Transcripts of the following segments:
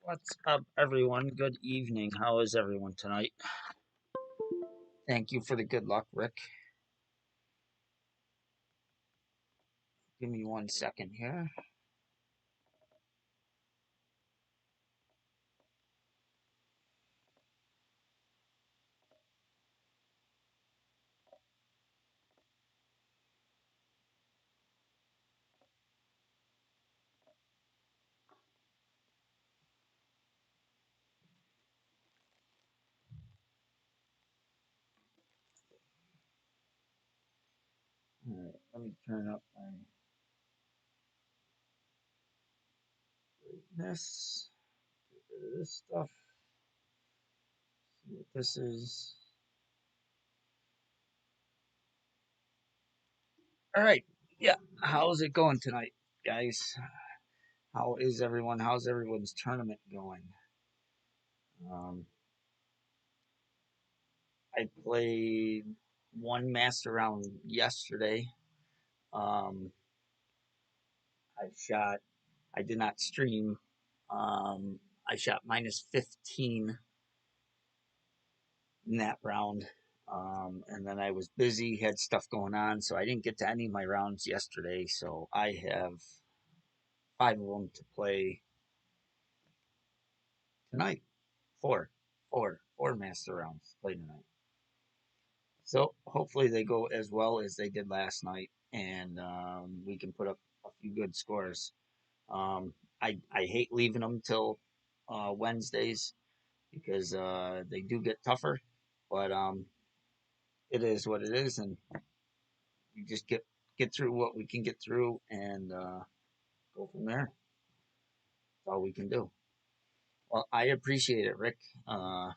What's up, everyone? Good evening. How is everyone tonight? Thank you for the good luck, Rick. Give me 1 second here. All right, let me turn up my brightness. Get rid of this stuff. See what this is. All right. Yeah. How's it going tonight, guys? How is everyone? How's everyone's tournament going? Um, I played one master round yesterday. Um, I shot. I did not stream. I shot minus 15 in that round. And then I was busy, had stuff going on, so I didn't get to any of my rounds yesterday. So I have five of them to play tonight. Four master rounds to play tonight. So hopefully they go as well as they did last night, and we can put up a few good scores. Um, I hate leaving them till Wednesdays because they do get tougher, but it is what it is, and we just get through what we can get through and go from there. That's all we can do. Well, I appreciate it, Rick. Uh,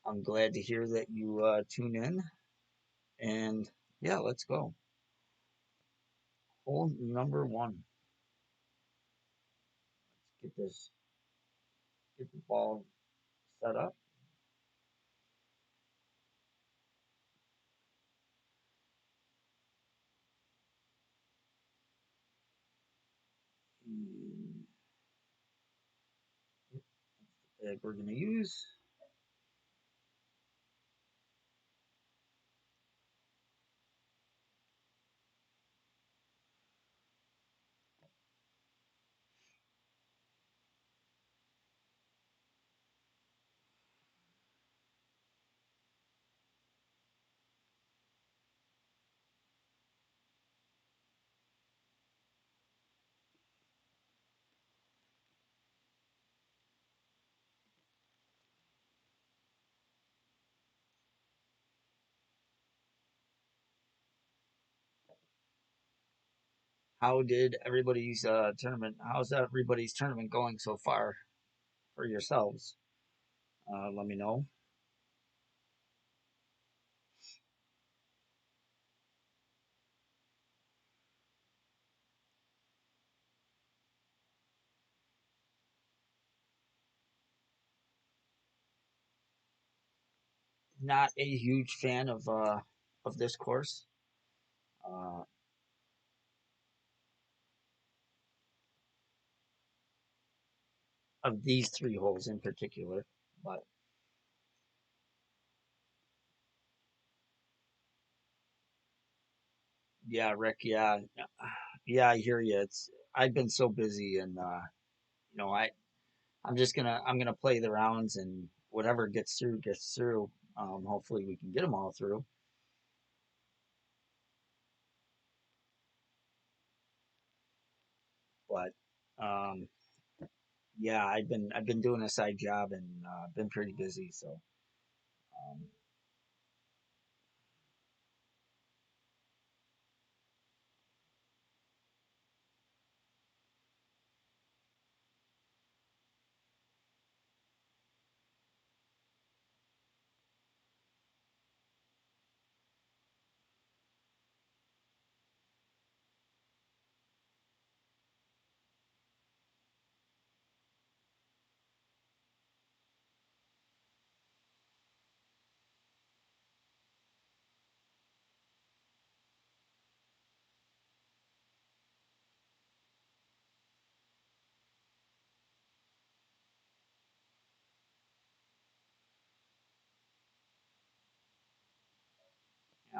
I'm glad to hear that you tune in, and yeah, let's go. Hole number one. Let's get the ball set up. And that we're going to use. How did everybody's tournament? How's everybody's tournament going so far for yourselves? Let me know. Not a huge fan of this course. Uh, of these three holes in particular. But yeah, Rick, yeah, I hear you. It's I've been so busy, and you know, I'm gonna play the rounds, and whatever gets through gets through. Hopefully, we can get them all through. But um, yeah, I've been doing a side job and been pretty busy. So um,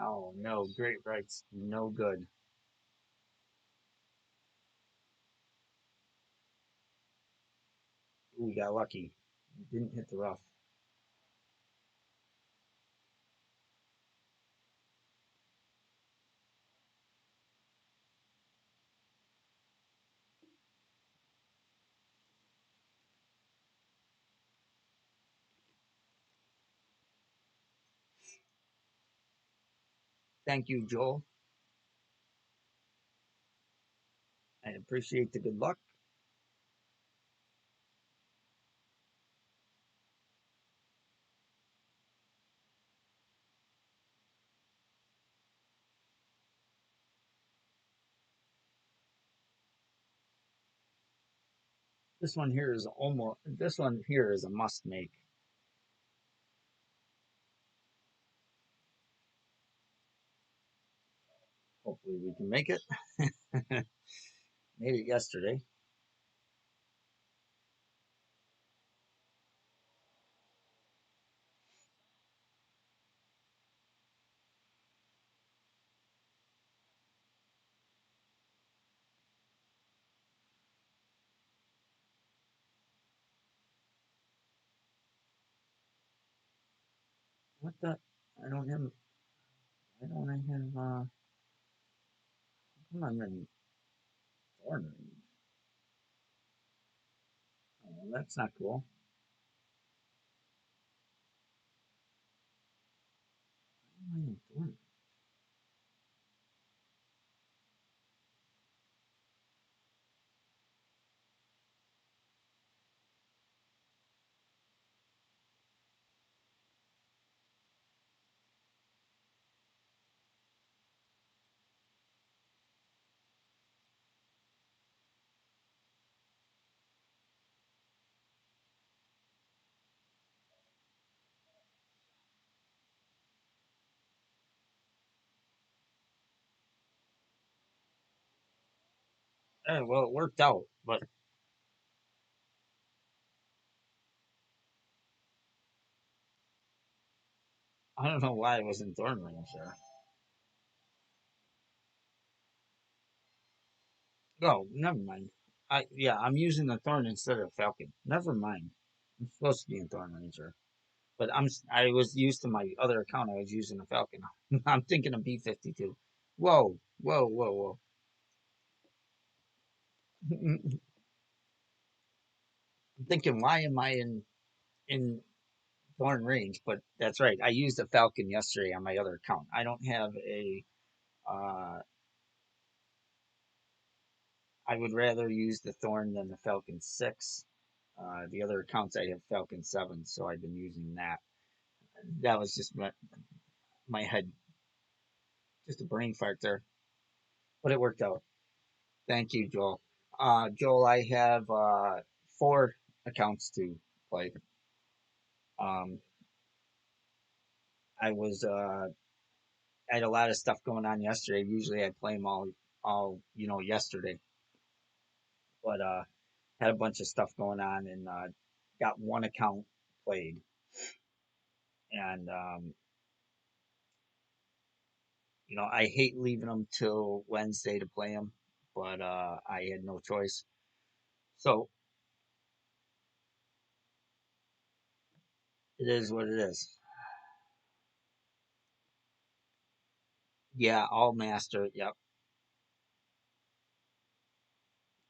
Oh no, great rights, no good. We got lucky. Didn't hit the rough. Thank you, Joel. I appreciate the good luck. This one here is almost. This one here is a must make. Hopefully, we can make it. Made it yesterday. What the? I don't have. I don't have. Come on, then. Thorn. Oh, that's not cool. Why am I in thorn? Well, it worked out, but I don't know why I was in thorn range there. Oh, never mind. I'm using the thorn instead of falcon. Never mind. I'm supposed to be in thorn ranger, but I was used to my other account. I was using a falcon. I'm thinking of B-52. Whoa, whoa, whoa, whoa. I'm thinking, why am I in thorn range? But that's right. I used a falcon yesterday on my other account. I don't have a. Uh, I would rather use the thorn than the falcon 6. The other accounts I have falcon 7, so I've been using that. That was just my head, just a brain fart there, but it worked out. Thank you, Joel. Joel, I have 4 accounts to play. Um, I was I had a lot of stuff going on yesterday. Usually I play them all yesterday, but had a bunch of stuff going on and got one account played, and I hate leaving them till Wednesday to play them, but I had no choice. So it is what it is. Yeah, I'll master it. Yep.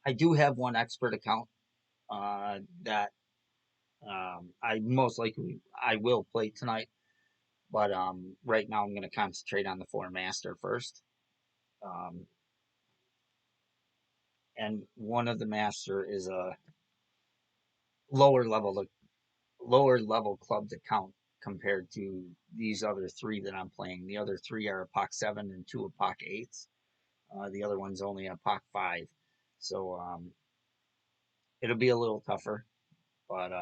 I do have one expert account that I most likely I will play tonight, but right now I'm going to concentrate on the 4 master first. Um, and one of the master is a lower level lower level clubs account compared to these other 3 that I'm playing. The other 3 are a POC 7 and 2 of POC 8s. The other one's only a POC 5. So it'll be a little tougher, but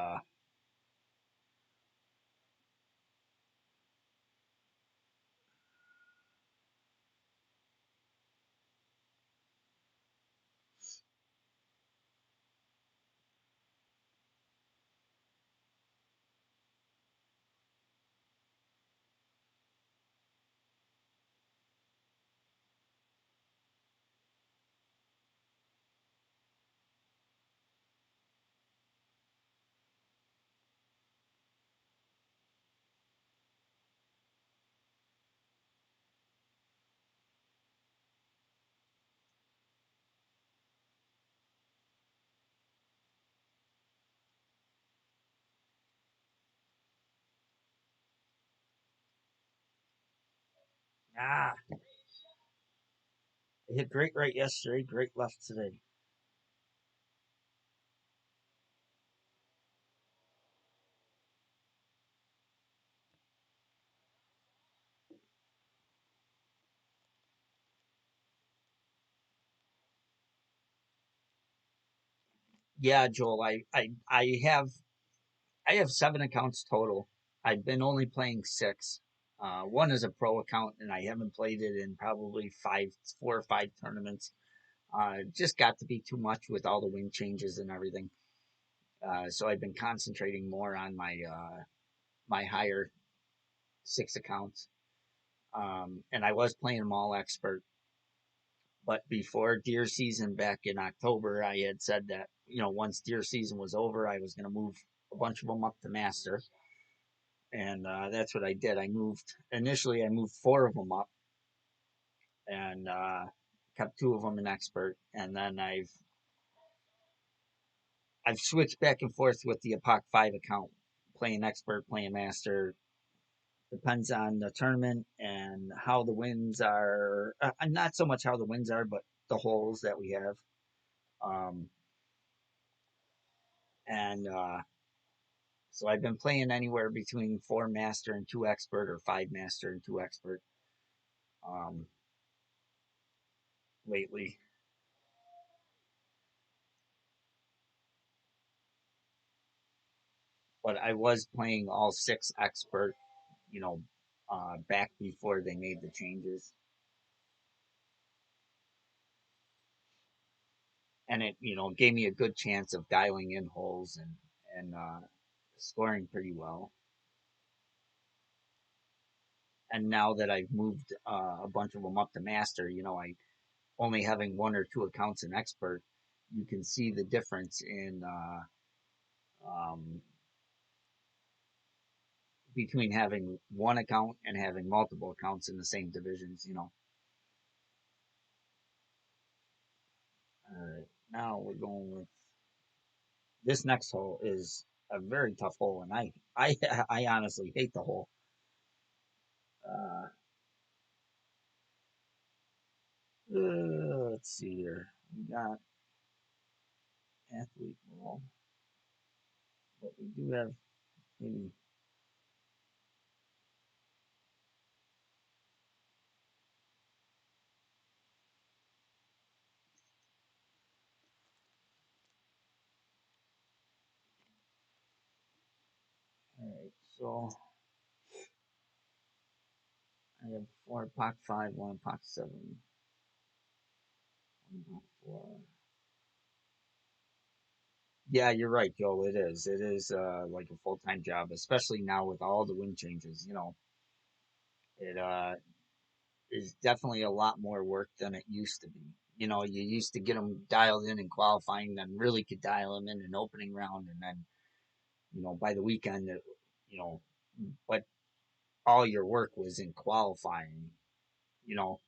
Ah, I hit great right yesterday, great left today. Yeah, Joel, I have 7 accounts total. I've been only playing six. One is a pro account, and I haven't played it in probably 4 or 5 tournaments. Just got to be too much with all the wing changes and everything. So I've been concentrating more on my higher 6 accounts. And I was playing them all expert, but before deer season back in October, I had said that once deer season was over, I was going to move a bunch of them up to master, and that's what I did. I moved 4 of them up, and kept 2 of them in expert, and then I've switched back and forth with the Apoc 5 account, playing expert, playing master. Depends on the tournament and how the winds are. Not so much how the winds are, but the holes that we have. Um, and So I've been playing anywhere between 4 master and 2 expert, or 5 master and 2 expert, um, lately. But I was playing all 6 expert, you know, back before they made the changes, and it gave me a good chance of dialing in holes and scoring pretty well. And now that I've moved a bunch of them up to master, I only having 1 or 2 accounts in expert, you can see the difference in um, between having 1 account and having multiple accounts in the same divisions. All right, now we're going with this next hole is a very tough hole, and I honestly hate the hole. Uh, let's see here. We got athlete ball, but we do have maybe. All right, so I have 4 Pac 5, 1 Pac 7, 1 Pac 4. Yeah, you're right, Joe. It is. It is like a full time job, especially now with all the wind changes. It is definitely a lot more work than it used to be. You used to get them dialed in qualifying, then really could dial them in an opening round, and then by the weekend, you know, but all your work was in qualifying. You know,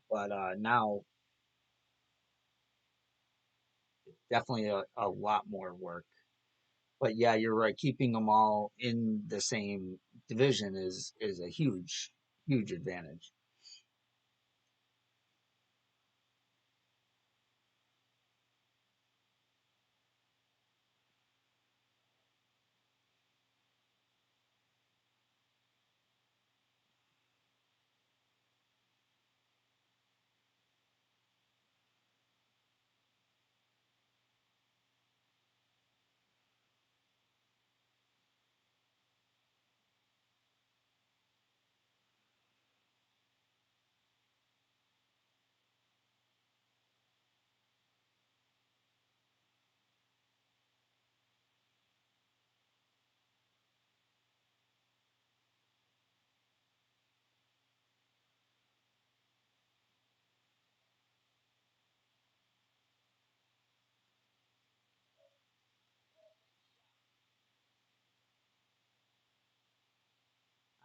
but now definitely a lot more work. But yeah, you're right. Keeping them all in the same division is a huge advantage.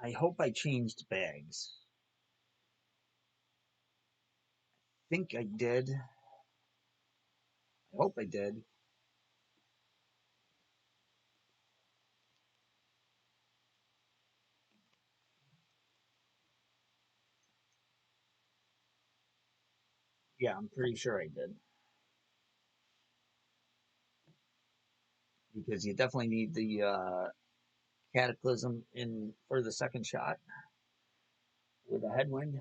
I hope I changed bags. Think I did. I hope I did. Yeah, I'm pretty sure I did because you definitely need the cataclysm in for the second shot with a headwind.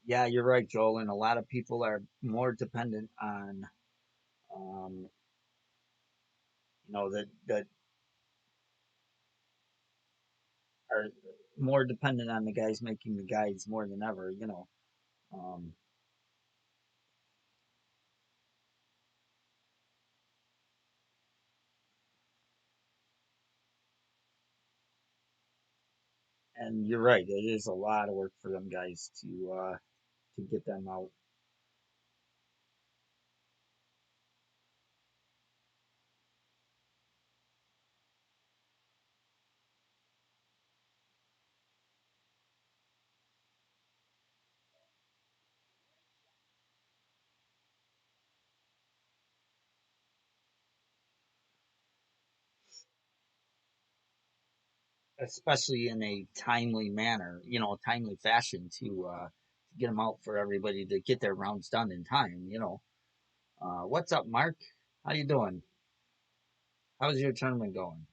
Yeah, you're right, Joel. And a lot of people are more dependent on, um, that are more dependent on the guys making the guides more than ever. Um, and you're right, it is a lot of work for them guys to get them out. Especially in a timely manner, timely fashion to get them out for everybody to get their rounds done in time. What's up, Mark? How you doing? How's your tournament going?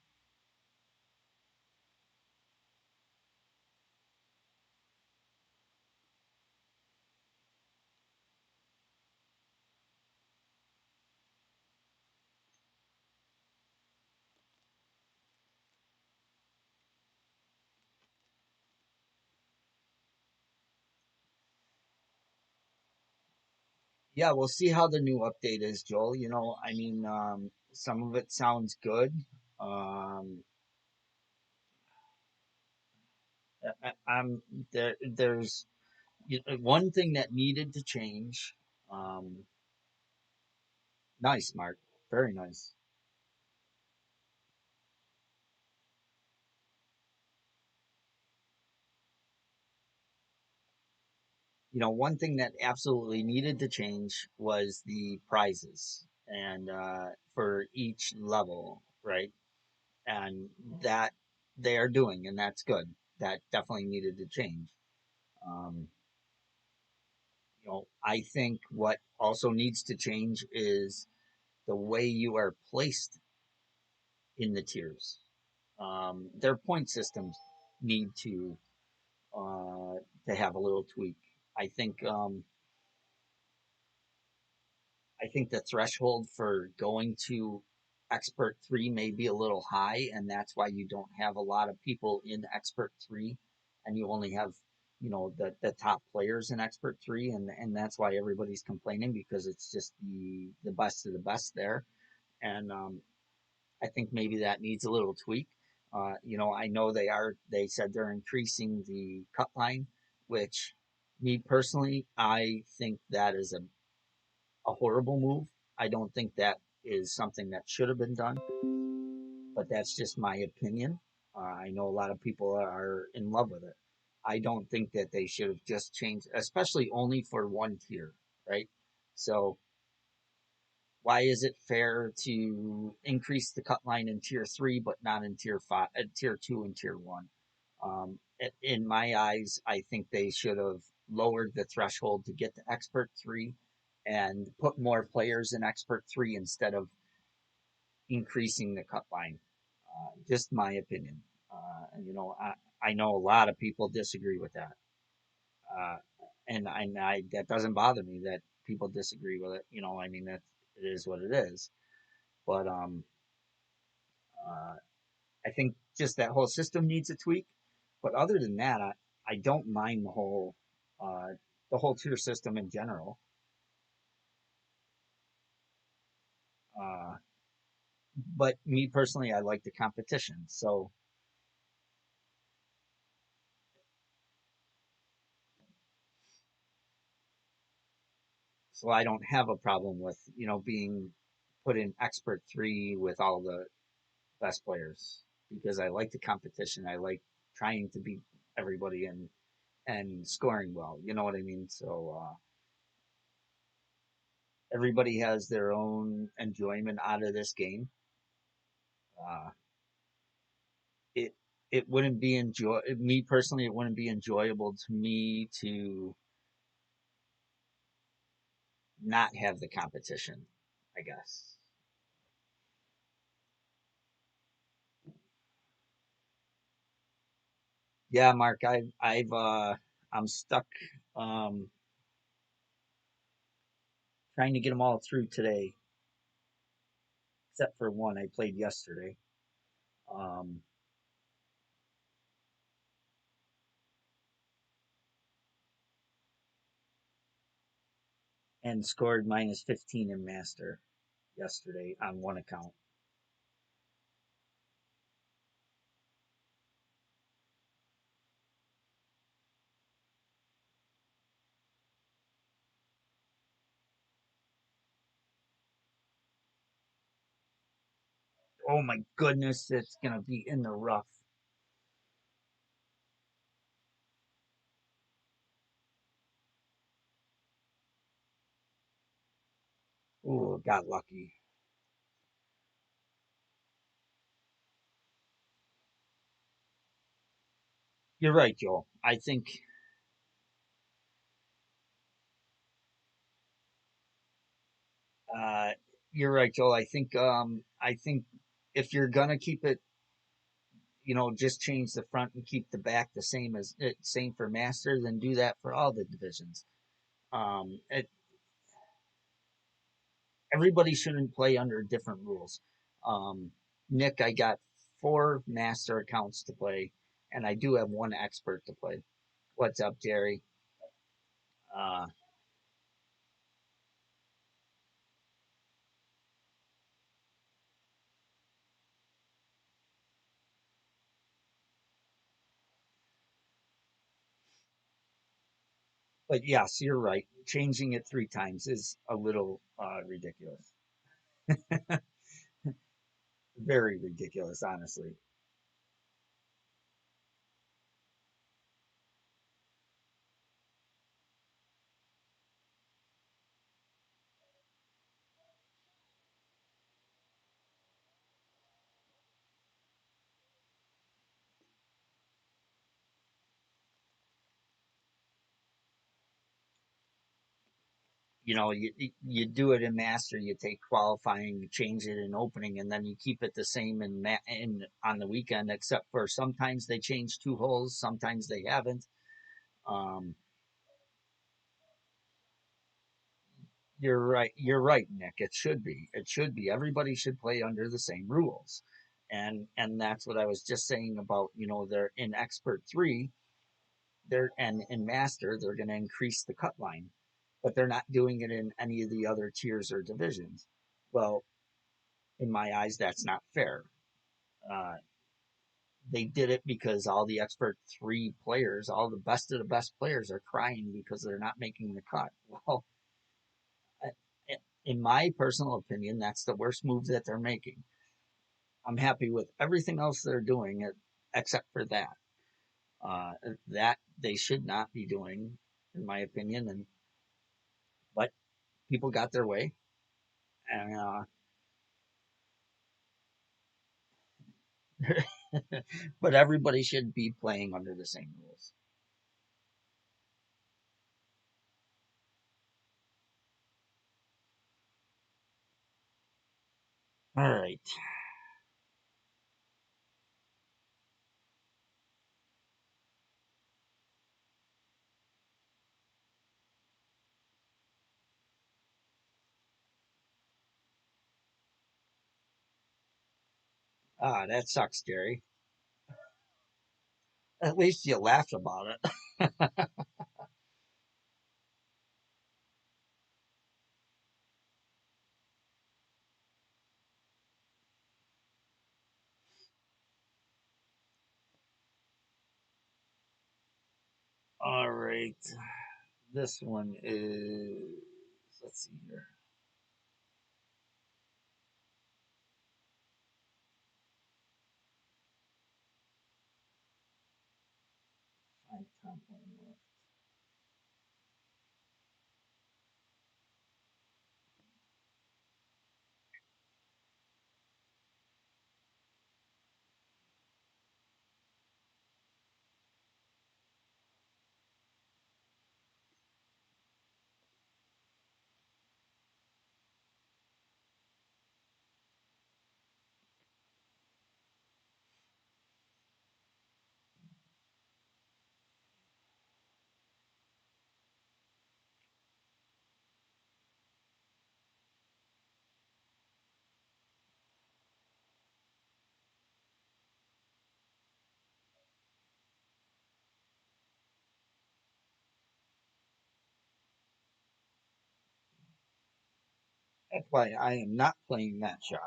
Yeah, we'll see how the new update is, Joel. I mean, some of it sounds good. Um, I'm there. There's one thing that needed to change. Um, nice, Mark. Very nice. One thing that absolutely needed to change was the prizes and for each level, right? And that they are doing, and that's good. That definitely needed to change. Um, I think what also needs to change is the way you are placed in the tiers. Their point systems need uh, to have a little tweak. I think I think the threshold for going to expert three may be a little high, and that's why you don't have a lot of people in expert three, and you only have the top players in expert three, and that's why everybody's complaining because it's just the best of the best there, and I think maybe that needs a little tweak. I know they said they're increasing the cut line, which me personally, I think that is a horrible move. I don't think that is something that should have been done, but that's just my opinion. I know a lot of people are in love with it. I don't think that they should have just changed, especially only for one tier, right? So why is it fair to increase the cut line in tier three, but not in tier five, tier two, and tier one? In my eyes, I think they should have lowered the threshold to get to expert three and put more players in expert three instead of increasing the cut line. Just my opinion. I know a lot of people disagree with that. Uh, and that doesn't bother me that people disagree with it. I mean, it is what it is. But uh, I think just that whole system needs a tweak. But other than that, I don't mind uh, the whole tier system in general. Uh, but me personally, I like the competition. So So I don't have a problem with, being put in expert three with all the best players because I like the competition. I like trying to beat everybody and scoring well. You know what I mean? So everybody has their own enjoyment out of this game. Uh, it it wouldn't be enjoy me personally. It wouldn't be enjoyable to me to not have the competition. I guess. Yeah, Mark. I'm stuck um, trying to get them all through today, except for one I played yesterday. Um, and scored minus 15 in Master yesterday on one account. Oh my goodness, it's gonna be in the rough. Ooh, got lucky. You're right, Joel. I think uh, you're right, Joel. I think if you're gonna keep it, just change the front and keep the back the same as same for Master, then do that for all the divisions. It, everybody shouldn't play under different rules. Um, Nick, I got four Master accounts to play, and I do have one expert to play. What's up, Jerry? Uh, but yes, you're right. Changing it three times is a little ridiculous. Very ridiculous, honestly. You do it in master. You take qualifying, you change it in opening, and then you keep it the same in on the weekend. Except for sometimes they change two holes, sometimes they haven't. Um, you're right. You're right, Nick. It should be. It should be. Everybody should play under the same rules, and that's what I was just saying about. They're in expert three. They're and in master they're going to increase the cut line, but they're not doing it in any of the other tiers or divisions. Well, in my eyes, that's not fair. Uh, they did it because all the expert three players, all the best of the best players, are crying because they're not making the cut. Well, in my personal opinion, that's the worst move that they're making. I'm happy with everything else they're doing, except for that. That they should not be doing, in my opinion. And but people got their way, and but everybody should be playing under the same rules. All right. That sucks, Jerry. At least you laughed about it. All right. This one is Let's see here. Five top one left. That's why I am not playing that shot.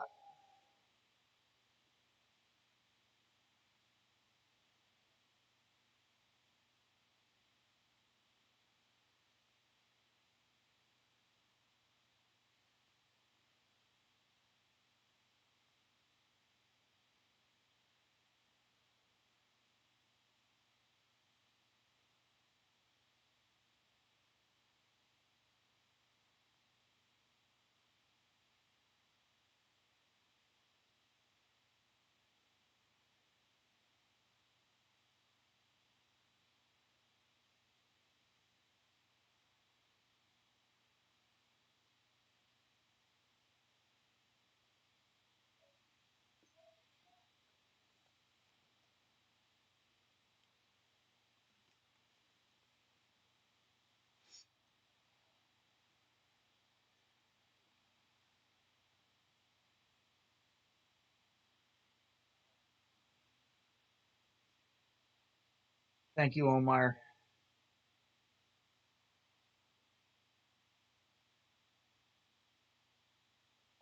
Thank you, Omar.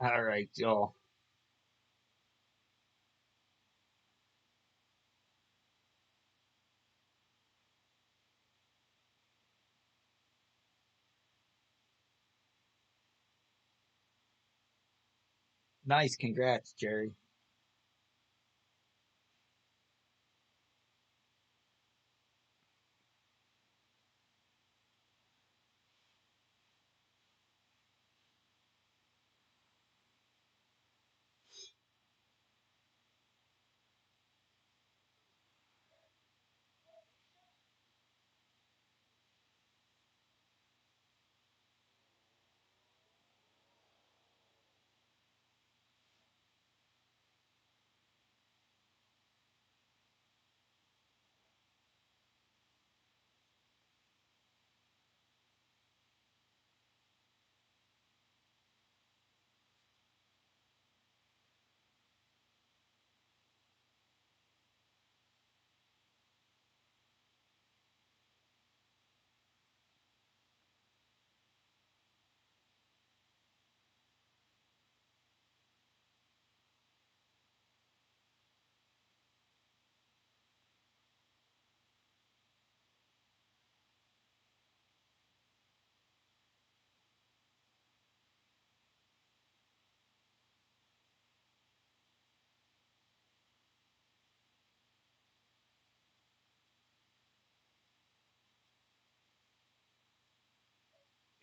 All right, Joel. Nice. Congrats, Jerry.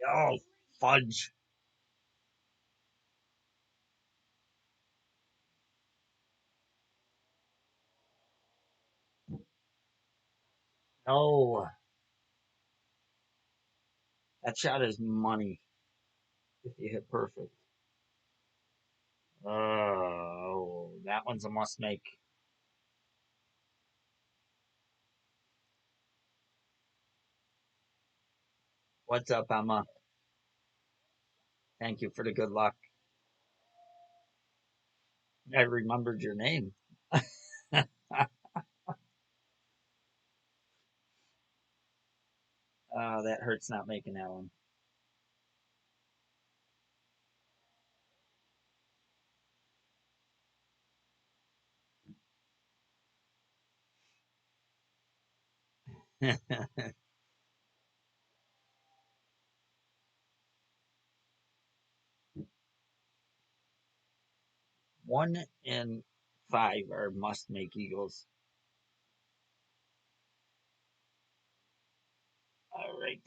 Oh, fudge. No, that shot is money if you hit perfect. Oh, that one's a must make. What's up, Emma? Thank you for the good luck. I remembered your name. That hurts not making that one. 1 and 5 are must make eagles. All right.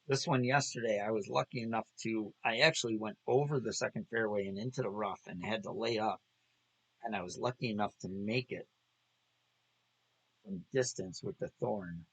This one yesterday, I was lucky enough I actually went over the second fairway and into the rough and had to lay up. And I was lucky enough to make it from distance with the thorn.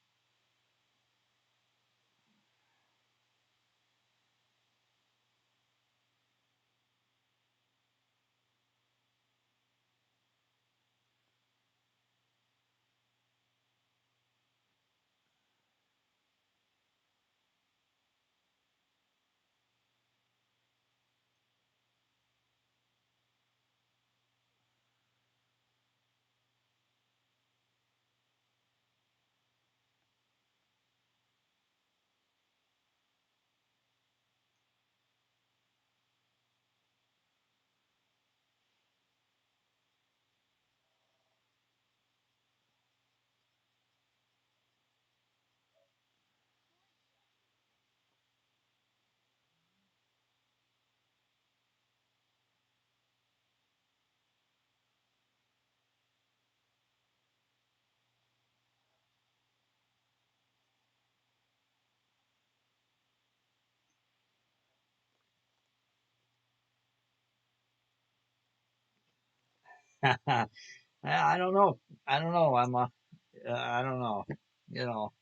I don't know. I don't know. I don't know. You know,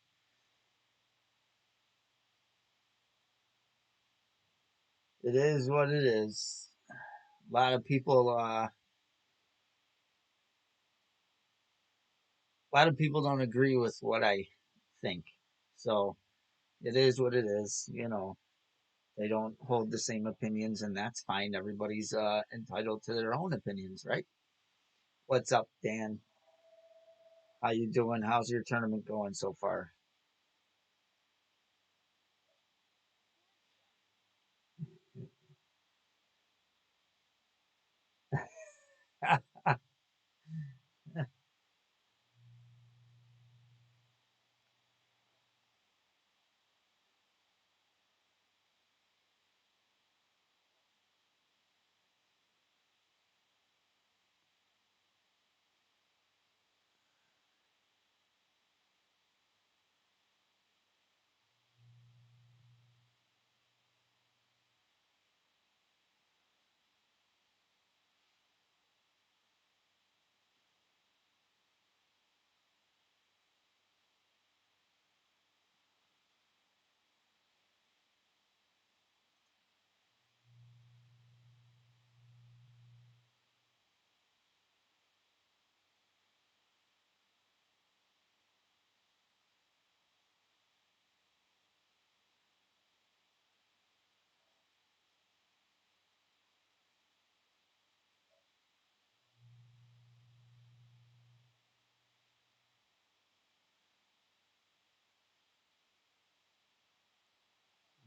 it is what it is. A lot of people don't agree with what I think. So it is what it is. They don't hold the same opinions, and that's fine. Everybody's entitled to their own opinions, right? What's up, Dan? How you doing? How's your tournament going so far?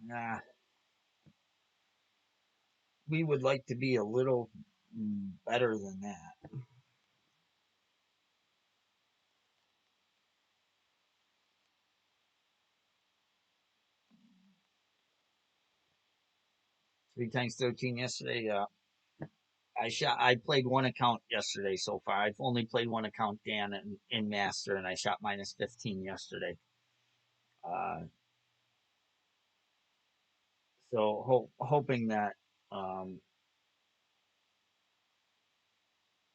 Nah, we would like to be a little better than that. 3 times 13 yesterday. I played one account yesterday so far. I've only played one account, Dan, in Master, and I shot -15 yesterday. Uh, so hoping that um,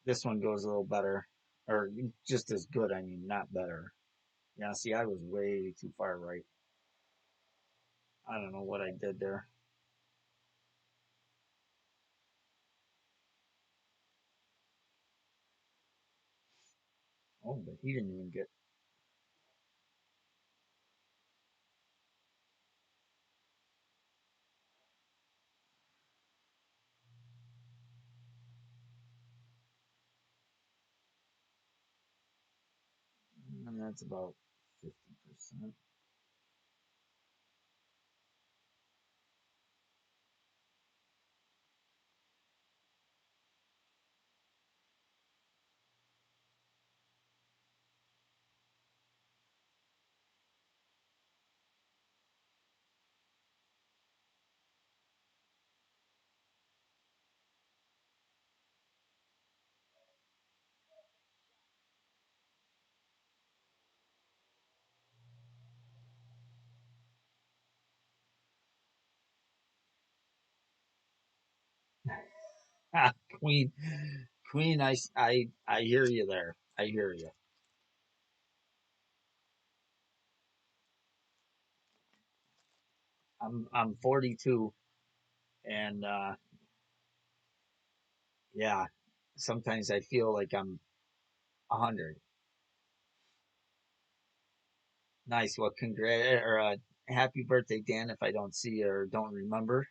this one goes a little better. or just as good. I mean, not better. Yeah, see, I was way too far right. I don't know what I did there. Oh, but he didn't even get. And that's about 50%. Queen, Queen, I hear you there. I hear you. I'm 42, and yeah, sometimes I feel like I'm 100. Nice. Well, congrat or happy birthday, Dan. If I don't see you or don't remember,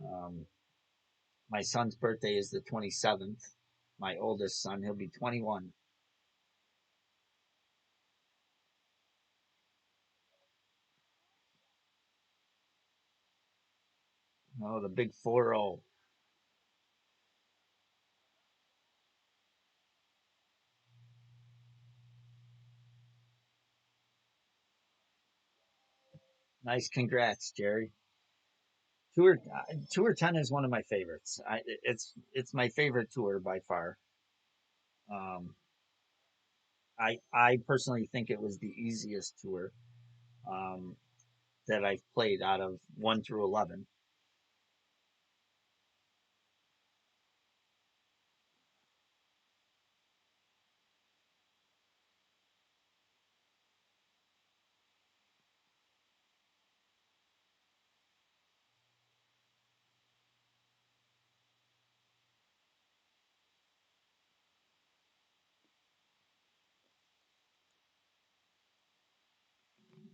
um, my son's birthday is the 27th. My oldest son, he'll be 21. Oh, the big 4-0. Nice. Congrats, Jerry. Tour 10 is one of my favorites. It's my favorite tour by far. Um, I personally think it was the easiest tour um, that I've played out of 1 through 11.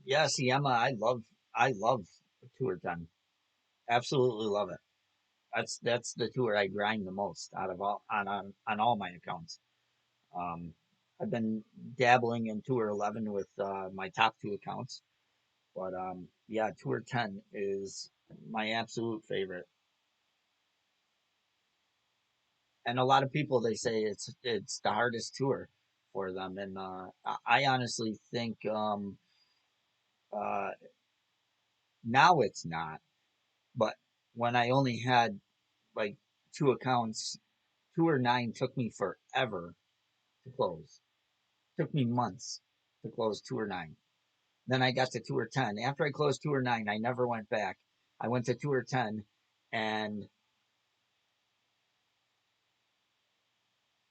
Yeah, see, Emma, I love Tour 10. Absolutely love it. That's the tour I grind the most out of all on all my accounts. Um, I've been dabbling in Tour 11 with my top two accounts, but yeah, Tour 10 is my absolute favorite. And a lot of people they say it's the hardest tour for them, and I honestly think uh, now it's not. But when I only had like two accounts, Tour 9 took me forever to close. Took me months to close Tour 9. Then I got to Tour 10. After I closed Tour 9, I never went back. I went to Tour 10, and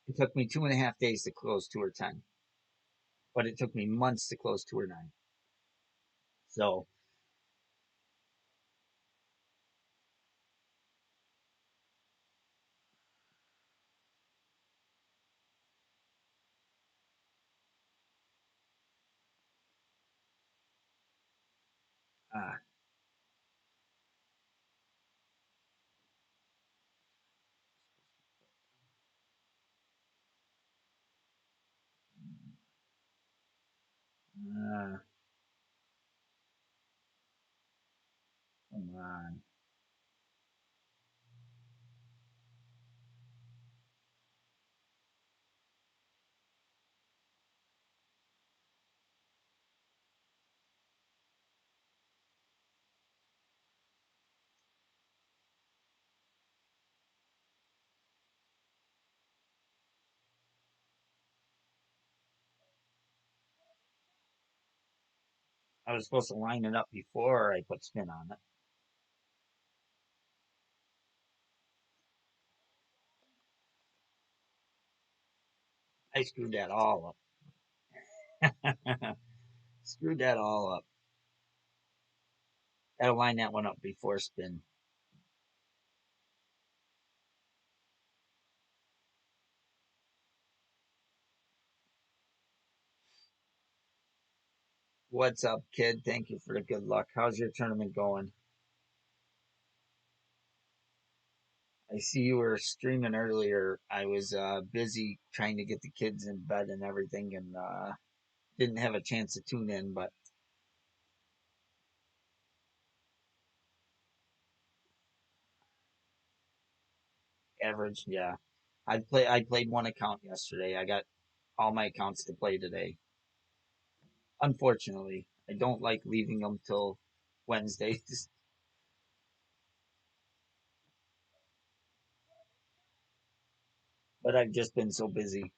it took me 2.5 days to close Tour 10, but it took me months to close Tour 9. So, uh, uh, come on. I was supposed to line it up before I put spin on it. I screwed that all up. Screwed that all up. Gotta line that one up before spin. What's up, kid? Thank you for the good luck. How's your tournament going? I see you were streaming earlier. I was busy trying to get the kids in bed and everything, and didn't have a chance to tune in. But average, yeah. I played one account yesterday. I got all my accounts to play today. Unfortunately, I don't like leaving them till Wednesdays, but I've just been so busy.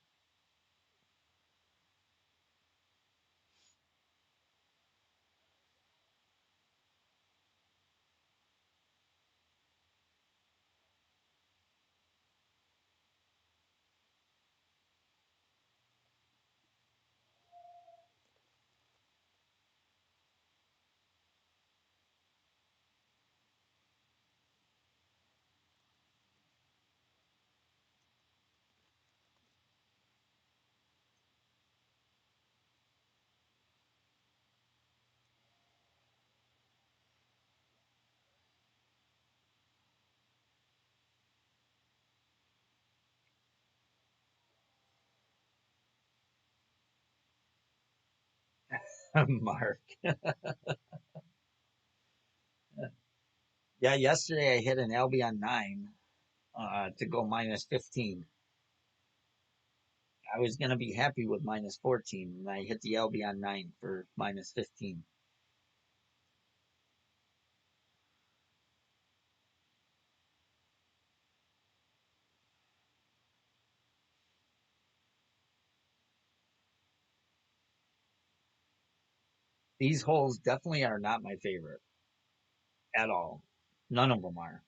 Mark. Yeah, yesterday I hit an Albion 9 to go minus 15. I was going to be happy with minus 14, and I hit the Albion 9 for minus 15. These holes definitely are not my favorite at all. None of them are.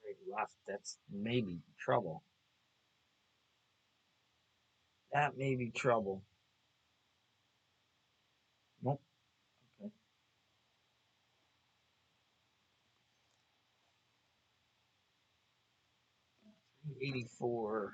Right, left, that's maybe trouble. That may be trouble. Nope. Okay. 84.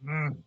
Mm.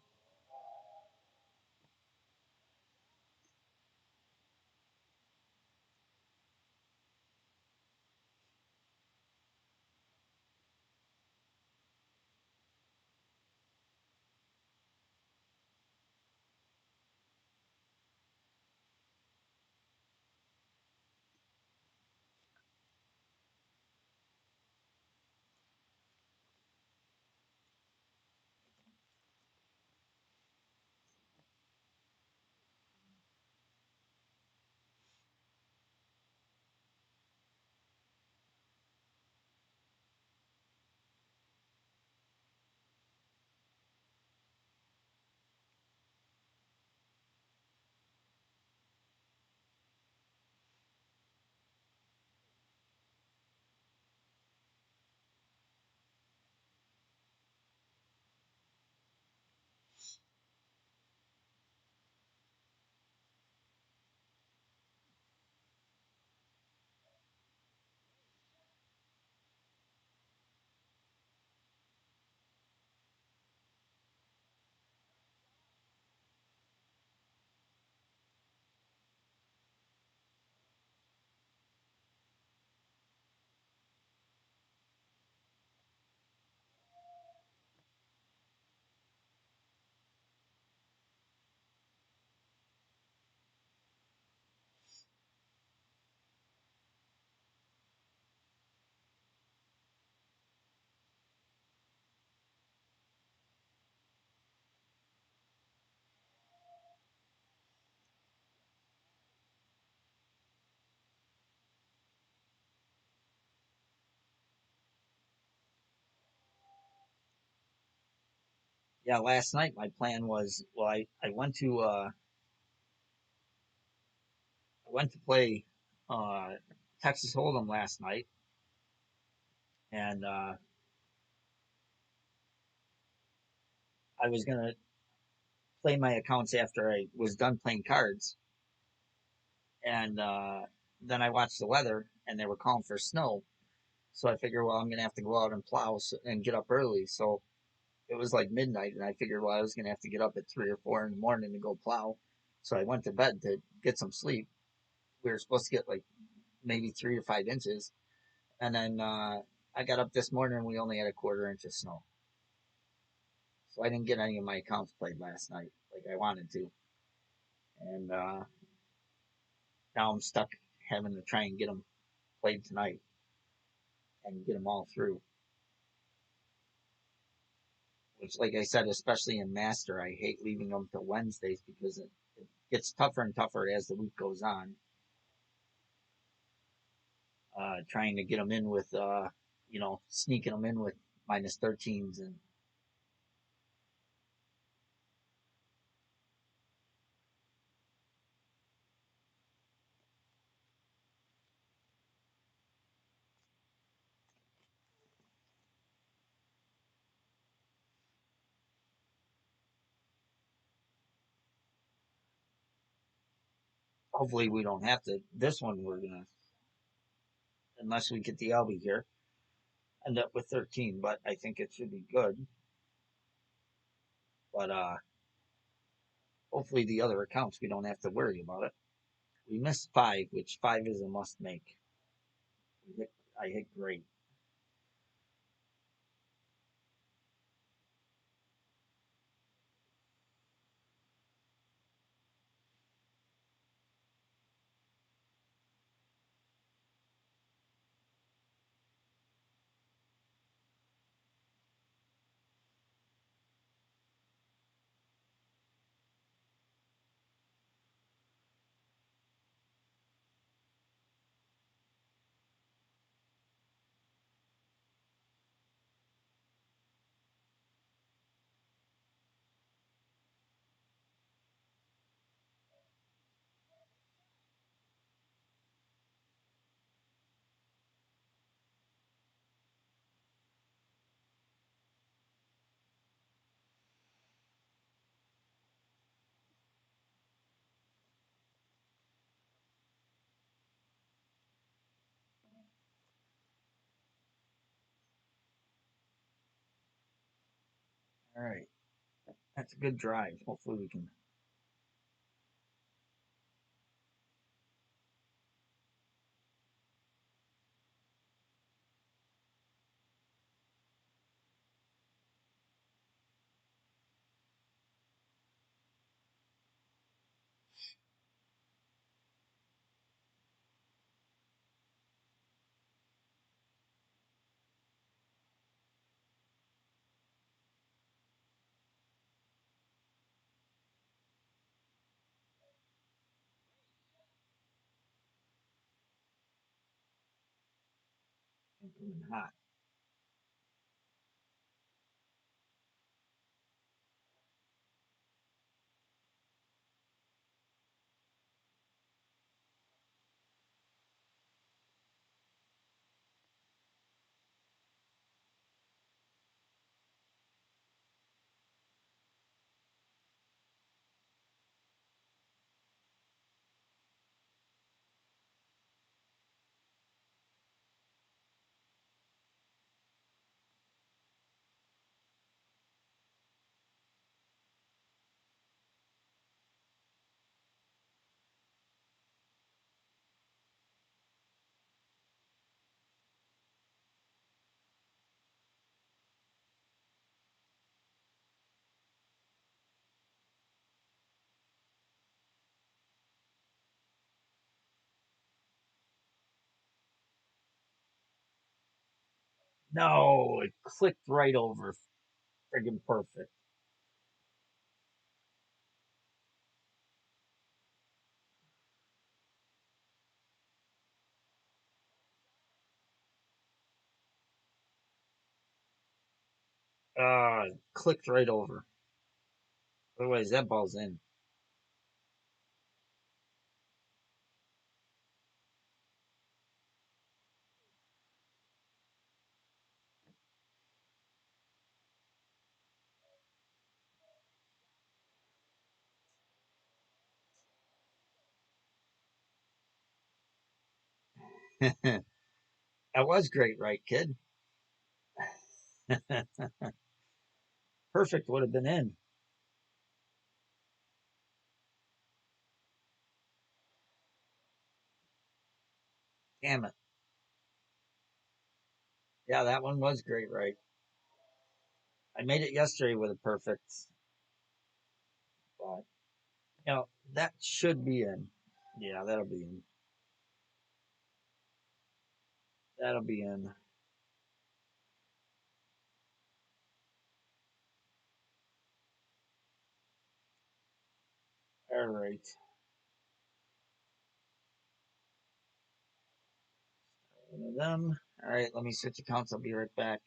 Yeah, last night my plan was well, I went to play uh, Texas Hold'em last night, and I was gonna play my accounts after I was done playing cards, and then I watched the weather, and they were calling for snow, so I figured, well, I'm gonna have to go out and plow and get up early. So it was like midnight, and I figured, well, I was gonna have to get up at 3 or 4 in the morning to go plow. So I went to bed to get some sleep. We were supposed to get like maybe 3 to 5 inches, and then I got up this morning and we only had a quarter inch of snow. So I didn't get any of my accounts played last night like I wanted to, and now I'm stuck having to try and get them played tonight and get them all through. Which, like I said, especially in Master, I hate leaving them to Wednesdays because it gets tougher and tougher as the week goes on. Trying to get them in with, sneaking them in with minus 13s, and hopefully we don't have to. This one we're gonna, unless we get the LB here, end up with 13. But I think it should be good. But hopefully the other accounts we don't have to worry about it. We missed five, which five is a must make. I hit great. All right. That's a good drive. Hopefully we can. Hot. No, it clicked right over. Friggin' perfect. Clicked right over. Otherwise, that ball's in. That was great, right, kid? Perfect would have been in. Damn it. Yeah, that one was great, right? I made it yesterday with a perfect, but that should be in. Yeah, that'll be in. That'll be in. All right. One of them. All right, let me switch accounts. I'll be right back.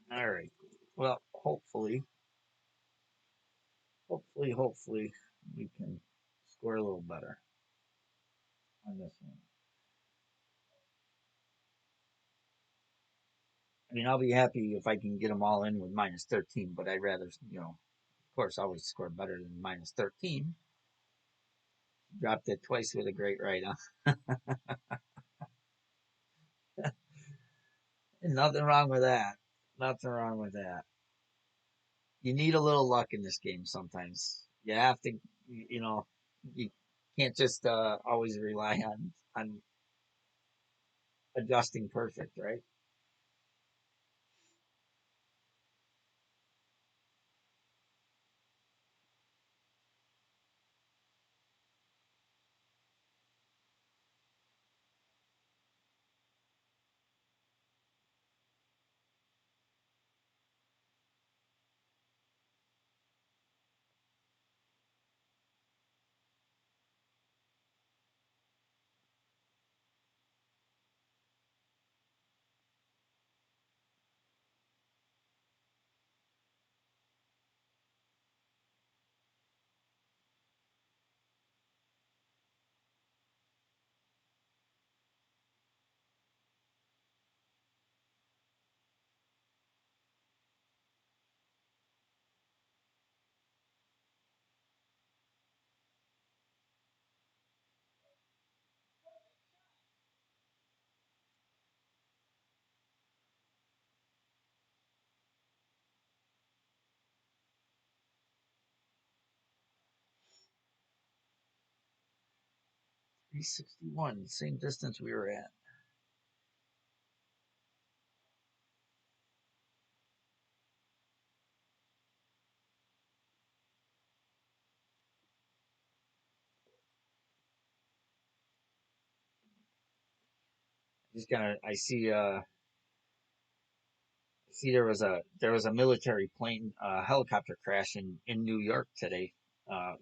All right. Well, hopefully, we can score a little better on this one. I mean, I'll be happy if I can get them all in with minus 13, but I'd rather, of course, always score better than minus 13. Dropped it twice with a great right, huh? Nothing wrong with that. Nothing wrong with that. You need a little luck in this game sometimes. You have to, you know, you can't just always rely on adjusting perfect, right? 361, same distance we were at. Just gonna. I see there was a military plane helicopter crash in New York today, uh,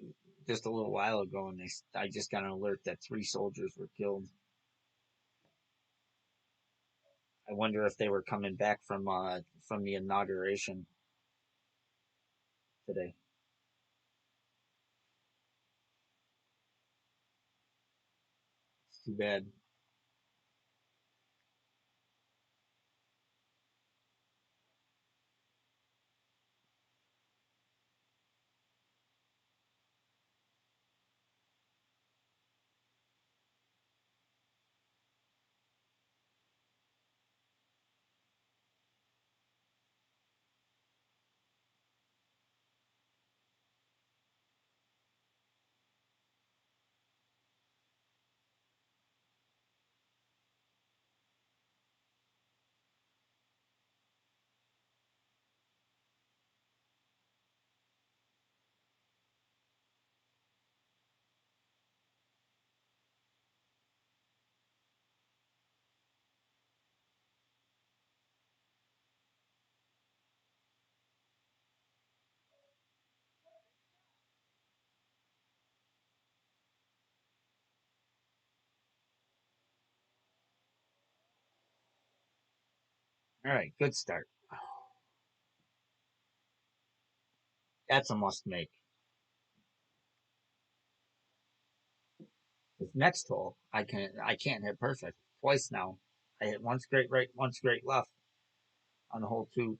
just a little while ago, and I just got an alert that 3 soldiers were killed. I wonder if they were coming back from the inauguration today. It's too bad. All right, good start. That's a must make. This next hole, I can't hit perfect twice now. I hit one straight right, one straight left on the hole two.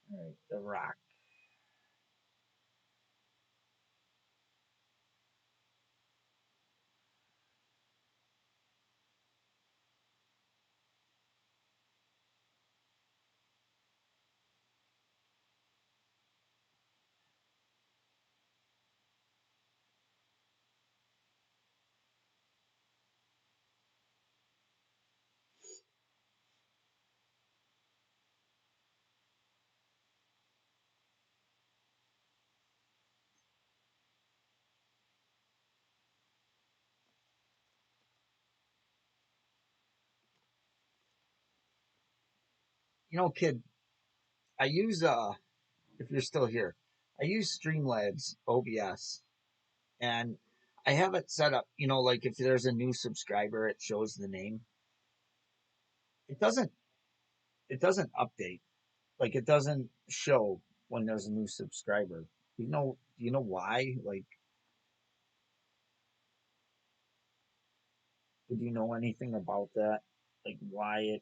All right, the rock. Kid, I use if you're still here, I use Streamlabs OBS, and I have it set up. Like if there's a new subscriber, it shows the name. It doesn't. It doesn't update. Like it doesn't show when there's a new subscriber. Do you know why? Like, do you know anything about that? Like why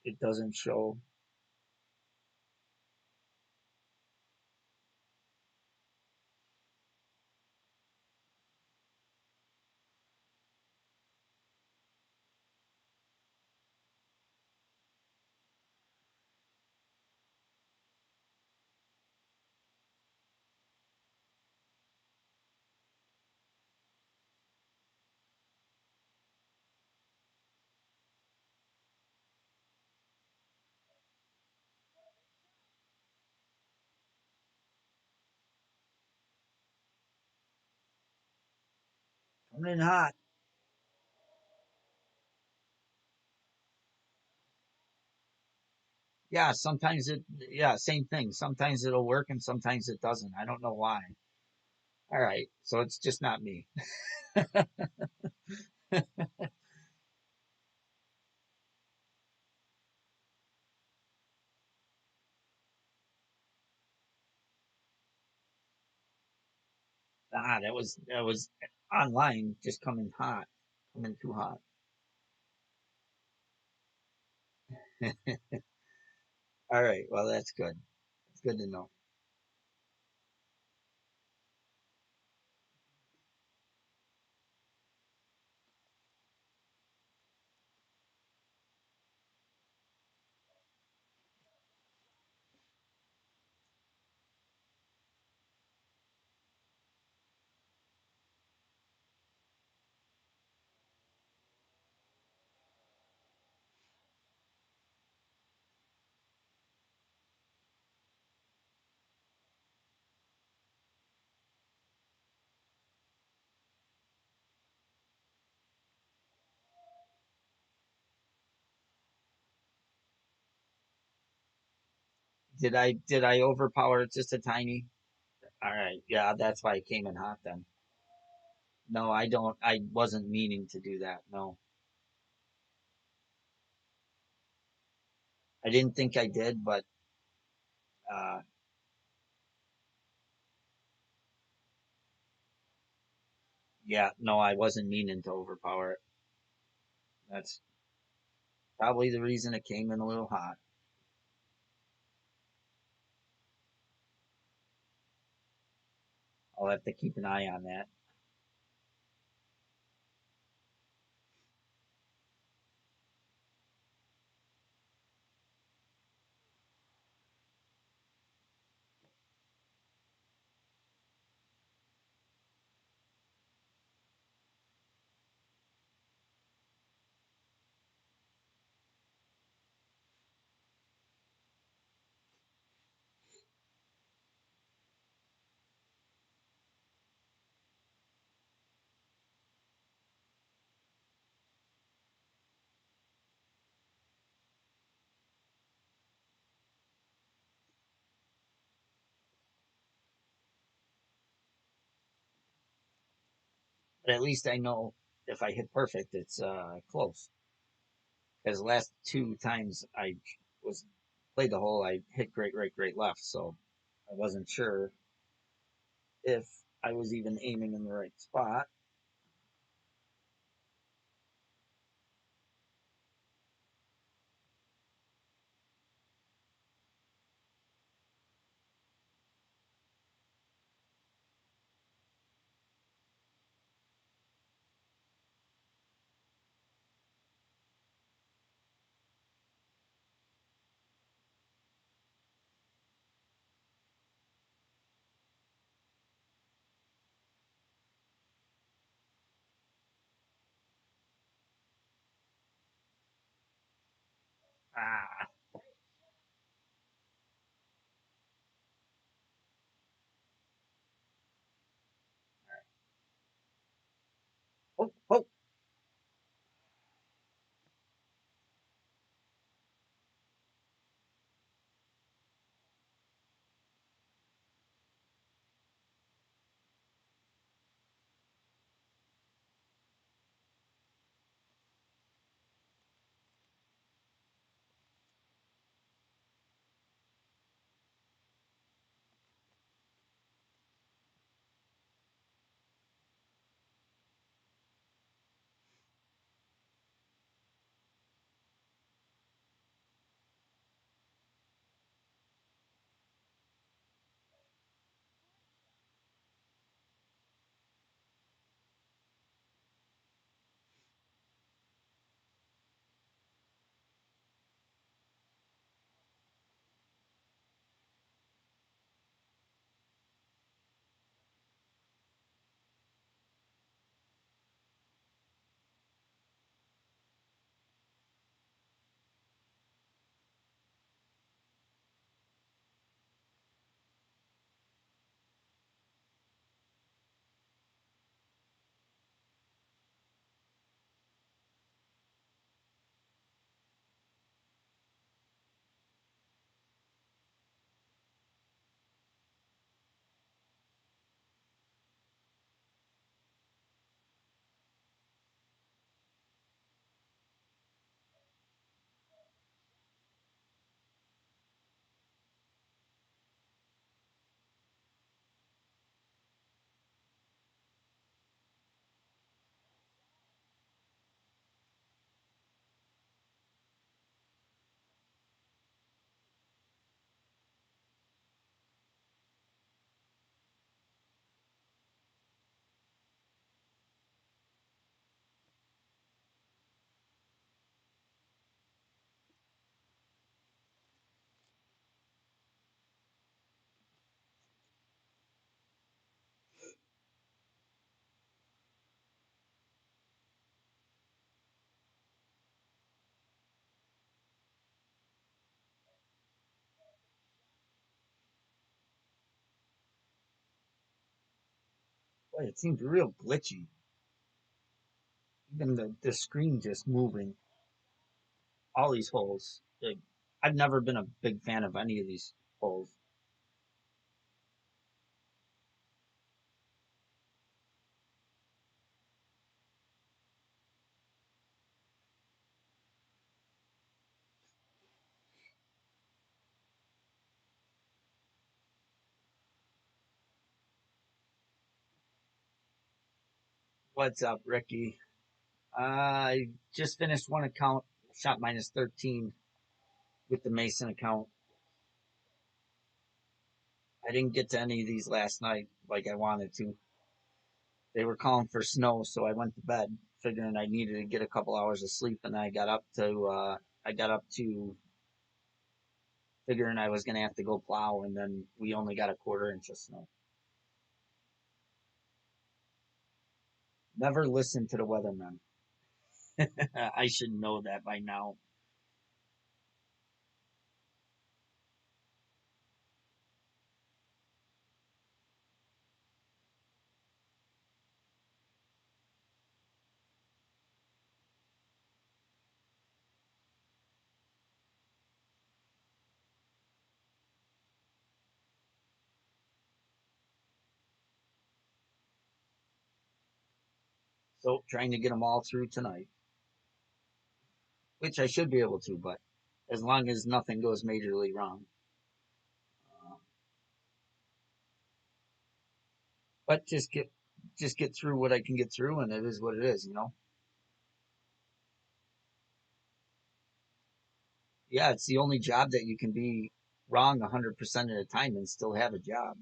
it doesn't show? Coming in hot. Yeah, sometimes it, yeah, same thing. Sometimes it'll work and sometimes it doesn't. I don't know why. All right, so it's just not me. That was online, just coming hot, coming too hot. All right, well that's good. It's good to know. Did I overpower it just a tiny? All right, yeah, that's why it came in hot then. No, I don't. I wasn't meaning to do that. No, I didn't think I did, but uh, yeah, no, I wasn't meaning to overpower it. That's probably the reason it came in a little hot. I'll have to keep an eye on that. But at least I know if I hit perfect, it's close. Because the last two times I was played the hole, I hit great, right, great left. So I wasn't sure if I was even aiming in the right spot. Ah, oh, oh. Boy, it seems real glitchy. Even the screen just moving. All these holes. Like, I've never been a big fan of any of these holes. What's up, Ricky? I just finished one account, shot minus 13 with the Mason account. I didn't get to any of these last night like I wanted to. They were calling for snow, so I went to bed, figuring I needed to get a couple hours of sleep, and I got up to figuring I was gonna have to go plow, and then we only got a quarter inch of snow. Never listen to the weatherman. I should know that by now. So trying to get them all through tonight, which I should be able to, but as long as nothing goes majorly wrong. Uh, but just get through what I can get through, and it is what it is, you know. Yeah, it's the only job that you can be wrong 100% of the time and still have a job.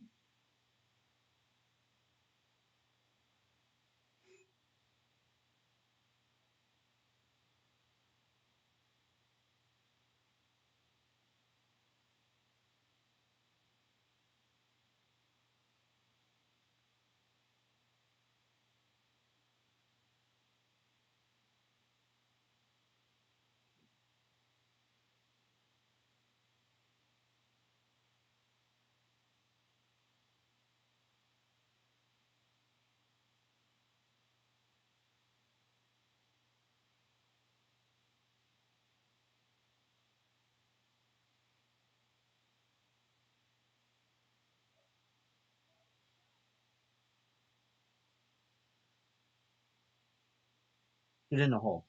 Get in the hole.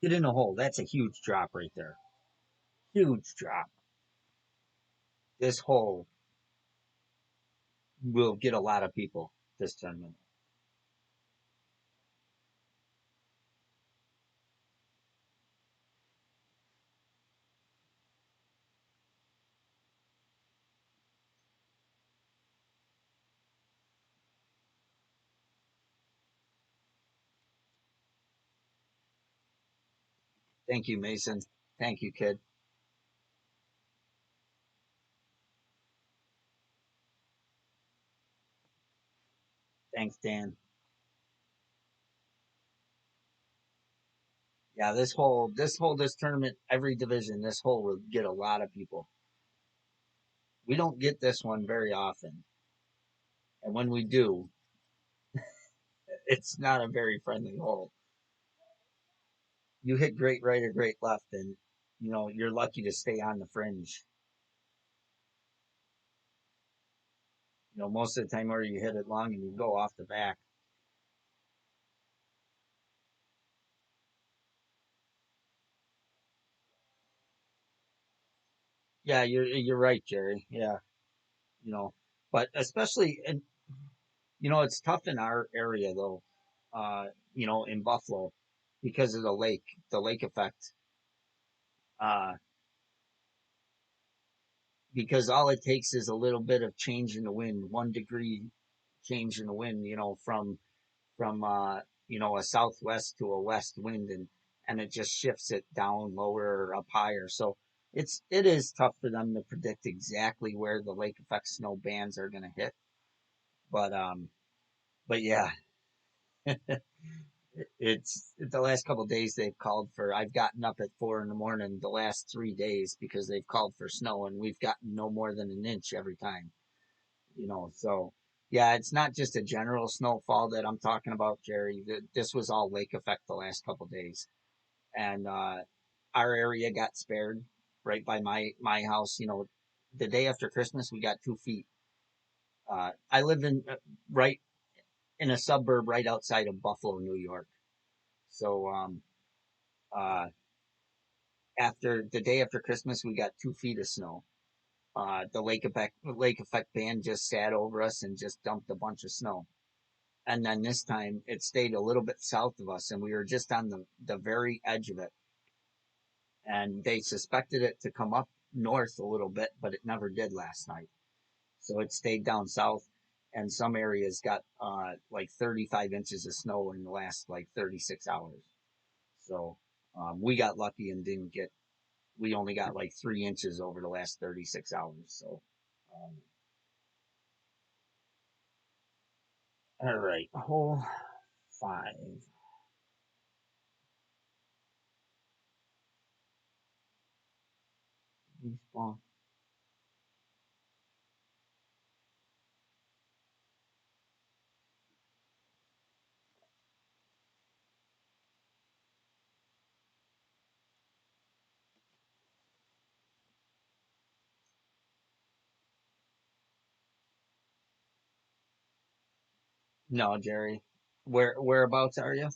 Get in the hole. That's a huge drop right there. Huge drop. This hole will get a lot of people this tournament. Thank you, Mason. Thank you, kid. Thanks, Dan. Yeah, this tournament, every division, this hole will get a lot of people. We don't get this one very often, and when we do, it's not a very friendly hole. You hit great right or great left, and you're lucky to stay on the fringe. Most of the time, where you hit it long and you go off the back. Yeah, you're right, Jerry. Yeah, you know, but especially and it's tough in our area though. In Buffalo because of the lake effect. Uh, because all it takes is a little bit of change in the wind, 1 degree change in the wind, from a southwest to a west wind, and it just shifts it down lower or up higher. So it is tough for them to predict exactly where the lake effect snow bands are going to hit. But yeah, it's the last couple of days they've called for. I've gotten up at 4 in the morning the last 3 days because they've called for snow, and we've gotten no more than an inch every time. So Yeah, it's not just a general snowfall that I'm talking about, Jerry. This was all lake effect the last couple days, and our area got spared right by my house. You know, the day after Christmas, we got 2 feet. I live in right in a suburb right outside of Buffalo, New York. So uh, after the day after Christmas, we got 2 feet of snow. The lake effect band just sat over us and just dumped a bunch of snow. And then this time it stayed a little bit south of us, and we were just on the very edge of it. And they suspected it to come up north a little bit, but it never did last night. So it stayed down south, and some areas got like 35 inches of snow in the last like 36 hours. So we got lucky and didn't get. We only got like 3 inches over the last 36 hours. So um, all right, hole five. Baseball. No, Jerry. Whereabouts are you?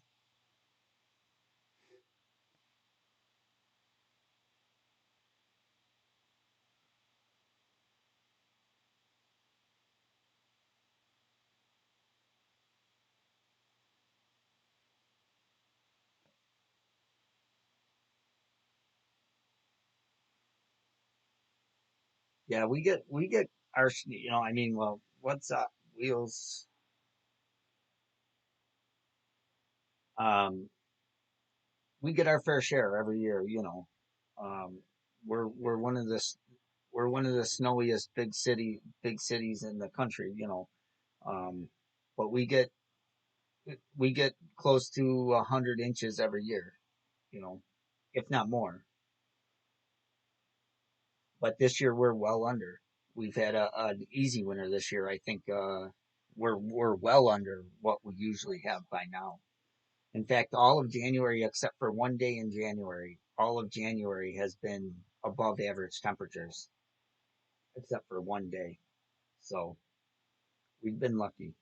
Yeah, we get our I mean, well, what's up? Wheels. Um, we get our fair share every year. Um, we're one of we're one of the snowiest big cities in the country. Um, but we get close to 100 inches every year. You know, if not more. But this year we're well under. We've had an easy winter this year. I think we're well under what we usually have by now. In fact, all of January, except for one day in January, all of January has been above average temperatures, except for one day. So we've been lucky.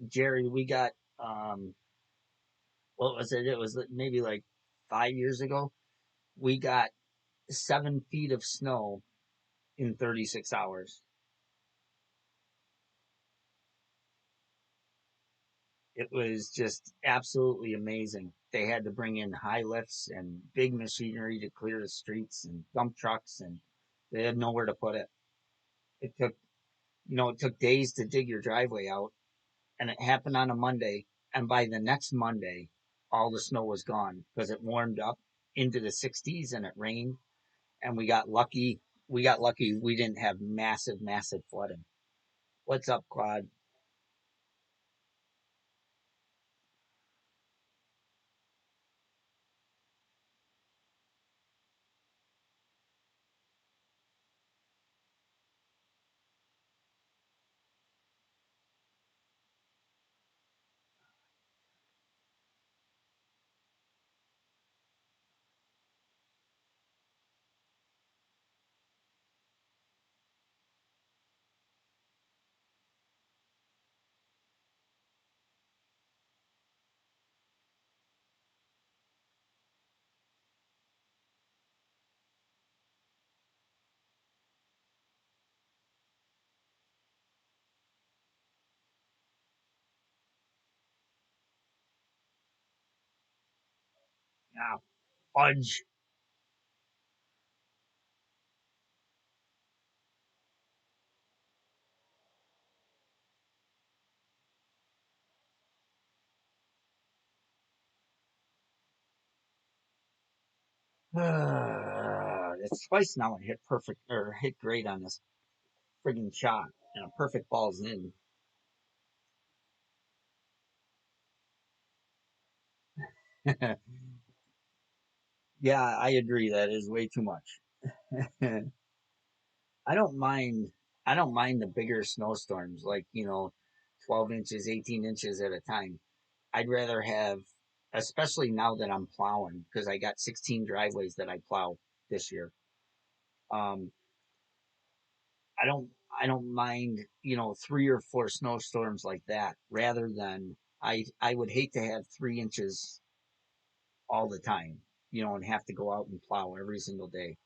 Jerry, we got what was it? It was maybe like 5 years ago. We got 7 feet of snow in 36 hours. It was just absolutely amazing. They had to bring in high lifts and big machinery to clear the streets and dump trucks, and they had nowhere to put it. It took, it took days to dig your driveway out, and it happened on a Monday. And by the next Monday, all the snow was gone because it warmed up into the 60s and it rained. And we got lucky. We got lucky. We didn't have massive, massive flooding. What's up, Quad? Ah, fudge. It's twice now I hit perfect or hit great on this friggin' shot, and a perfect ball's in. Yeah, I agree. That is way too much. I don't mind. I don't mind the bigger snowstorms, like 12 inches, 18 inches at a time. I'd rather have, especially now that I'm plowing, because I got 16 driveways that I plow this year. Um, I don't. I don't mind, 3 or 4 snowstorms like that, rather than I would hate to have 3 inches all the time, and have to go out and plow every single day.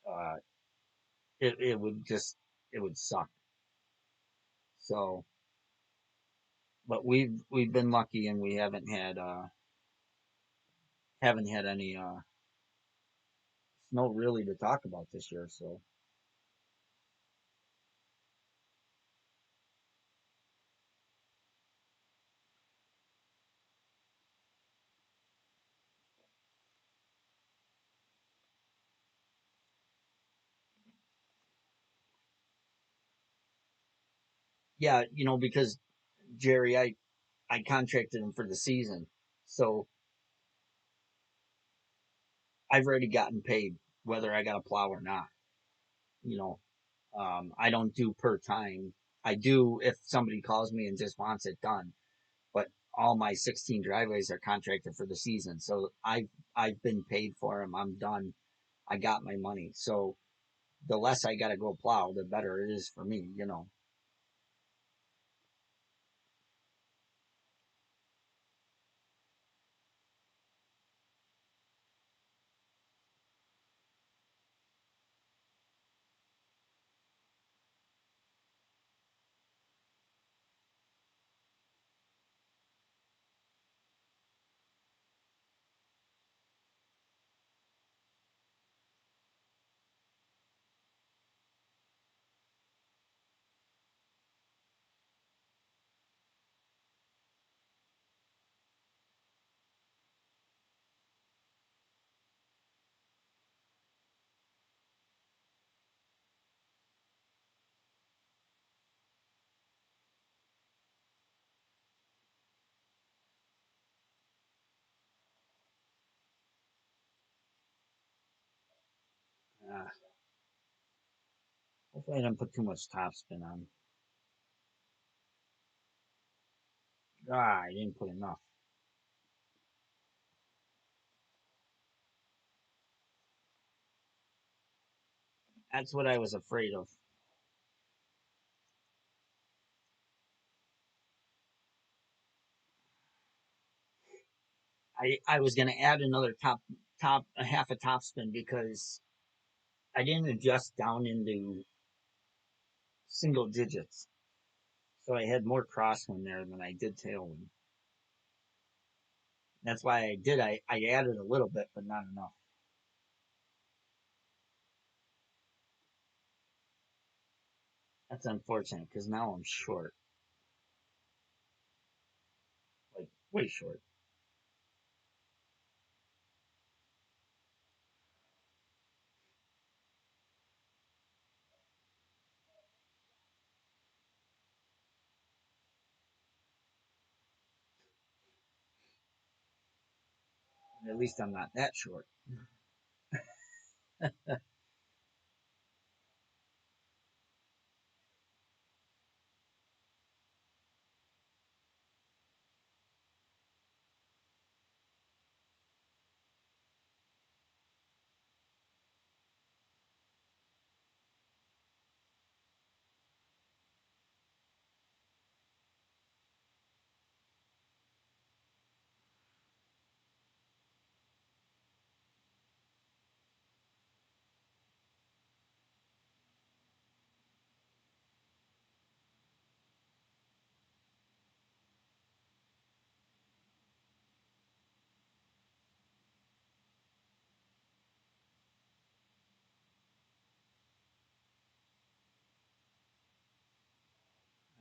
Uh, it would just it would suck. So, but we've been lucky and we haven't had any snow really to talk about this year. So yeah, because Jerry, I contracted him for the season, so I've already gotten paid whether I got a plow or not. You know, I don't do per time. I do if somebody calls me and just wants it done, but all my 16 driveways are contracted for the season, so I've been paid for them. I'm done. I got my money. So the less I got to go plow, the better it is for me. Uh, Hopefully I didn't put too much topspin on. I didn't put enough. That's what I was afraid of. I was going to add another top a half a topspin because I didn't adjust down into single digits, so I had more crosswind there than I did tailwind. That's why I added a little bit, but not enough. That's unfortunate because now I'm short, like way short. At least I'm not that short.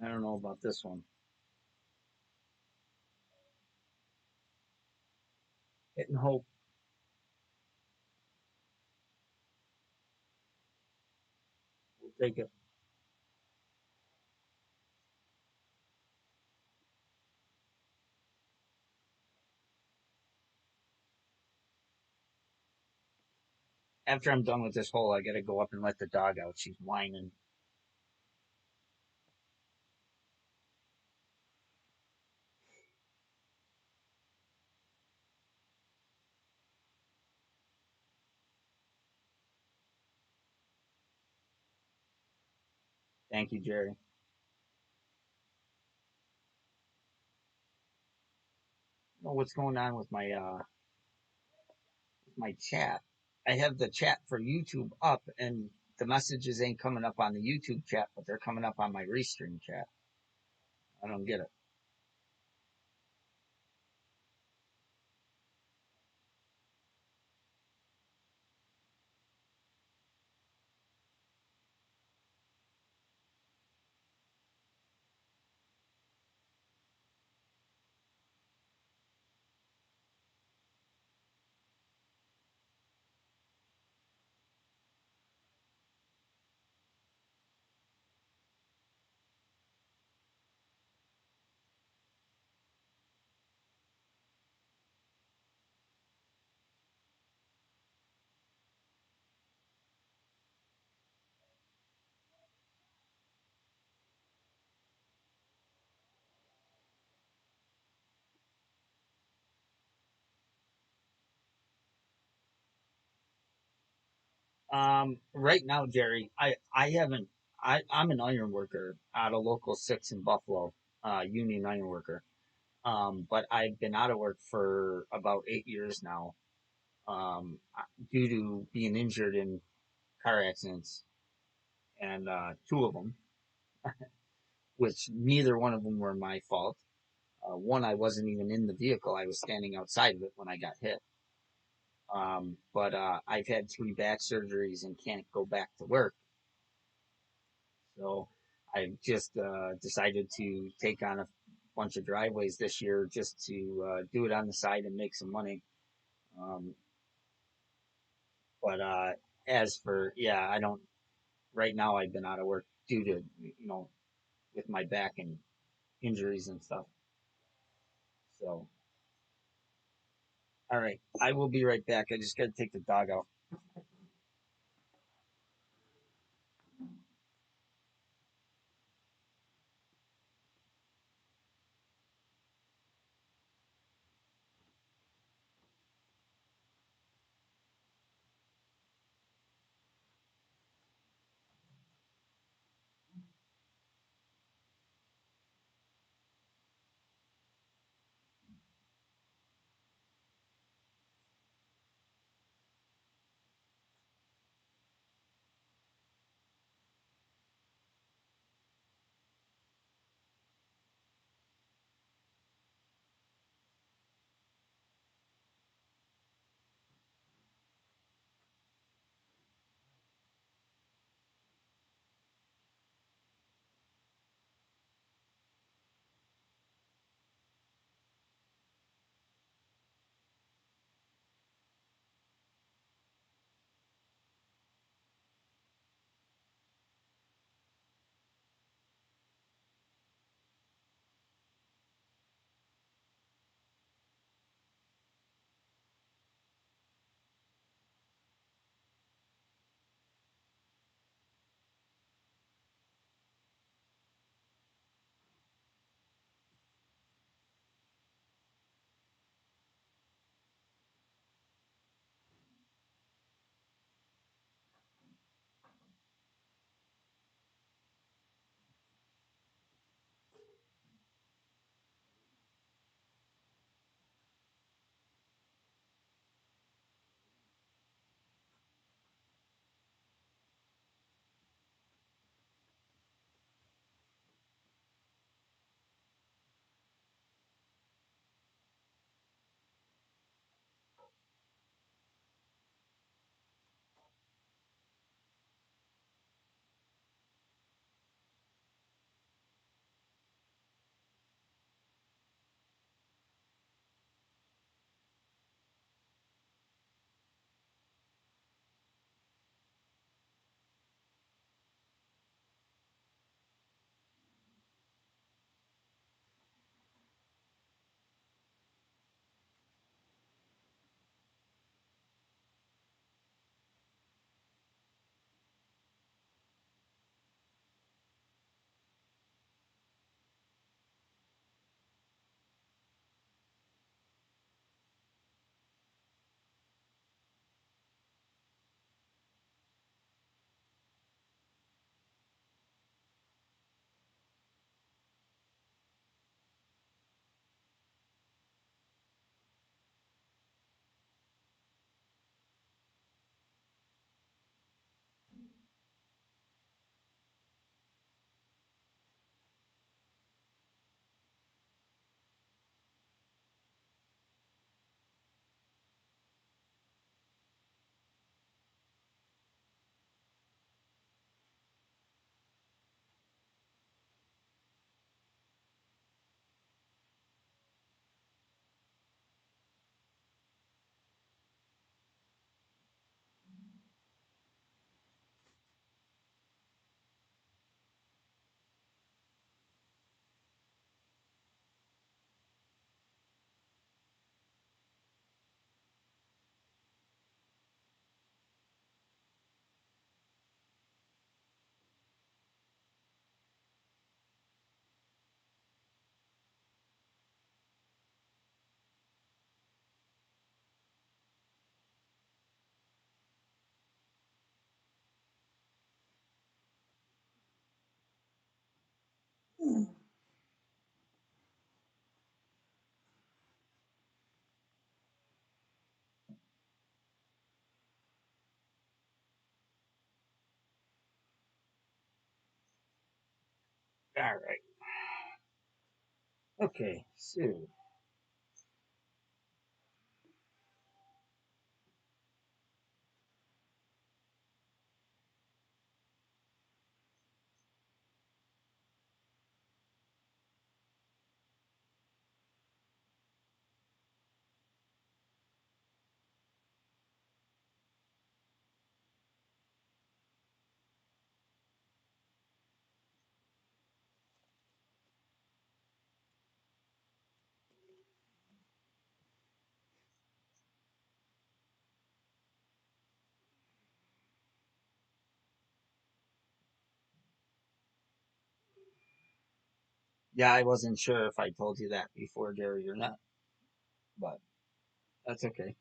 I don't know about this one. Hit and hope. We'll take it. After I'm done with this hole, I gotta go up and let the dog out. She's whining. Thank you, Jerry. I don't know what's going on with my chat. I have the chat for YouTube up, and the messages ain't coming up on the YouTube chat, but they're coming up on my restream chat. I don't get it. Right now, Jerry, I haven't. I'm an iron worker at a local six in Buffalo, union iron worker. But I've been out of work for about 8 years now, due to being injured in car accidents, and two of them, which neither one of them were my fault. One, I wasn't even in the vehicle; I was standing outside of it when I got hit. But I've had three back surgeries and can't go back to work. So I just decided to take on a bunch of driveways this year just to do it on the side and make some money. Um, but as for, yeah, I don't, right now I've been out of work due to, with my back and injuries and stuff. So, all right, I will be right back. I just got to take the dog out. All right. Okay. So yeah, I wasn't sure if I told you that before, Gary, or not, but that's okay.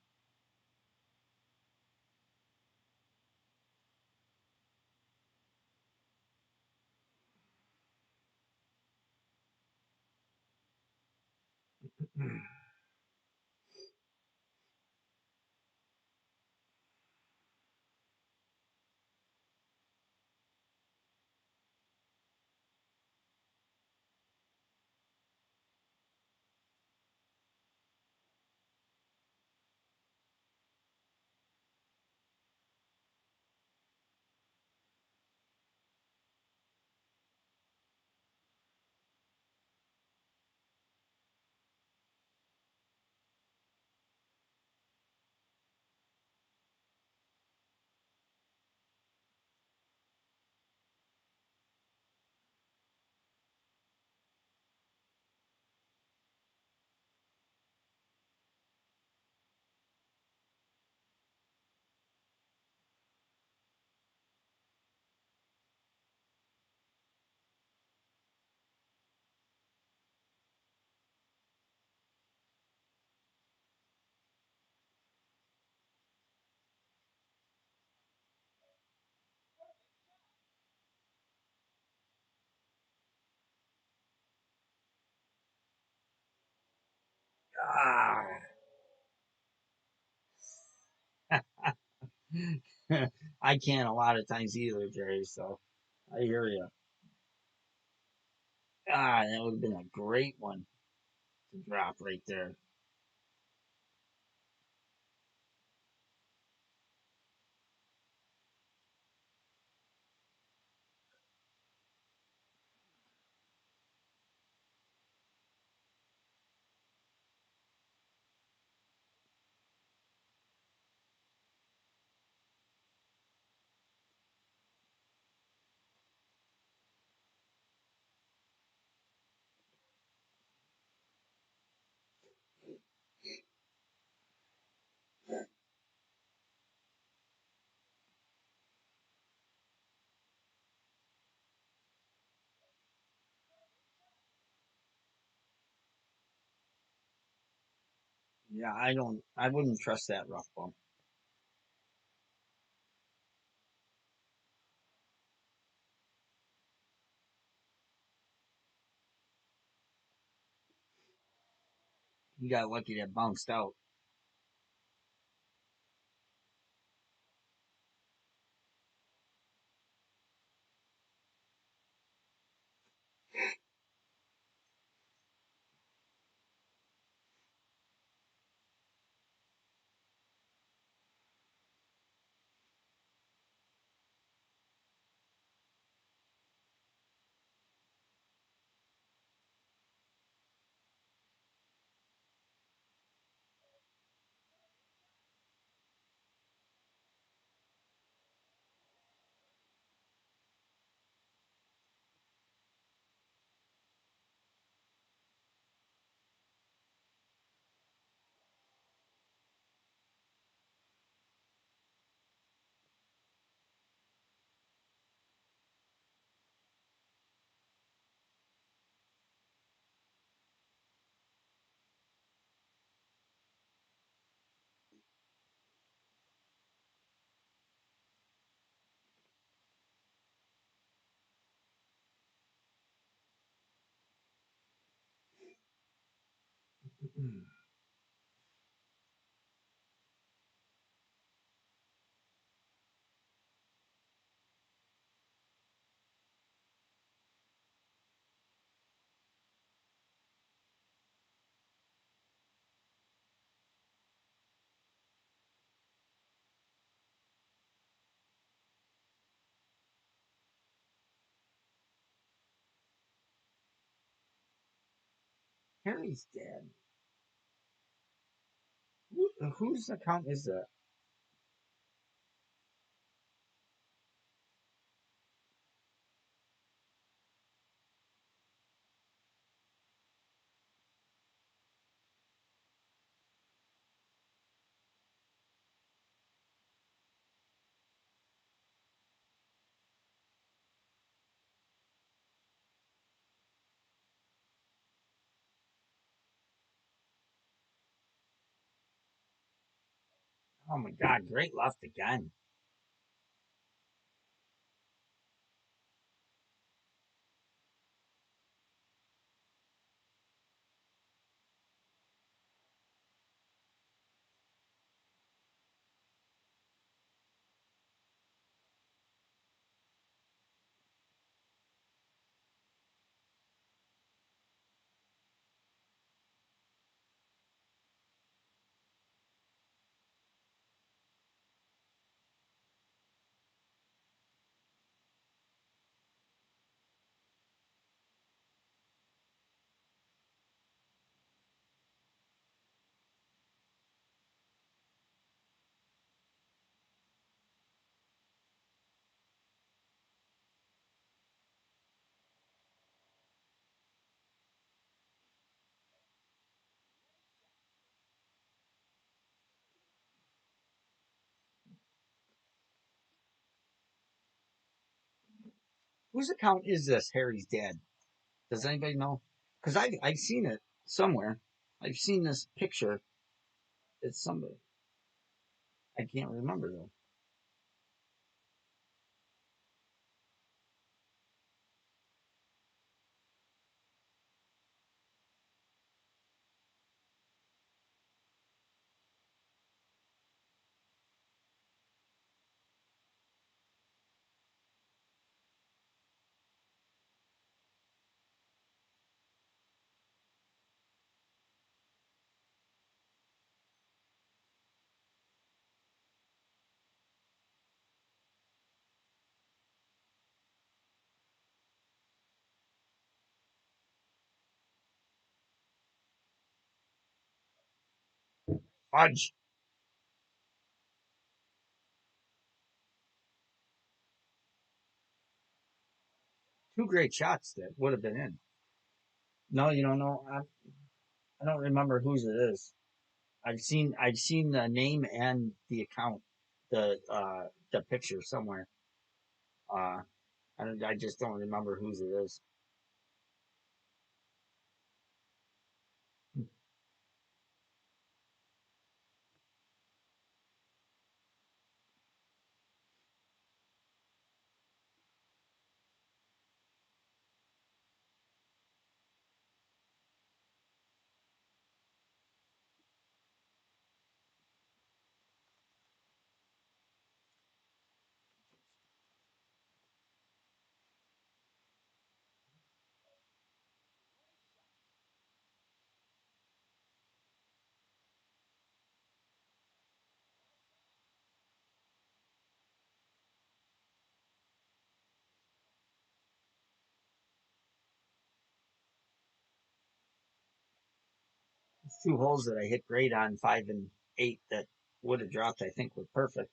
Ah. I can't a lot of times either, Jerry. So I hear you. Ah, that would have been a great one to drop right there. Yeah, I don't. I wouldn't trust that rough bump. You got lucky that bounced out. Harry's dad. Whose account is that? Oh my God, great left again. Whose account is this? Harry's dad. Does anybody know? Because I've seen it somewhere. I've seen this picture. It's somebody. I can't remember though. Fudge. Two great shots that would have been in. No, you don't know. I don't remember whose it is. I've seen the name and the account, the picture somewhere. Uh, I just don't remember whose it is. It's two holes that I hit great on, 5 and 8, that would have dropped. I think were perfect.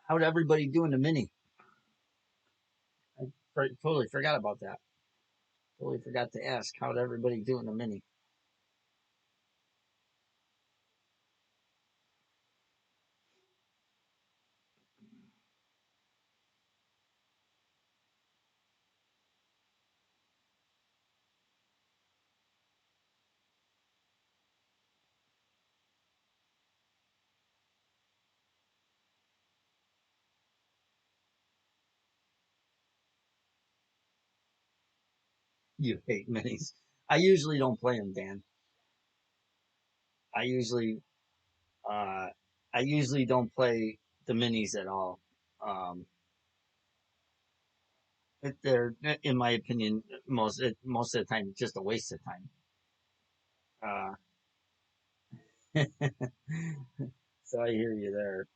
How'd everybody do in the mini? Totally forgot about that. Totally forgot to ask. How'd everybody do in the mini? You hate minis. I usually don't play them, Dan. I usually, uh, I usually don't play the minis at all. Um, they're, in my opinion, most of the time, just a waste of time. Uh, so I hear you there.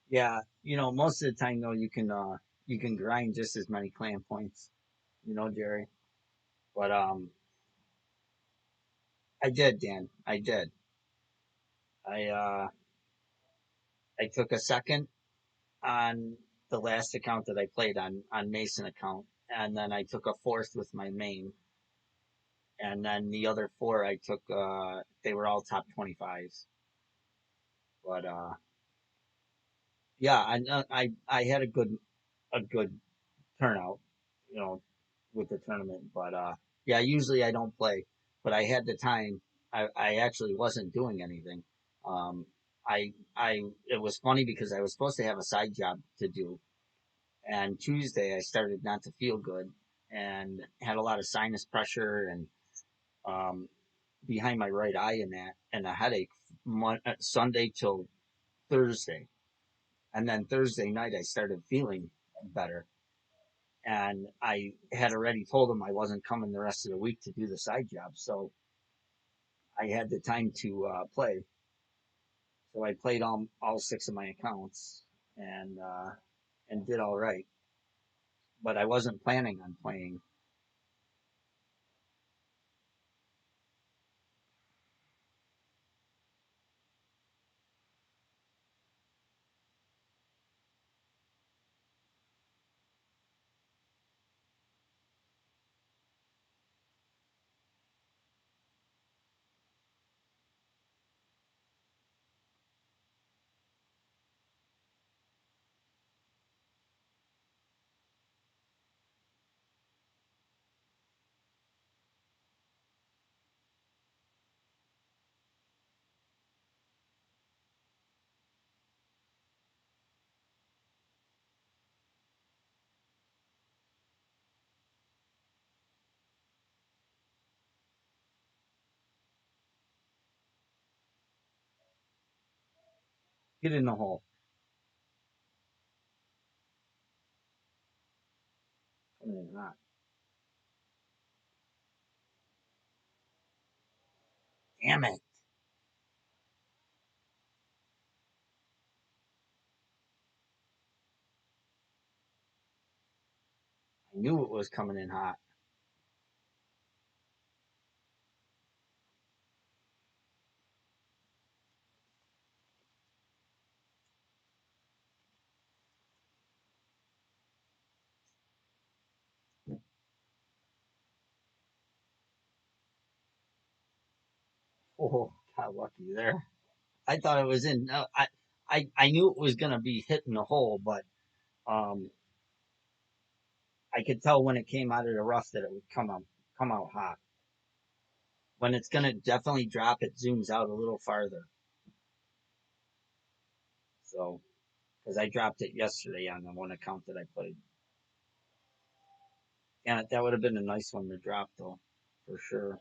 Yeah, most of the time though, you can grind just as many clan points, Jerry. But I did, Dan. I did. I I took a second on the last account that I played on Mason account, and then I took a fourth with my main, and then the other four I took. They were all top 25s, but yeah, I had a good turnout, you know, with the tournament. But yeah, usually I don't play, but I had the time. I actually wasn't doing anything. Um, I it was funny because I was supposed to have a side job to do, and Tuesday I started not to feel good and had a lot of sinus pressure and um, behind my right eye and a headache Sunday till Thursday, and then Thursday night I started feeling better. And I had already told him I wasn't coming the rest of the week to do the side job, so I had the time to play. So I played all six of my accounts and did all right. But I wasn't planning on playing. Get in the hole. Coming in hot. Damn it! I knew it was coming in hot. Oh, got lucky there. I thought it was in. No, I knew it was gonna be hitting the hole, but um, I could tell when it came out of the rough that it would come out hot. When it's gonna definitely drop, it zooms out a little farther. So, because I dropped it yesterday on the one account that I played, and that would have been a nice one to drop though, for sure.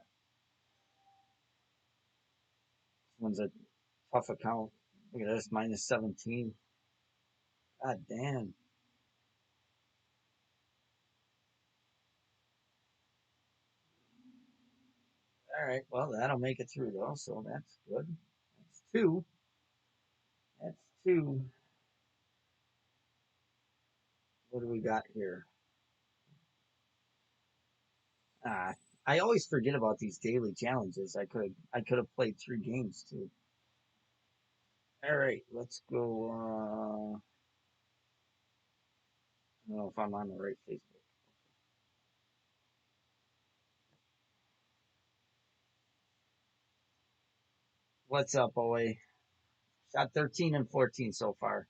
one's a tough account. Look at this, minus 17. God damn. All right, well, that'll make it through, though, so that's good. That's two. That's two. What do we got here? Ah, I always forget about these daily challenges. I could have played 3 games too. All right, let's go. I don't know if I'm on the right Facebook. What's up, boy? Shot 13 and 14 so far.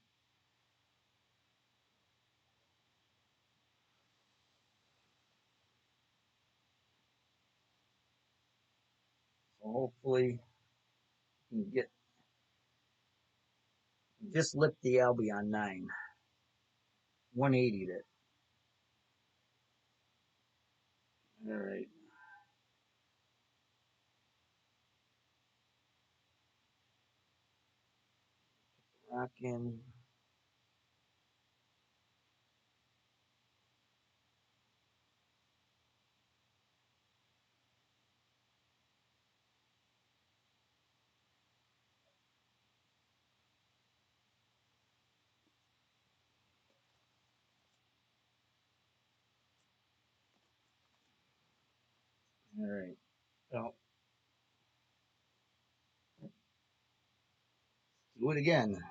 So hopefully you can get just lipped the Albie on 9. 180 it. All right. Rocking. All right. Well, do it again.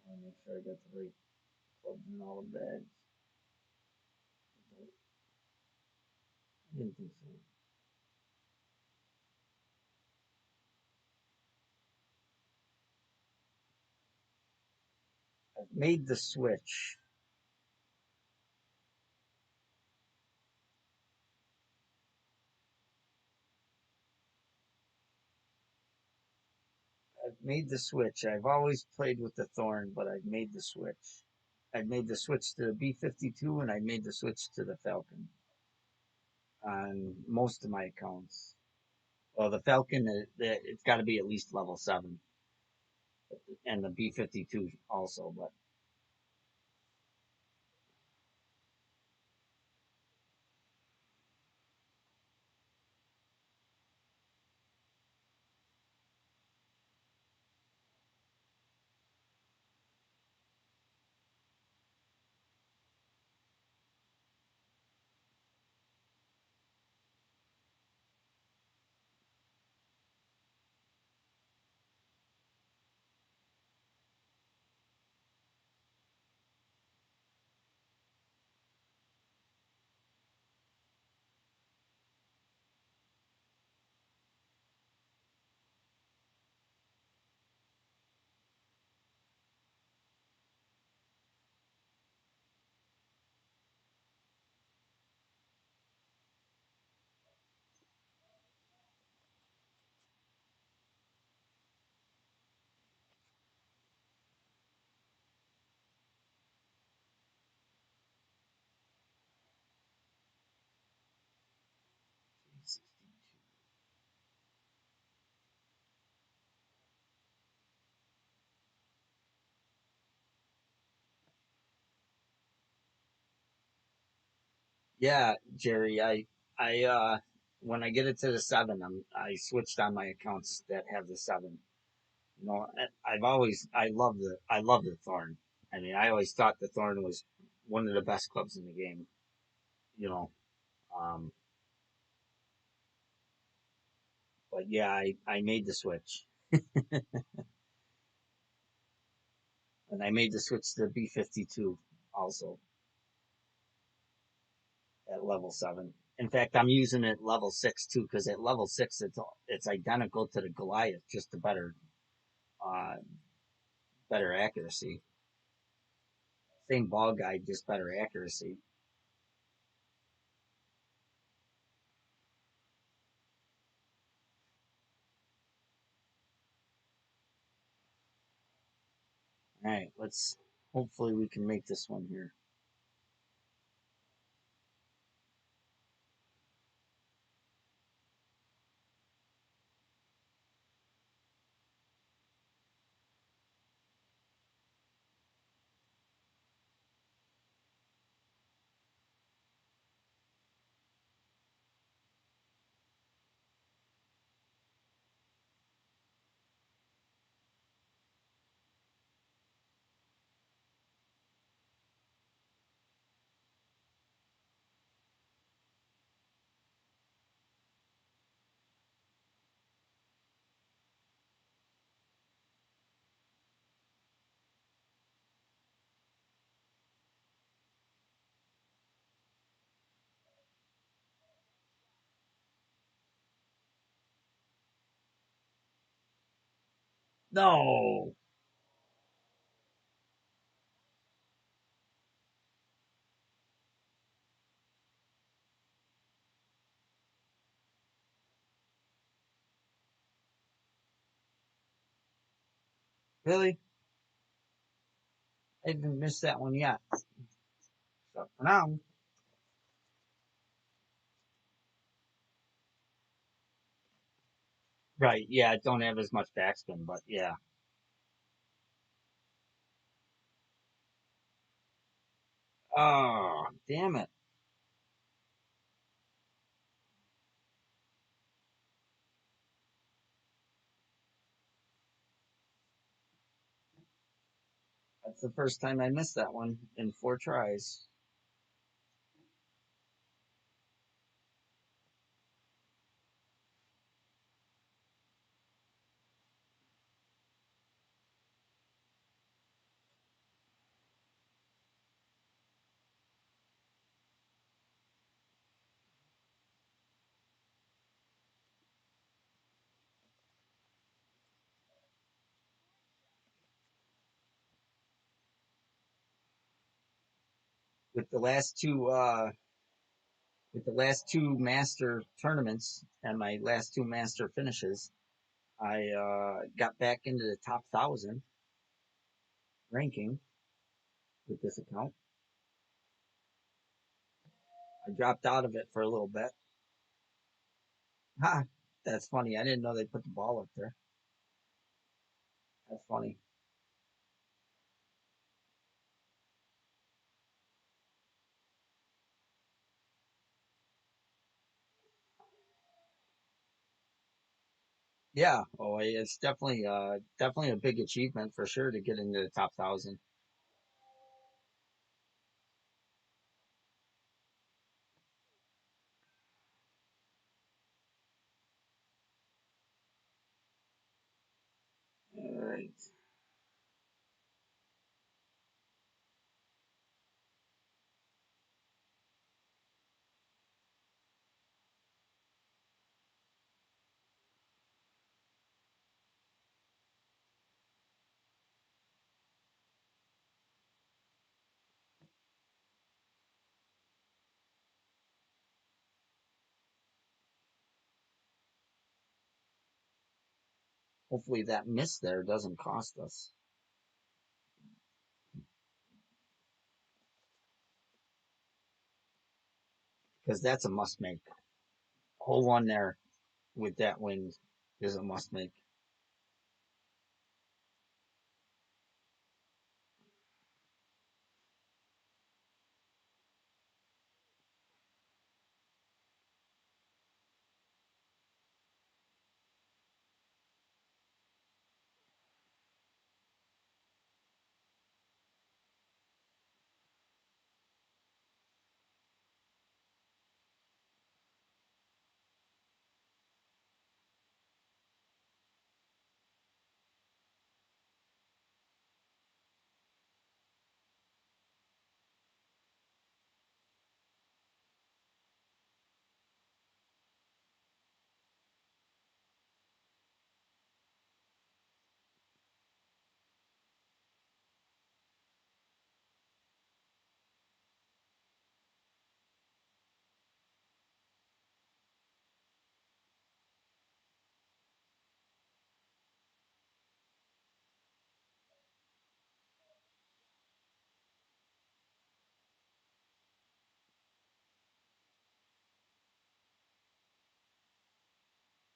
I want to make sure I got the right clubs in all the bags. I didn't think so. I've made the switch. I've made the switch. I've always played with the Thorn, but I've made the switch. I've made the switch to the B-52 and I made the switch to the Falcon on most of my accounts. Well, the Falcon, it's got to be at least level 7, and the B-52 also. But yeah, Jerry, when I get it to the 7, I switched on my accounts that have the 7. You know, I love the Thorn. I mean, I always thought the Thorn was one of the best clubs in the game. You know, um, but yeah, I made the switch, and I made the switch to the B-52 also at level 7. In fact, I'm using it level 6 too, because at level 6 it's identical to the Goliath, just a uh, better accuracy. Same ball guide, just better accuracy. All right, let's hopefully we can make this one here. No, really? I didn't miss that one yet. So for now, right? Yeah, I don't have as much backspin, but yeah. Oh, damn it! That's the first time I missed that one in 4 tries. With the last two, with the last two master tournaments and my last two master finishes, I got back into the top 1,000 ranking with this account. I dropped out of it for a little bit. Ha! That's funny. I didn't know they put the ball up there. That's funny. Yeah. Oh, it's definitely a big achievement for sure to get into the top 1,000. All right. Hopefully that miss there doesn't cost us because that's a must make. Hole one there with that wind is a must make.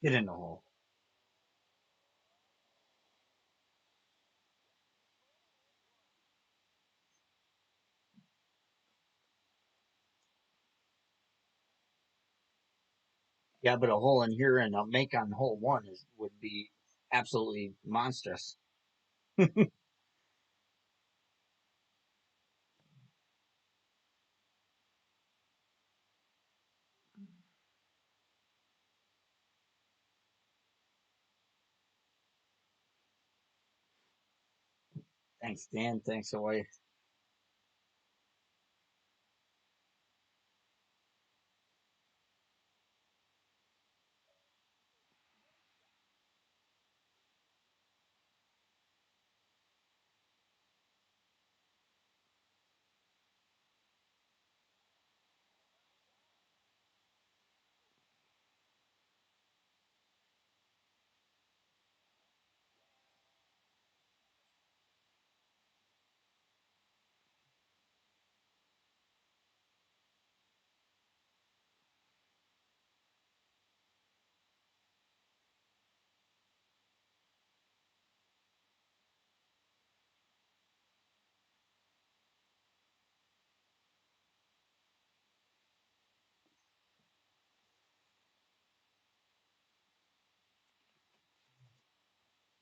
Get in the hole. Yeah, but a hole in here and a make on hole one would be absolutely monstrous. Thanks, Dan. Thanks, away.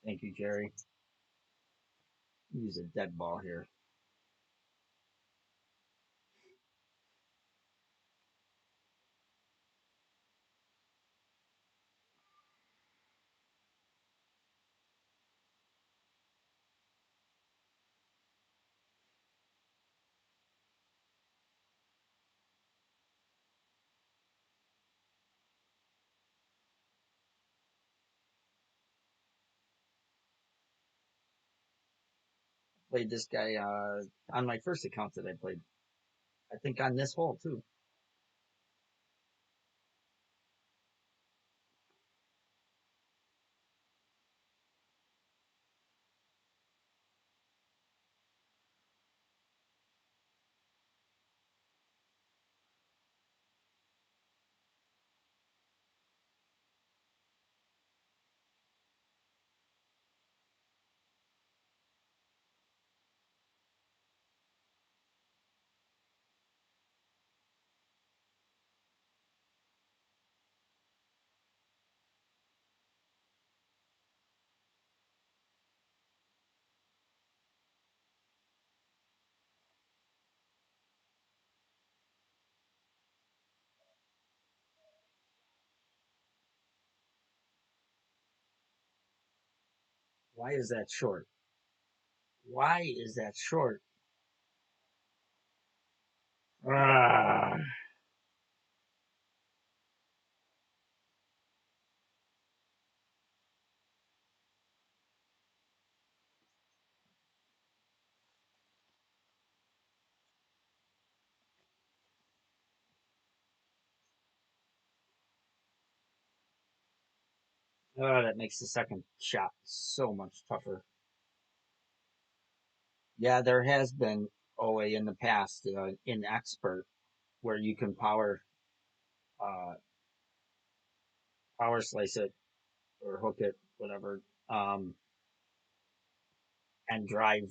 Thank you, Jerry. Use a dead ball here. Played this guy on my first account that I played. I think on this hole too. Why is that short? Why is that short? Ah, that makes the second shot so much tougher. Yeah, there has been OA in the past in expert where you can uh, power slice it or hook it, whatever, um, and drive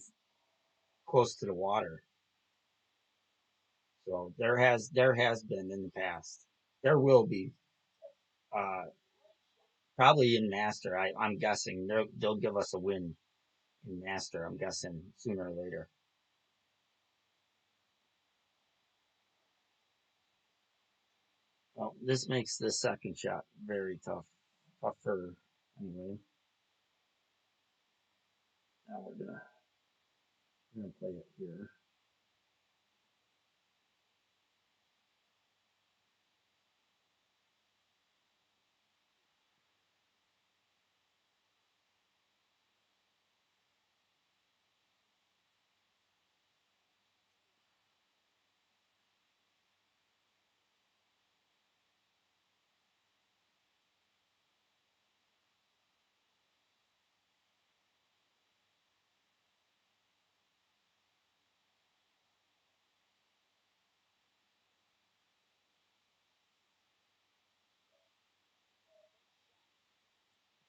close to the water. So there has been in the past. There will be uh, probably in Master. I'm guessing they'll give us a win in Master. I'm guessing sooner or later. Well, this makes the second shot very tough, tougher. Anyway, now we're gonna play it here.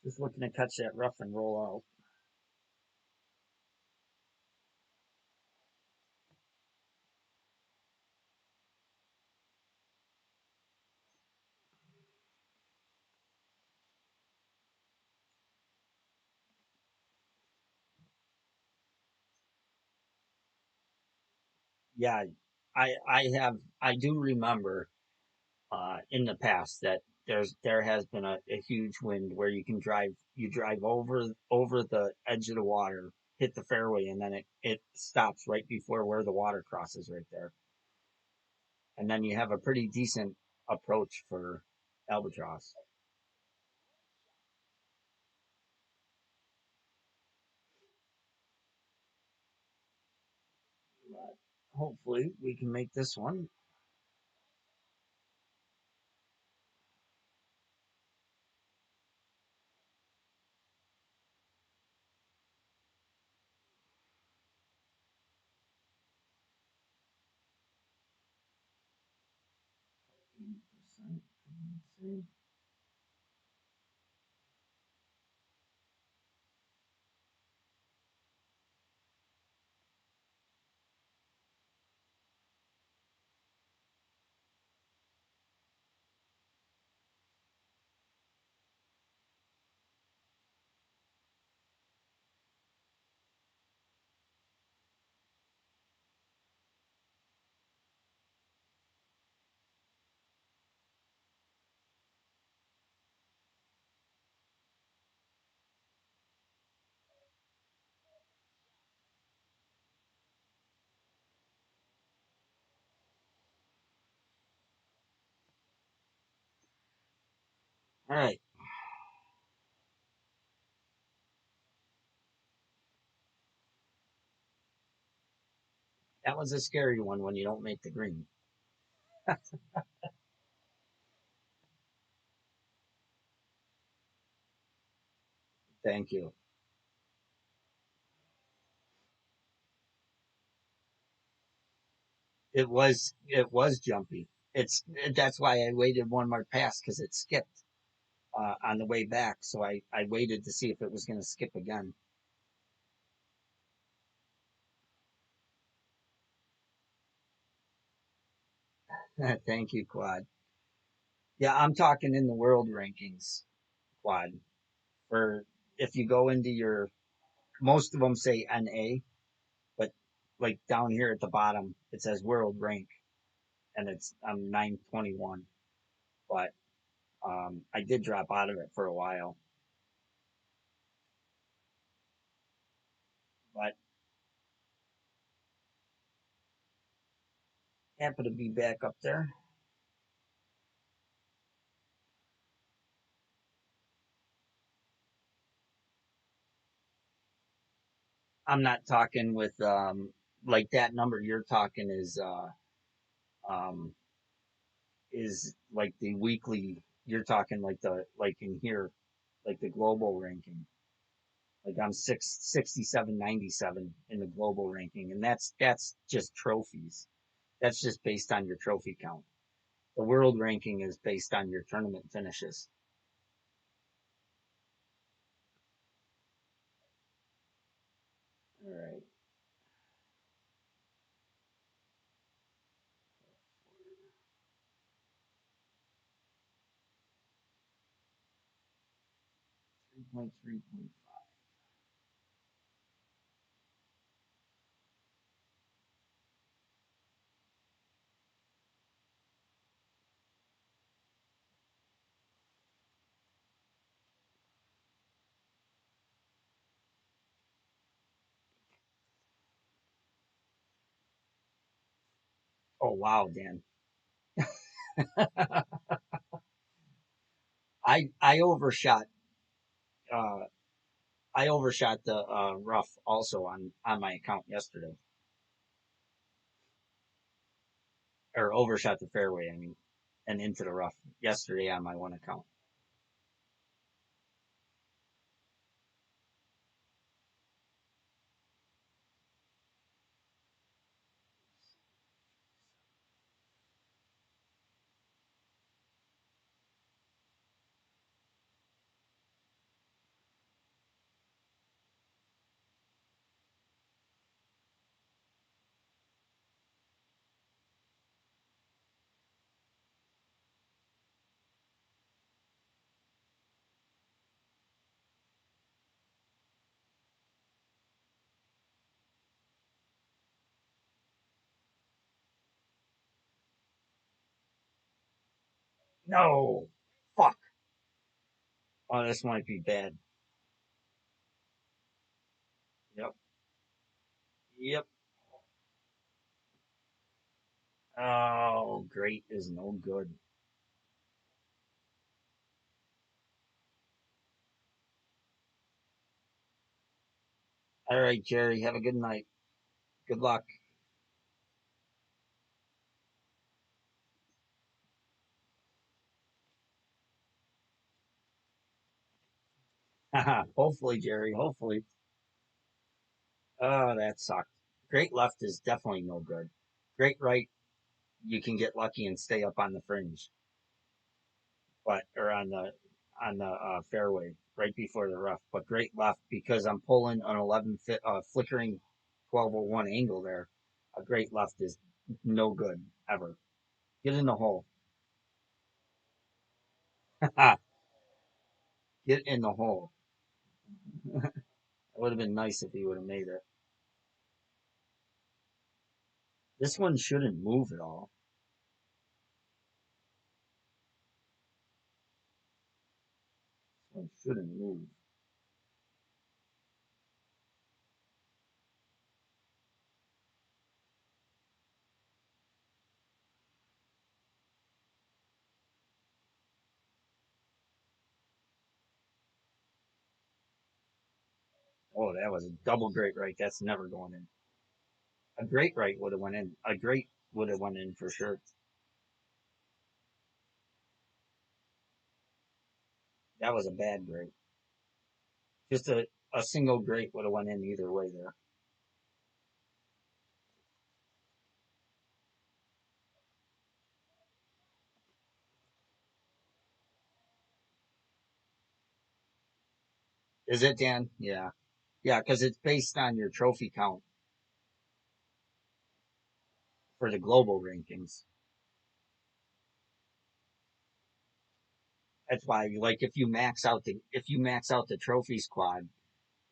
Just looking to catch that rough and roll out. Yeah, I do remember in the past that there has been a huge wind where you drive over the edge of the water, hit the fairway, and then it stops right before where the water crosses right there, and then you have a pretty decent approach for albatross. But hopefully we can make this one. 80%. Let's see. All right, that was a scary one when you don't make the green. Thank you. It was jumpy. It's that's why I waited one more pass because it skipped on the way back. So I waited to see if it was going to skip again. Thank you, Quad. Yeah, I'm talking in the world rankings, Quad. For if you go into your, most of them say NA, but like down here at the bottom it says world rank, and I'm 921. But I did drop out of it for a while, but happy to be back up there. I'm not talking with like that number you're talking um is like the weekly. You're talking like the like in here, like the global ranking. Like I'm 6797 in the global ranking, and that's just trophies. That's just based on your trophy count. The world ranking is based on your tournament finishes. All right. 3.3.5. Oh wow, Dan. I overshot uh I overshot the rough also on my account yesterday, or overshot the fairway. I mean, and into the rough yesterday on my one account. No. Fuck. Oh, this might be bad. Yep. Yep. Oh, great is no good. All right, Jerry. Have a good night. Good luck. Hopefully, Jerry. Hopefully. Oh, that sucked. Great left is definitely no good. Great right, you can get lucky and stay up on the fringe, but or on the fairway right before the rough. But great left because I'm pulling an flickering 1201 angle there. A great left is no good ever. Get in the hole. Get in the hole. It would have been nice if he would have made it. This one shouldn't move at all. This one shouldn't move. Oh, that was a double great right. That's never going in. A great right would have went in. A great would have went in for sure. That was a bad great. Just a single great would have went in either way there. Is it, Dan? Yeah. Yeah, because it's based on your trophy count for the global rankings. That's why, like, if you max out the trophy squad,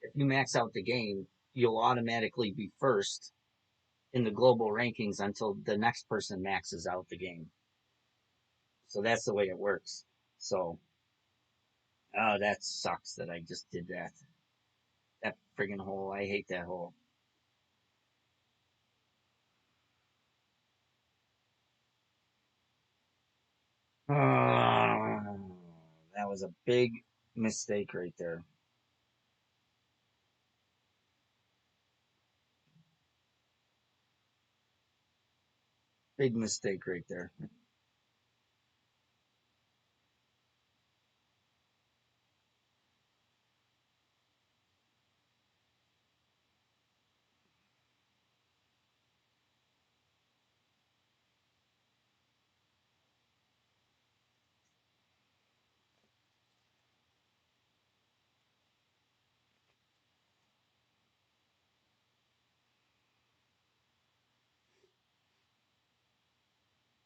if you max out the game, you'll automatically be first in the global rankings until the next person maxes out the game. So that's the way it works. So, oh, that sucks that I just did that. That friggin' hole. I hate that hole. That was a big mistake right there. Big mistake right there.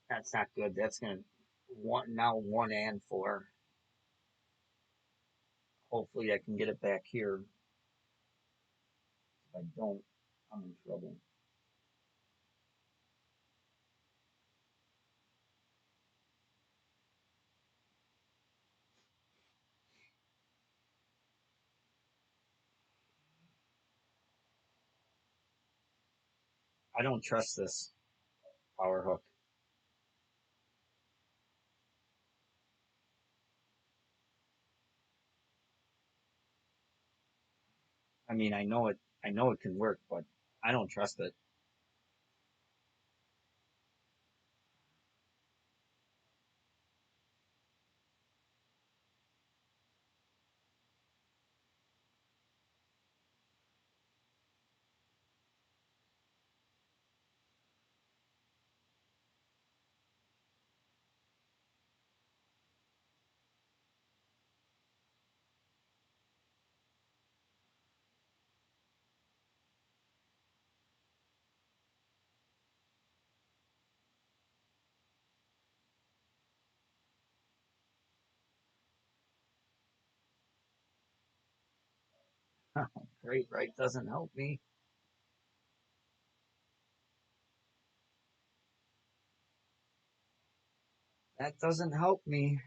That's not good. That's gonna one and four. Hopefully I can get it back here. If I don't, I'm in trouble. I don't trust this power hook. I mean, I know it can work, but I don't trust it. Great, right? Doesn't help me. That doesn't help me.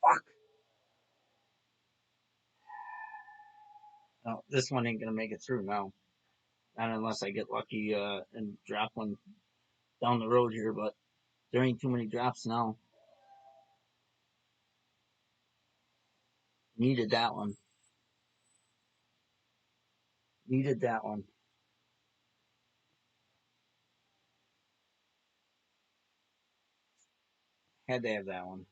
Fuck. No, this one ain't gonna make it through now. Not unless I get lucky and drop one down the road here, but there ain't too many drops now. Needed that one. Needed that one. Had to have that one.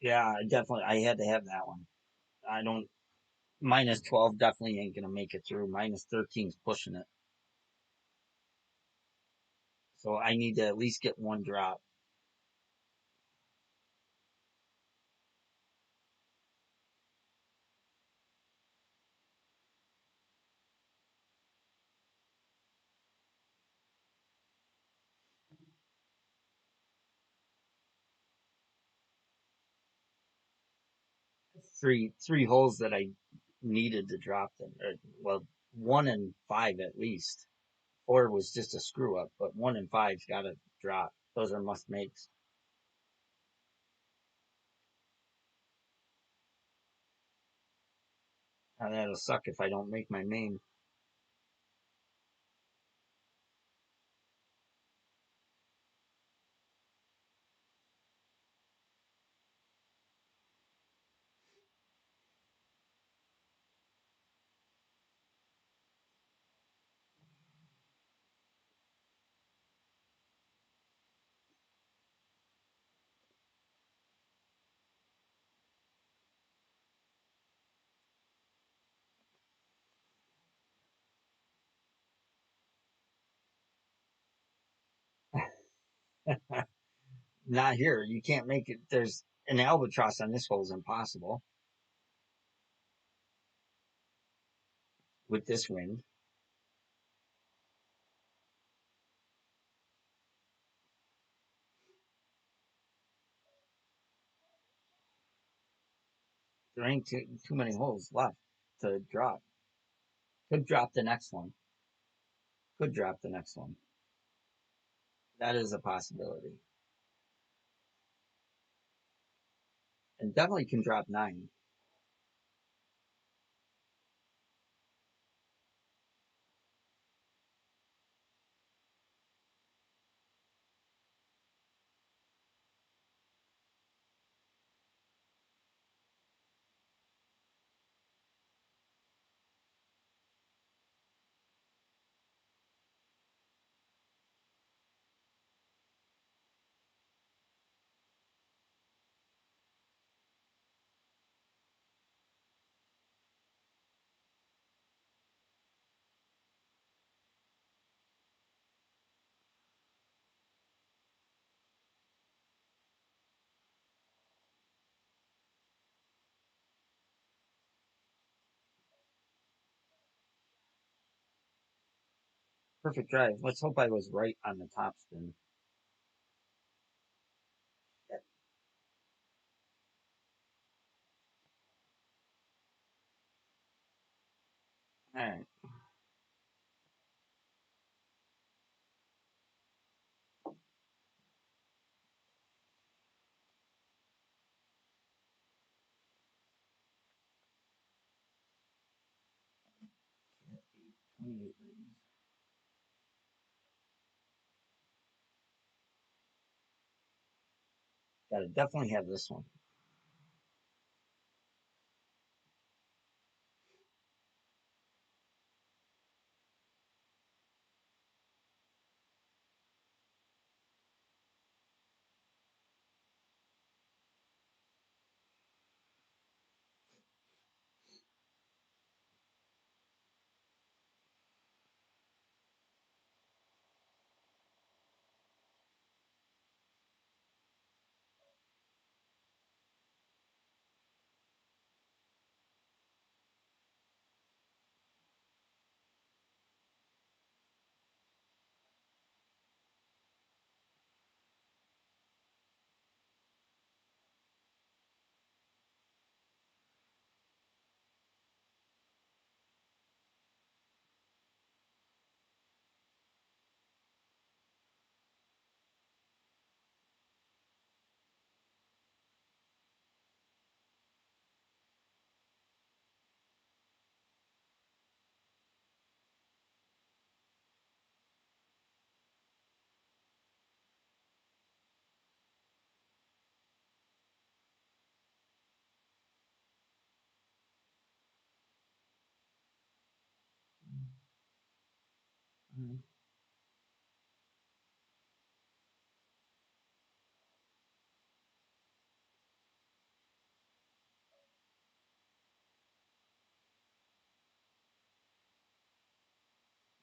Yeah, I had to have that one. I don't minus 12 definitely ain't gonna make it through. Minus 13's pushing it. So I need to at least get one drop. Three holes that I needed to drop them. Well, 1 and 5 at least. 4 was just a screw up, but 1 and 5's got to drop. Those are must makes. Now that'll suck if I don't make my main. Not here. You can't make it. There's an albatross on this hole is impossible with this wind. There ain't too many holes left to drop. Could drop the next one. Could drop the next one. That is a possibility. And definitely can drop 9. Perfect drive. Let's hope I was right on the top spin. All right. Cat 28 lanes. Gotta definitely have this one.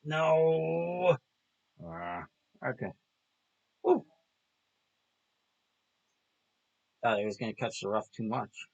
No. Okay. Ooh. Thought I was gonna catch the rough too much.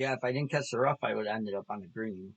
Yeah, if I didn't catch the rough, I would have ended up on the green.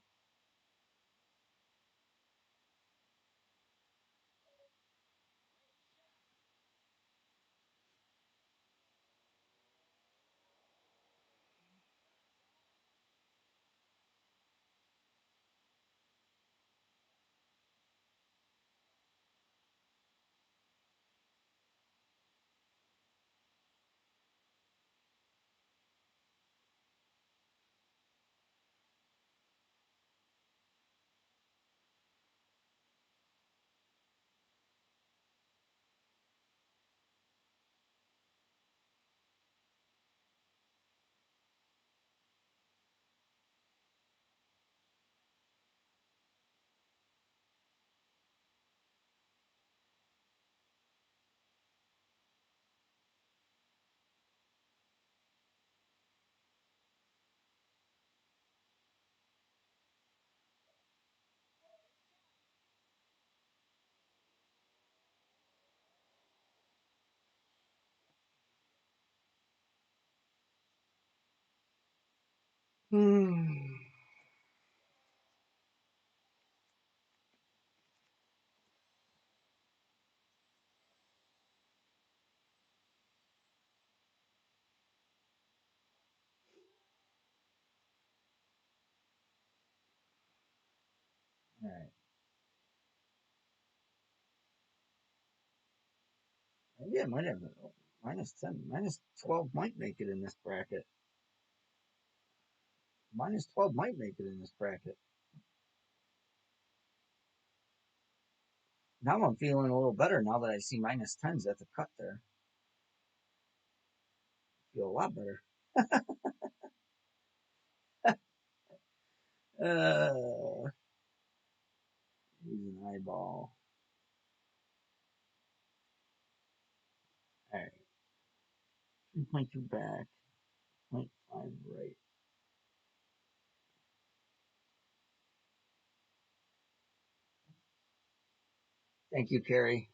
Hmm. All right. Maybe I might have -10. -12 might make it in this bracket. -12 might make it in this bracket. Now I'm feeling a little better now that I see -10s at the cut there. I feel a lot better. Uh, he's an eyeball. All right. Point two back. Point five right. Thank you, Carrie.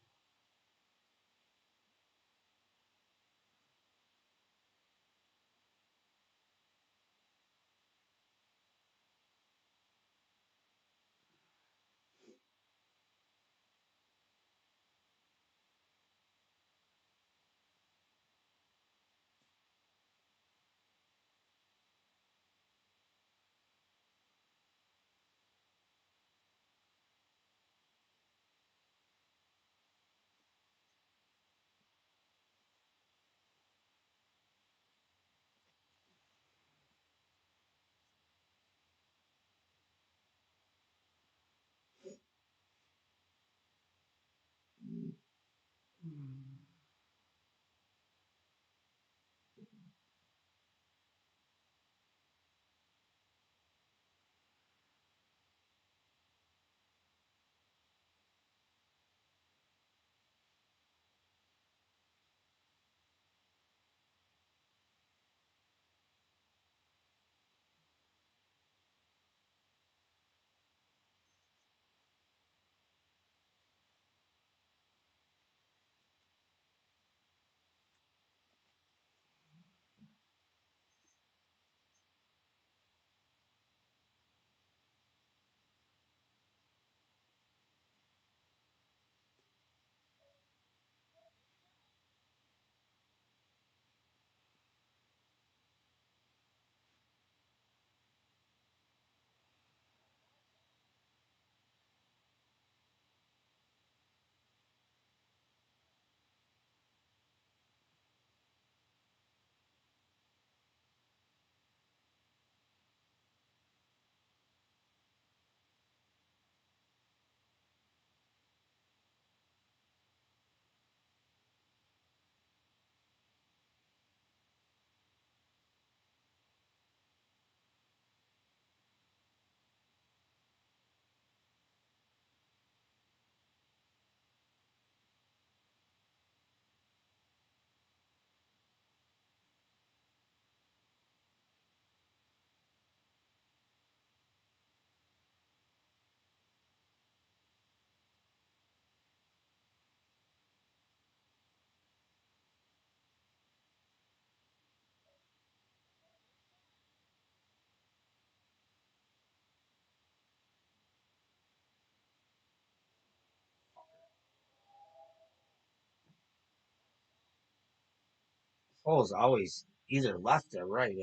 Hole is always either left or right.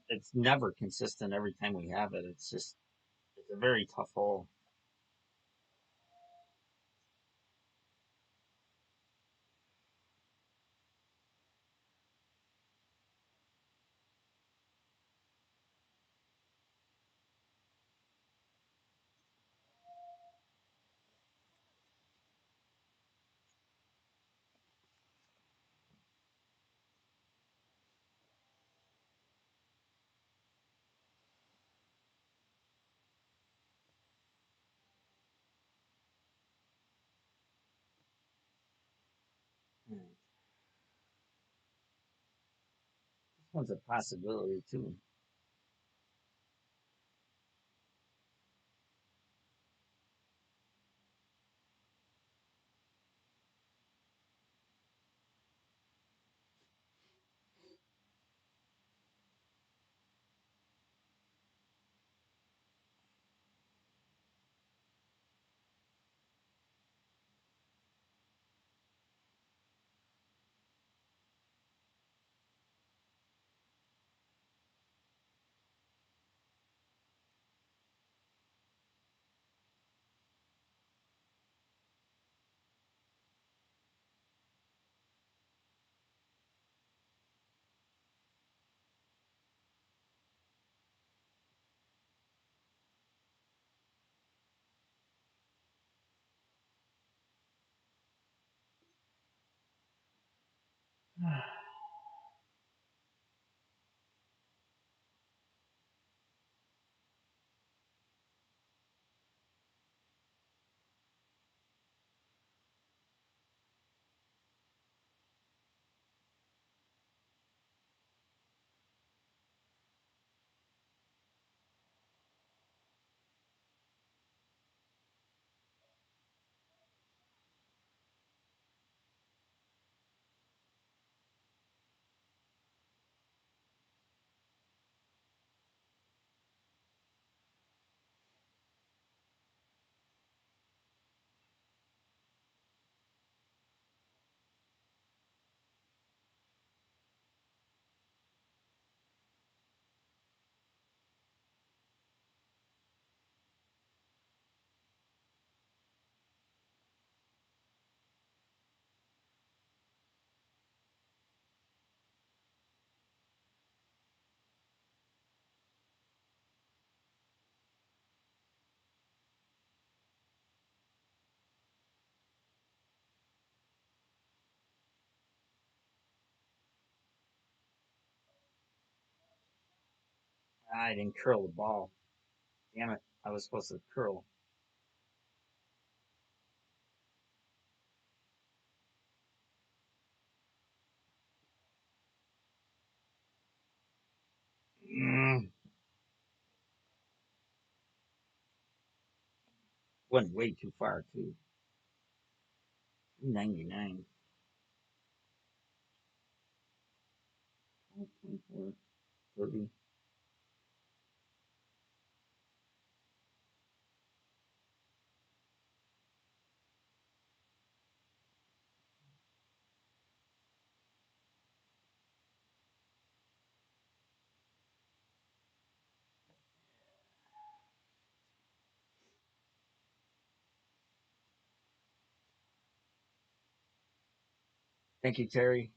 It's never consistent every time we have it. It's a very tough hole. Hmm. This one's a possibility too. I didn't curl the ball. Damn it. I was supposed to curl. Mm, went way too far, too. 299. 24, 30. Thank you, Terry.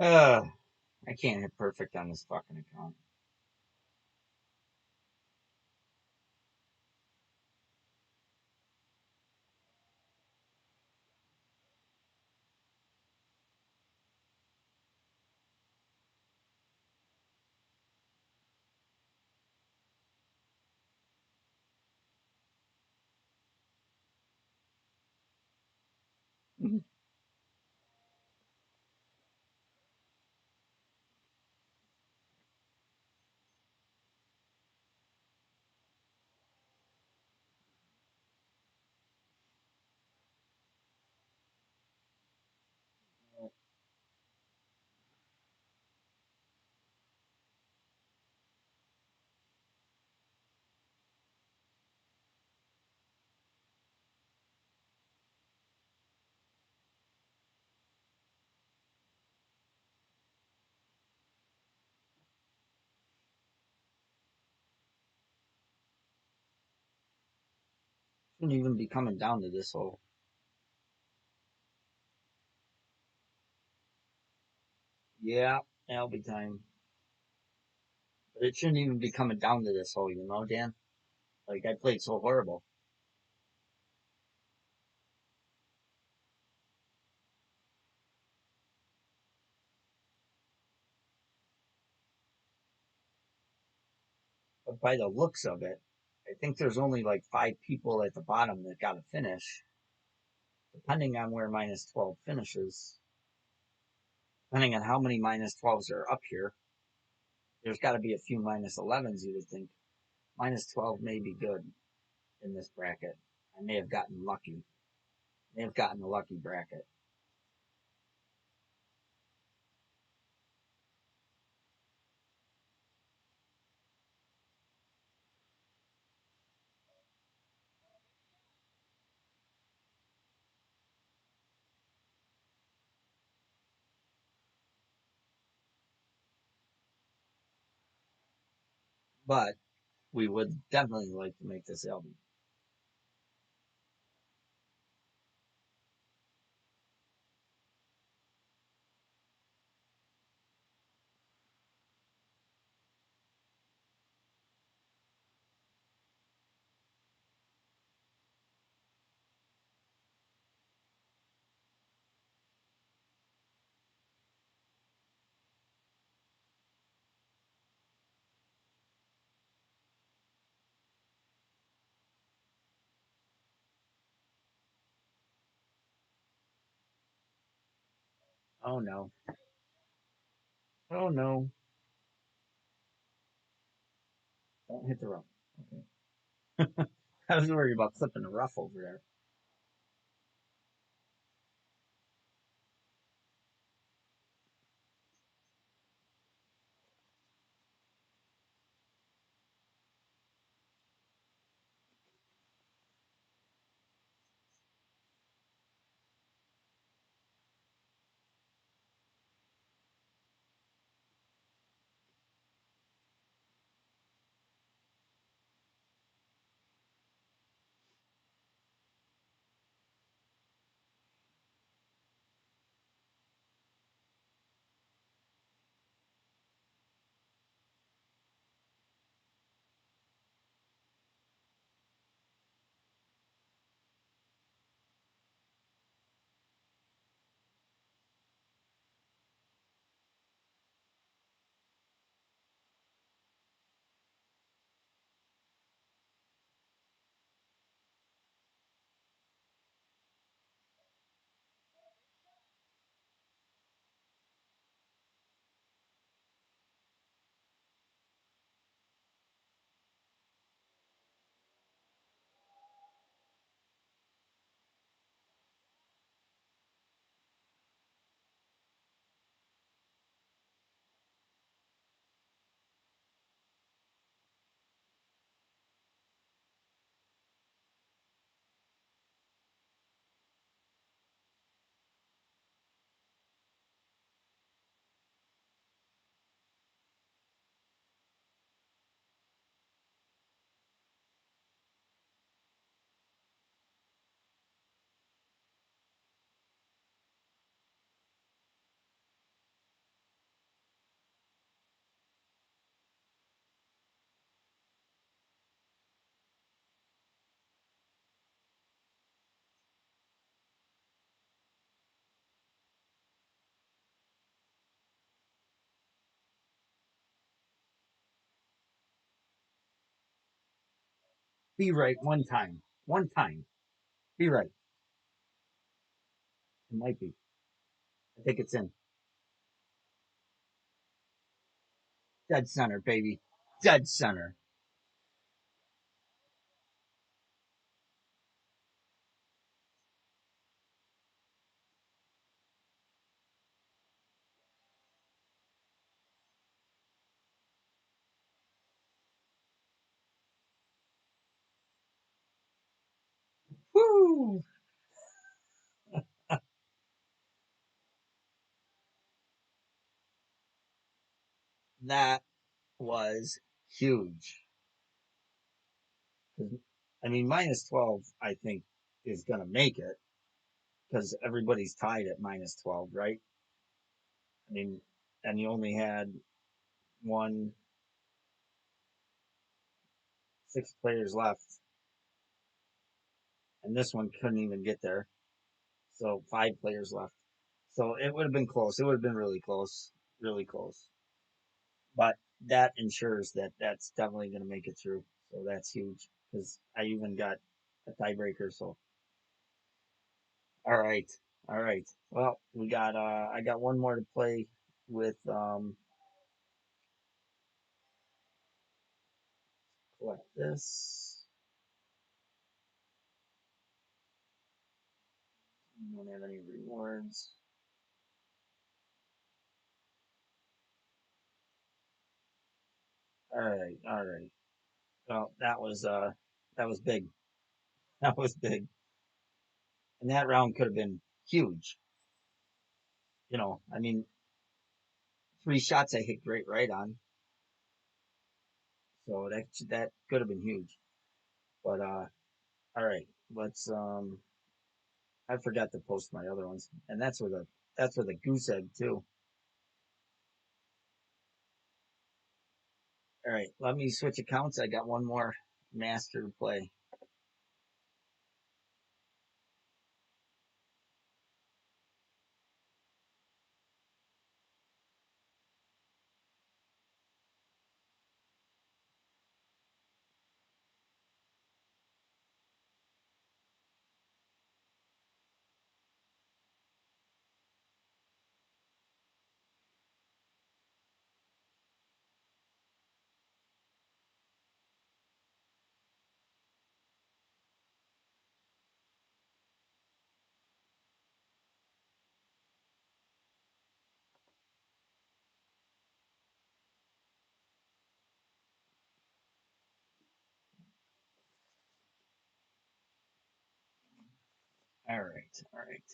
Uh, I can't hit perfect on this fucking account. Shouldn't even be coming down to this hole. Yeah, that'll be time. But it shouldn't even be coming down to this hole, Dan? Like, I played so horrible. But by the looks of it, I think there's only like 5 people at the bottom that got to finish, depending on where minus 12 finishes. Depending on how many minus 12s are up here, there's got to be a few minus 11s, you would think. Minus 12 may be good in this bracket. I may have gotten lucky. May have gotten a lucky bracket. But we would definitely like to make this album. Oh no. Oh no. Don't hit the rough. Okay. I was worried about clipping the rough over there. Be right one time. One time. Be right. It might be. I think it's in. Dead center, baby. Dead center. Woo! That was huge. I mean, minus 12, I think, is going to make it because everybody's tied at minus 12, right? I mean, and you only had one, 6 players left, and this one couldn't even get there. So 5 players left. So it would have been close. It would have been really close, really close. But that ensures that that's definitely going to make it through. So that's huge because I even got a tiebreaker. So all right, all right. Well, we got I got one more to play with collect this. I don't have any rewards. All right, all right. Well, that was big. That was big. And that round could have been huge. I mean, 3 shots I hit great right on. So that could have been huge. But all right, let's I forgot to post my other ones. And that's with a goose egg too. All right, let me switch accounts. I got one more master to play. All right, all right.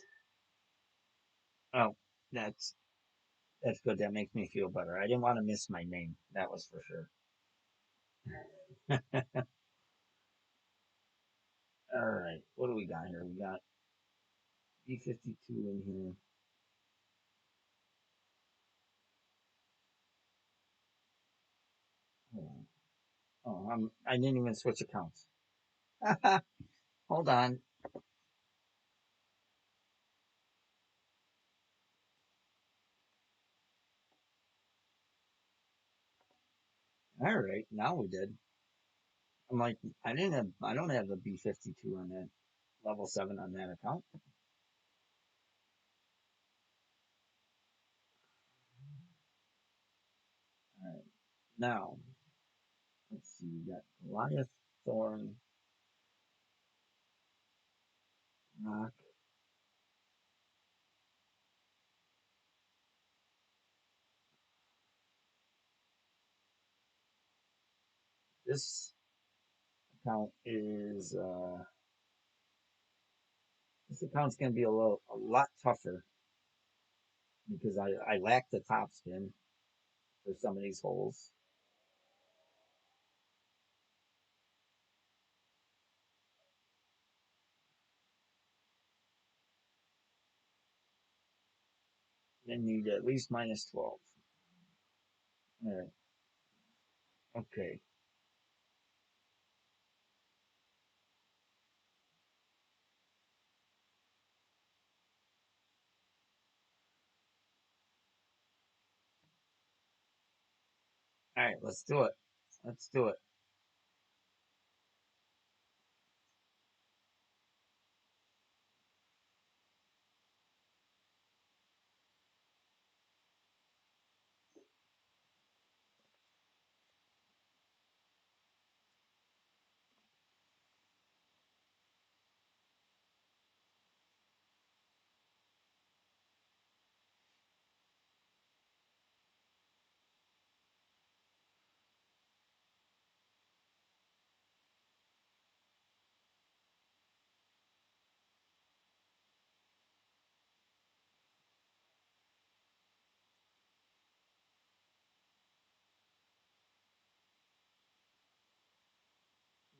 Oh, that's that's good. That makes me feel better. I didn't want to miss my name. That was for sure. All right, what do we got here? We got B-52 in here. Oh, I didn't even switch accounts. Hold on. All right, now we did. I'm like, I don't have the B-52 on that level 7 on that account. All right, now let's see. We got Goliath, Thorn, Rock. This account is this account's going to be a lot tougher because I lack the top spin for some of these holes. Then need at least minus 12. All right. Okay. All right. Let's do it. Let's do it.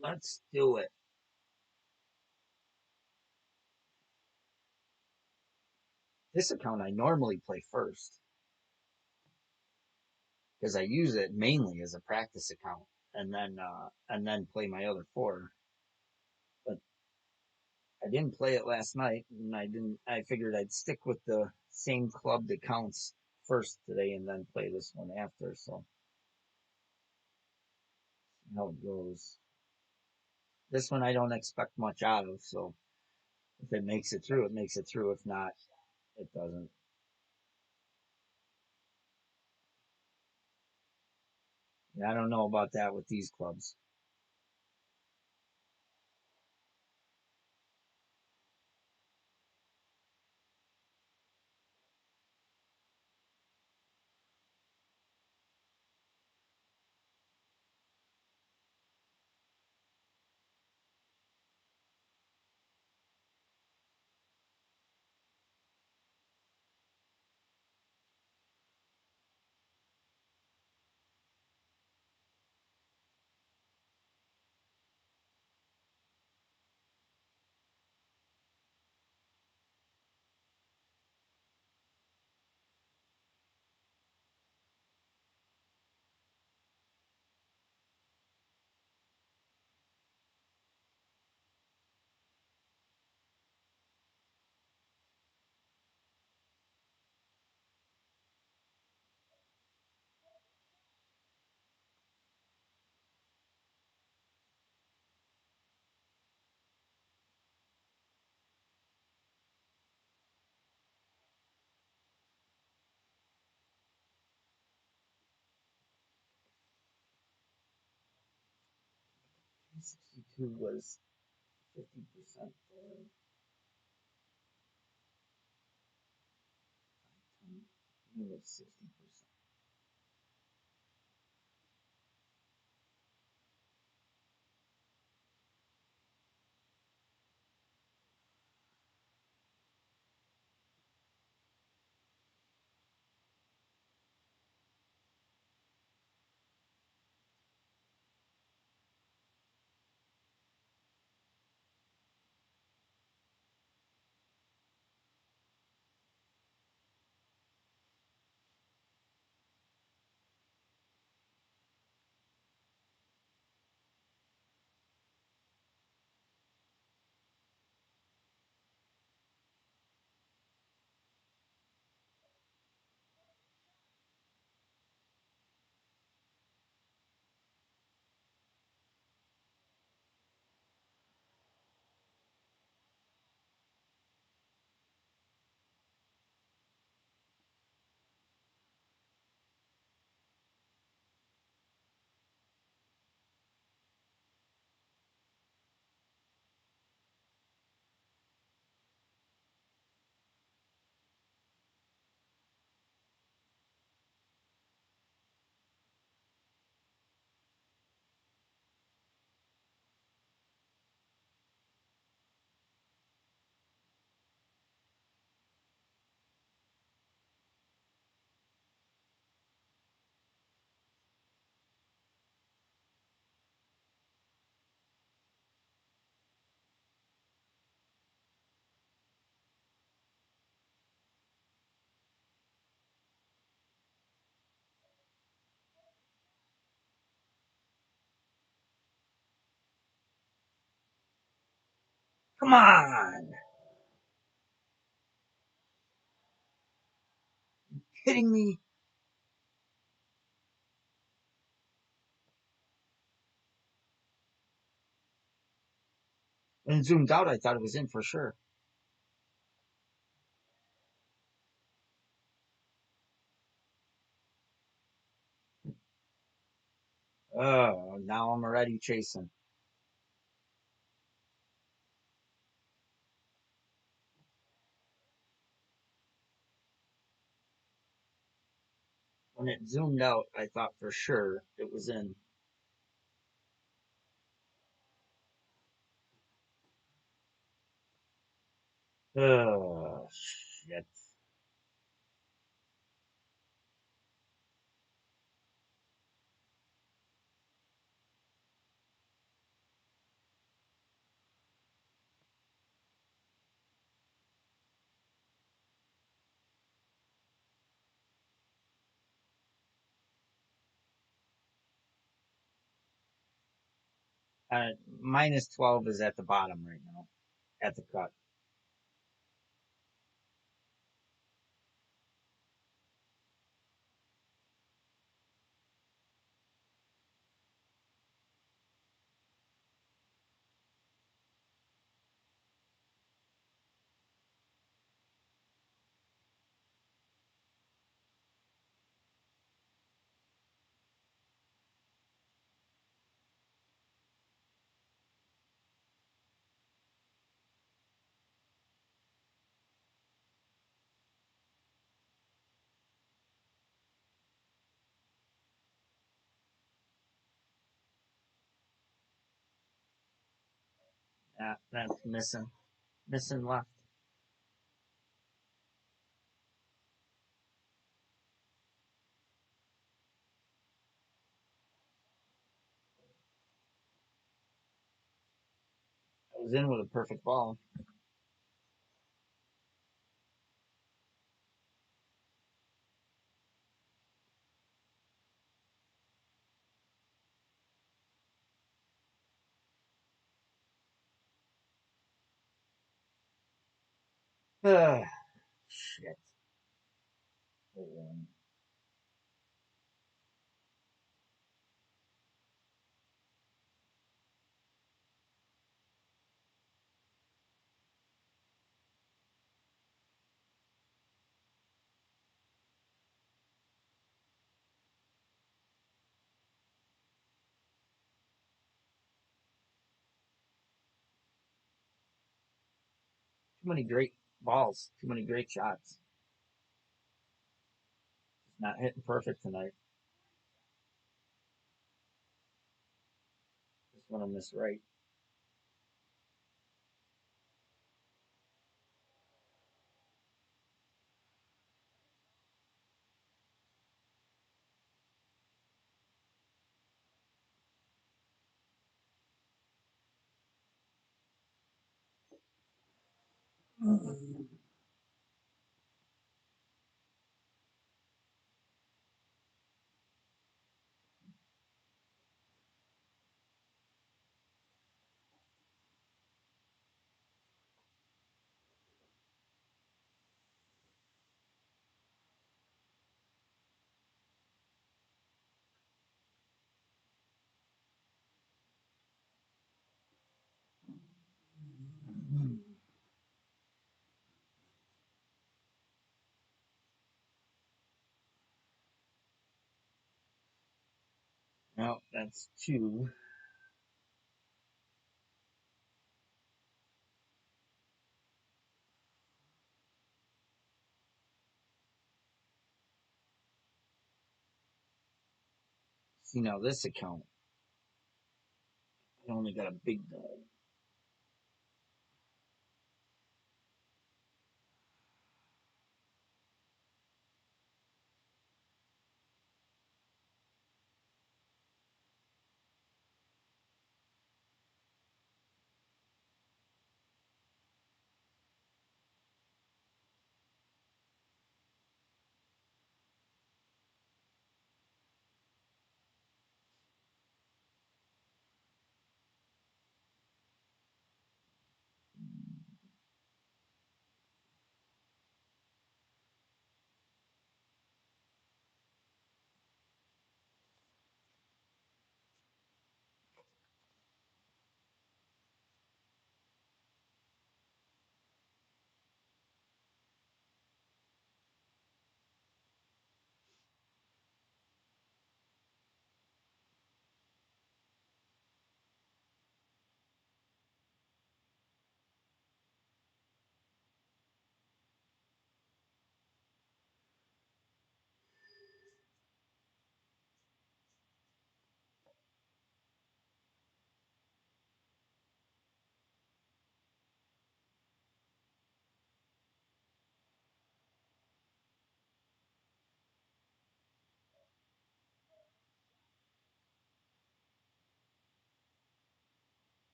Let's do it. This account I normally play first because I use it mainly as a practice account, and then play my other four. But I didn't play it last night, and I didn't. I figured I'd stick with the same club that counts first today, and then play this one after. So see how it goes. This one I don't expect much out of. So if it makes it through, it makes it through. If not, it doesn't. Yeah, I don't know about that with these clubs. 62 was 50%. It was 60%. Come on. Kidding me? When it zoomed out, I thought it was in for sure. Oh, now I'm already chasing. When it zoomed out, I thought for sure it was in. Oh, shit. Minus 12 is at the bottom right now, at the cut. That's missing. Missing left. I was in with a perfect ball. Ah, shit. Too many great balls. Too many great shots. Not hitting perfect tonight. Just want to miss right. No, that's two. See, now this account, I only got a big dog.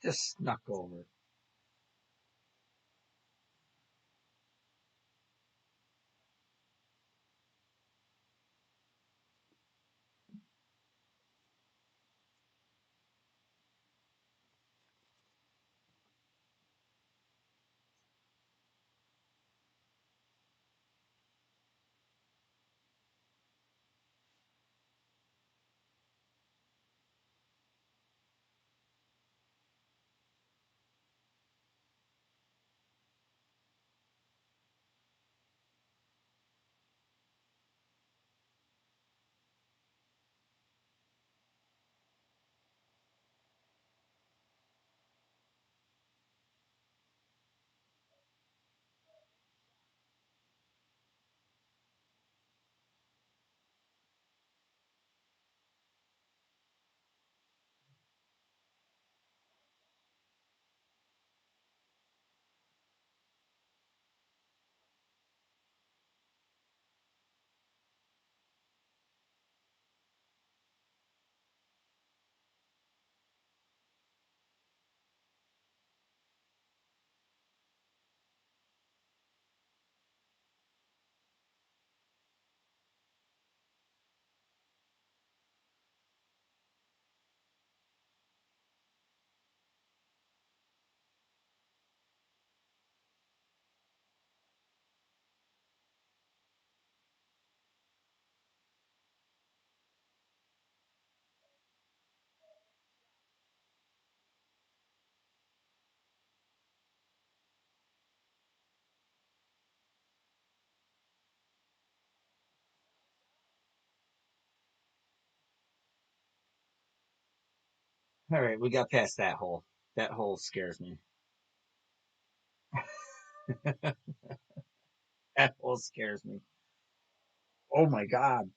Just snuck over. All right, we got past that hole. That hole scares me. That hole scares me. Oh my god!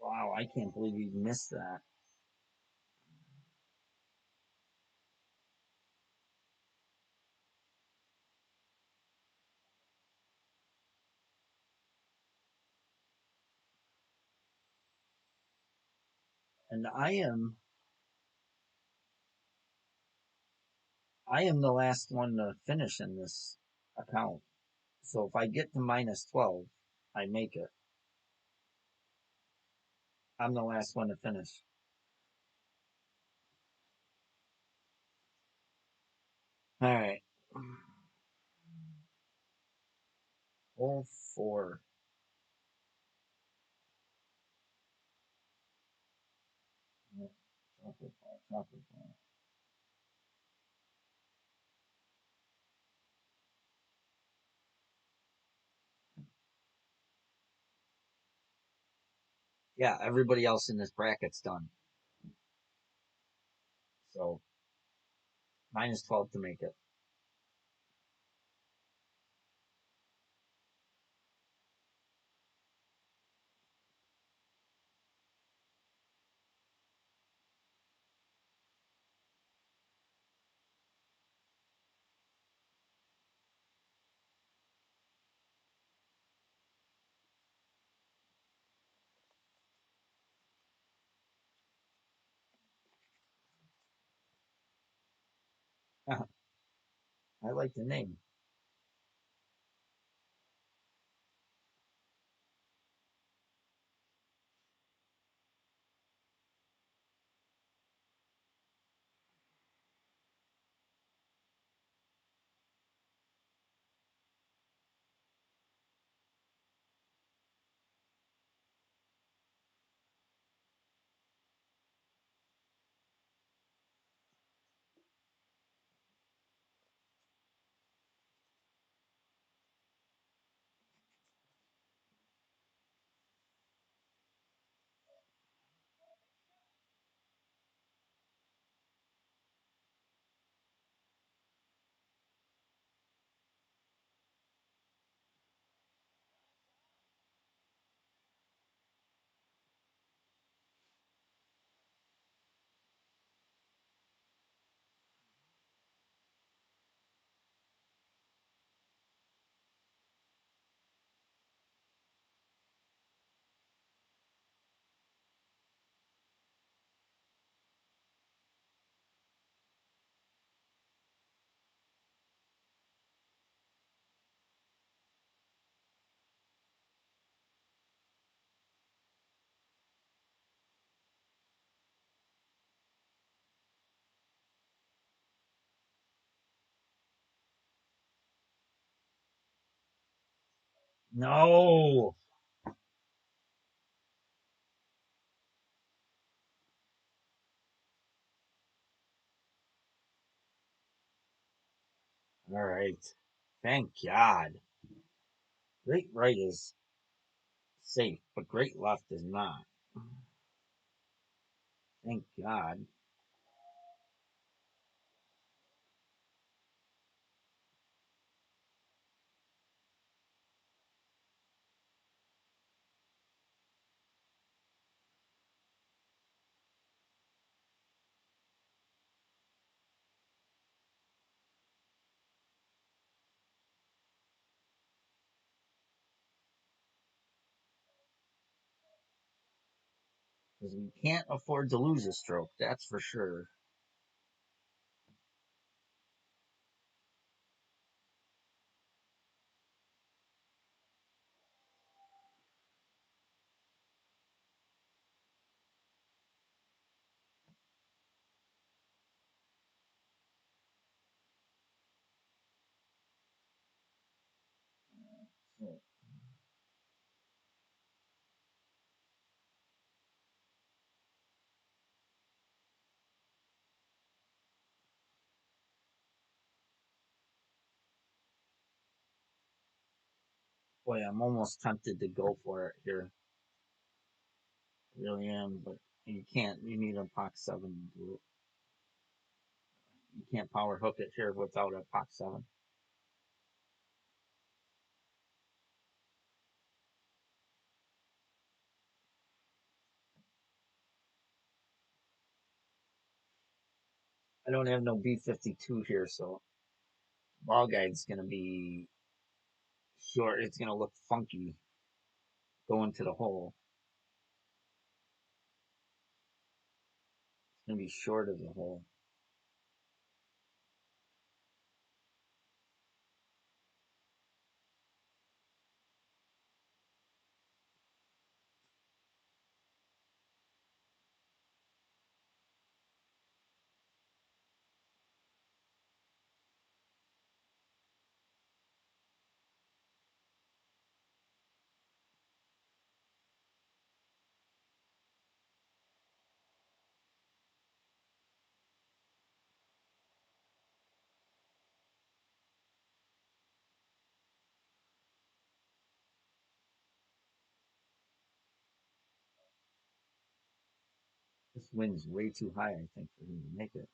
Wow, I can't believe you missed that. And I am the last one to finish in this account. So if I get to minus 12, I make it. I'm the last one to finish. All right. Hole four. Chocolate bar, chocolate bar. Yeah, everybody else in this bracket's done. So minus 12 to make it. I like the name. No. All right. Thank God. Great right is safe, but great left is not. Thank God. Because we can't afford to lose a stroke, that's for sure. So, boy, I'm almost tempted to go for it here. I really am, but you can't. You need a Pox 7 to do it. You can't power hook it here without a Pox 7. I don't have no B52 here, so ball guide's going to be short. It's going to look funky going to the hole. It's going to be short of the hole. This wind's way too high, I think, for him to make it.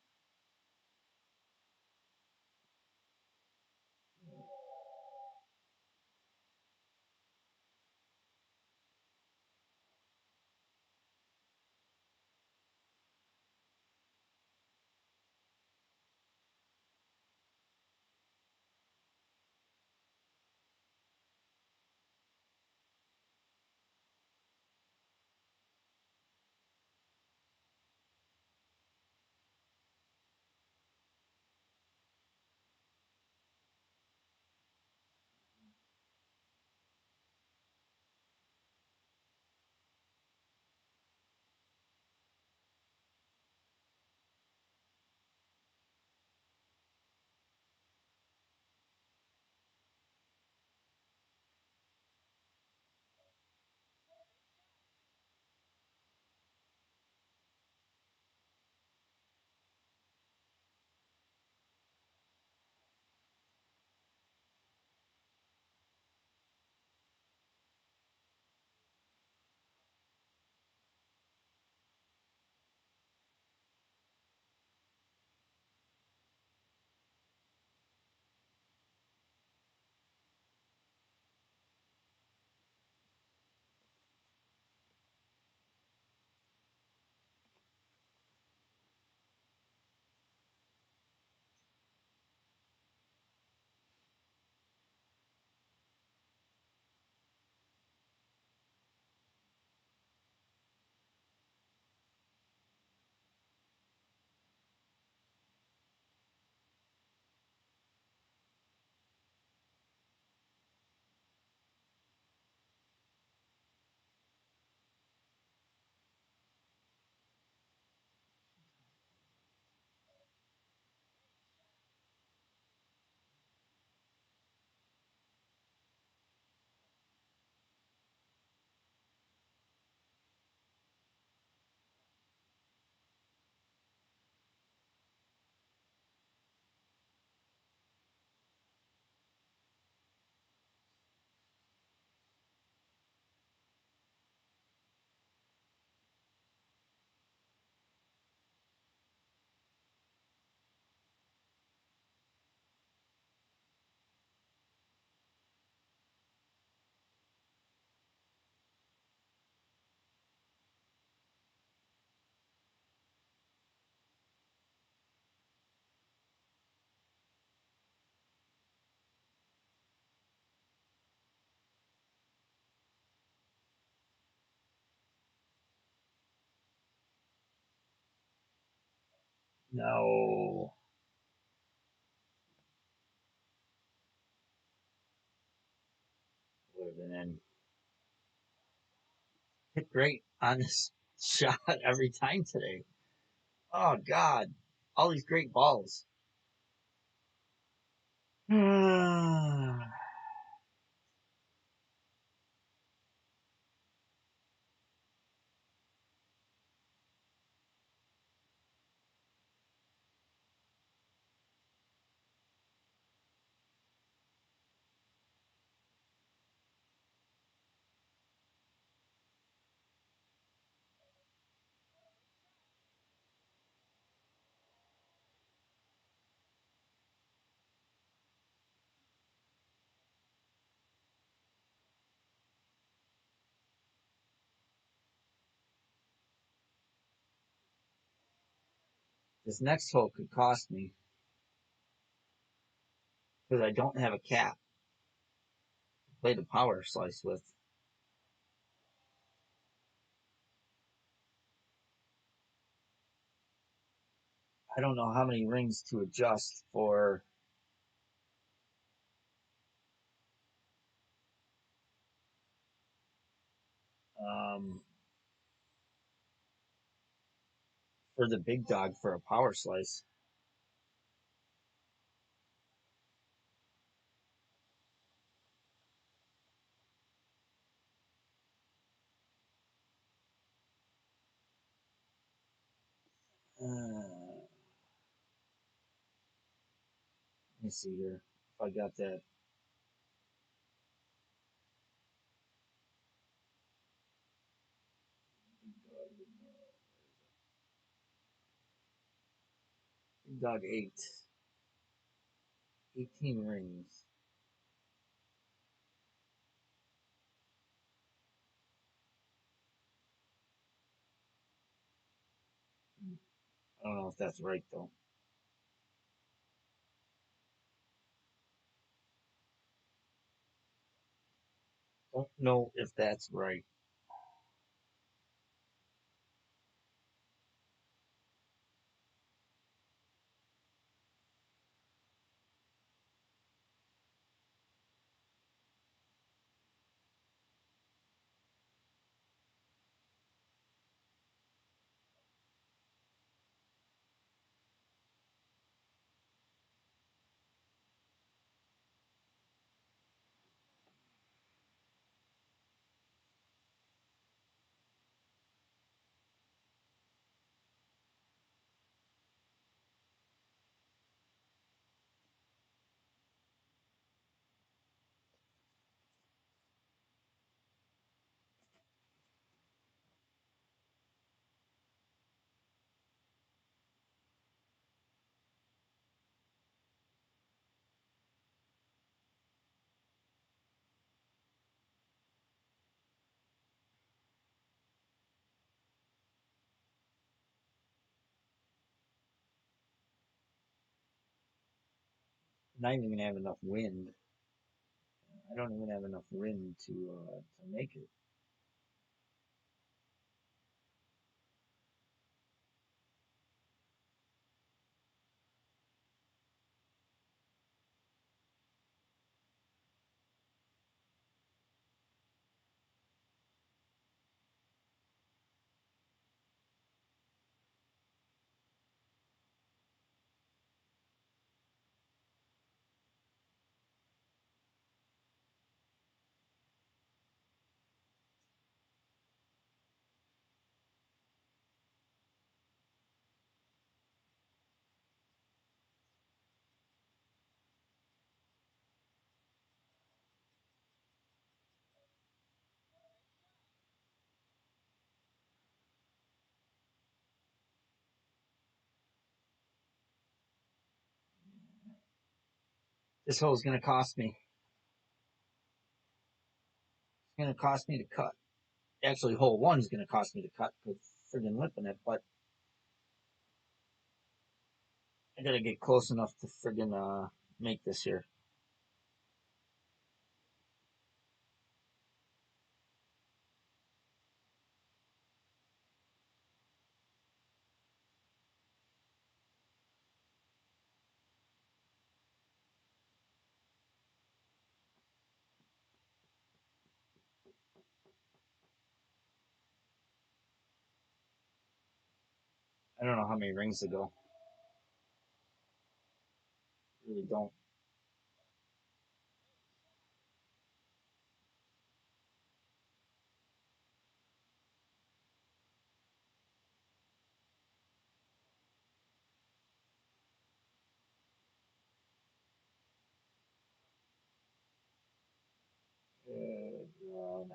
No. Would have been in. Hit great on this shot every time today. Oh, God. All these great balls. This next hole could cost me because I don't have a cap to play the power slice with. I don't know how many rings to adjust um, for the big dog for a power slice. Let me see here if I got that. Big dog 8. 18 rings. I don't know if that's right though. Don't know if that's right. I'm not even gonna have enough wind. I don't even have enough wind to make it. This hole is gonna cost me. It's gonna cost me to cut. Actually, hole one is gonna cost me to cut because friggin' lipping it, but I gotta get close enough to friggin' make this here. I don't know how many rings to go. Really don't. God.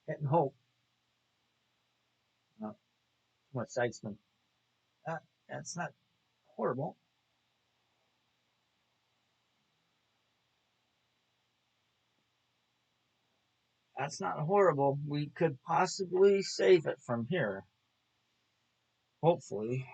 Hitting hope. No, too much sidesman. Uh, that's not horrible. That's not horrible. We could possibly save it from here. Hopefully.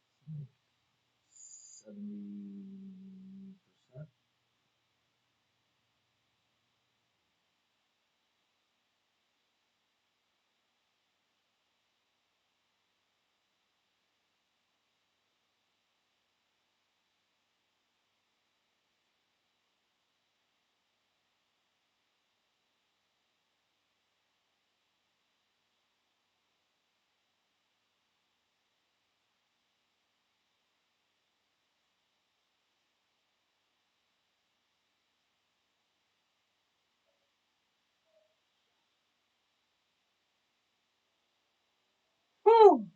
Mm. 70%. Whew.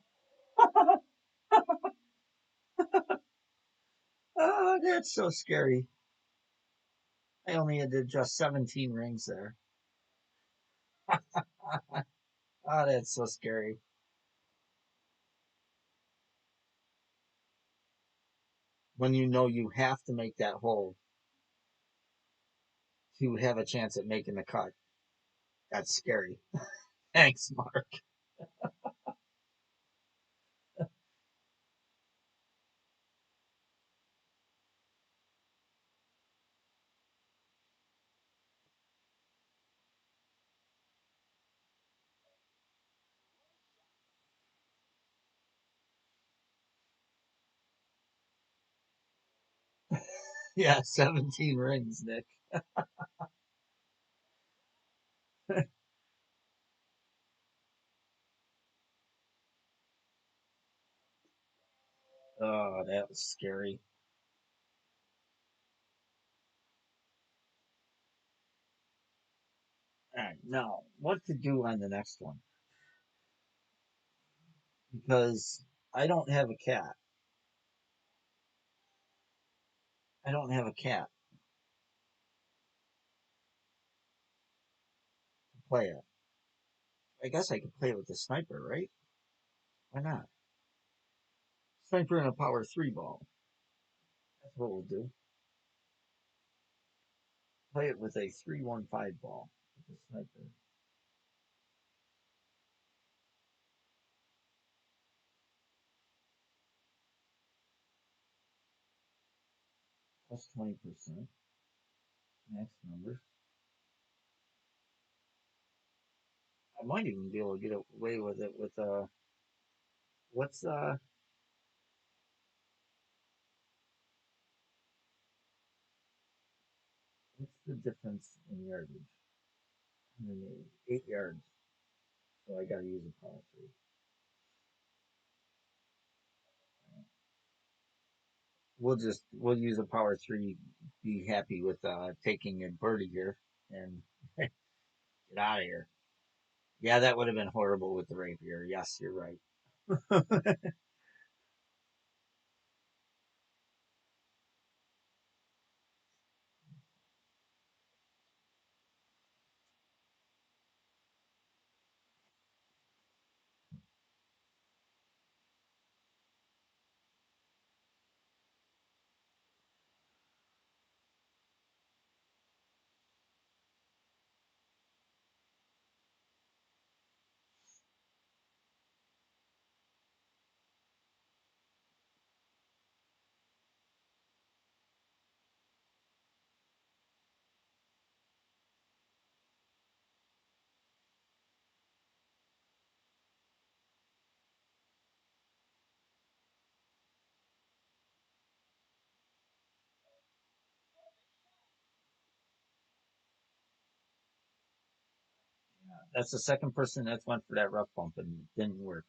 Oh, that's so scary. I only had to adjust 17 rings there. Oh, that's so scary. When you know you have to make that hole to have a chance at making the cut. That's scary. Thanks, Mark. Yeah, 17 rings, Nick. Oh, that was scary. All right, now what to do on the next one? Because I don't have a cat. I don't have a cat to play it. I guess I could play it with the sniper, right? Why not? Sniper and a power three ball. That's what we'll do. Play it with a 3-1-5 ball with the sniper. Plus 20%. Max number. I might even be able to get away with it with what's What's the difference in yardage? 8 yards. So I got to use a power three. We'll use a power three. Be happy with taking a birdie here and get out of here. Yeah, that would have been horrible with the rapier. Yes, you're right. That's the second person that's went for that rough bump and it didn't work.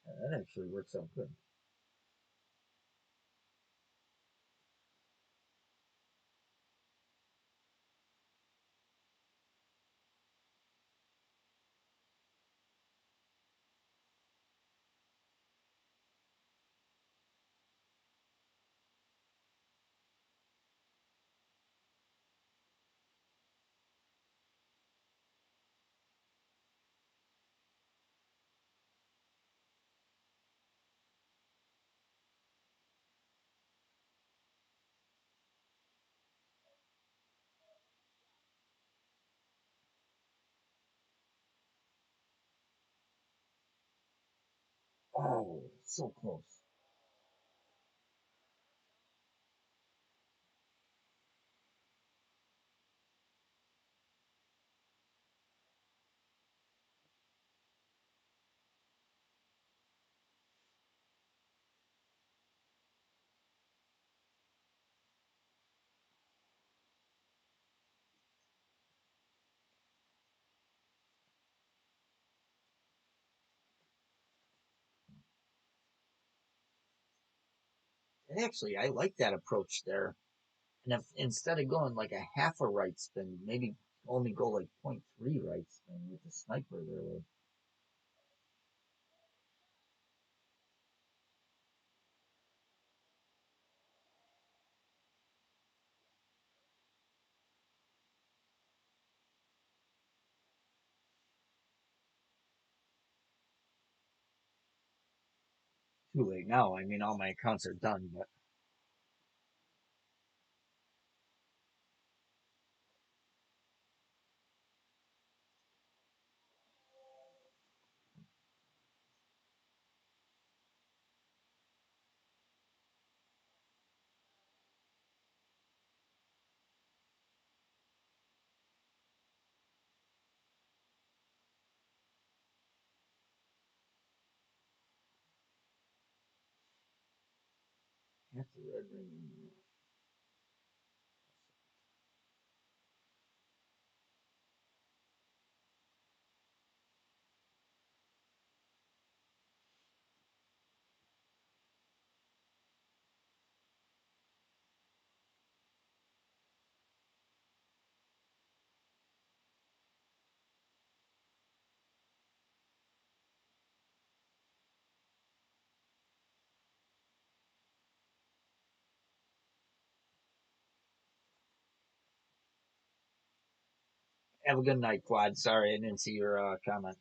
That actually works out good. Oh, so close. And actually, I like that approach there. And if instead of going like a half a right spin, maybe only go like point 0.3 right spin with the sniper there. Too late now. I mean, all my accounts are done, but that's a red ring. Have a good night, Quad. Sorry, I didn't see your comment.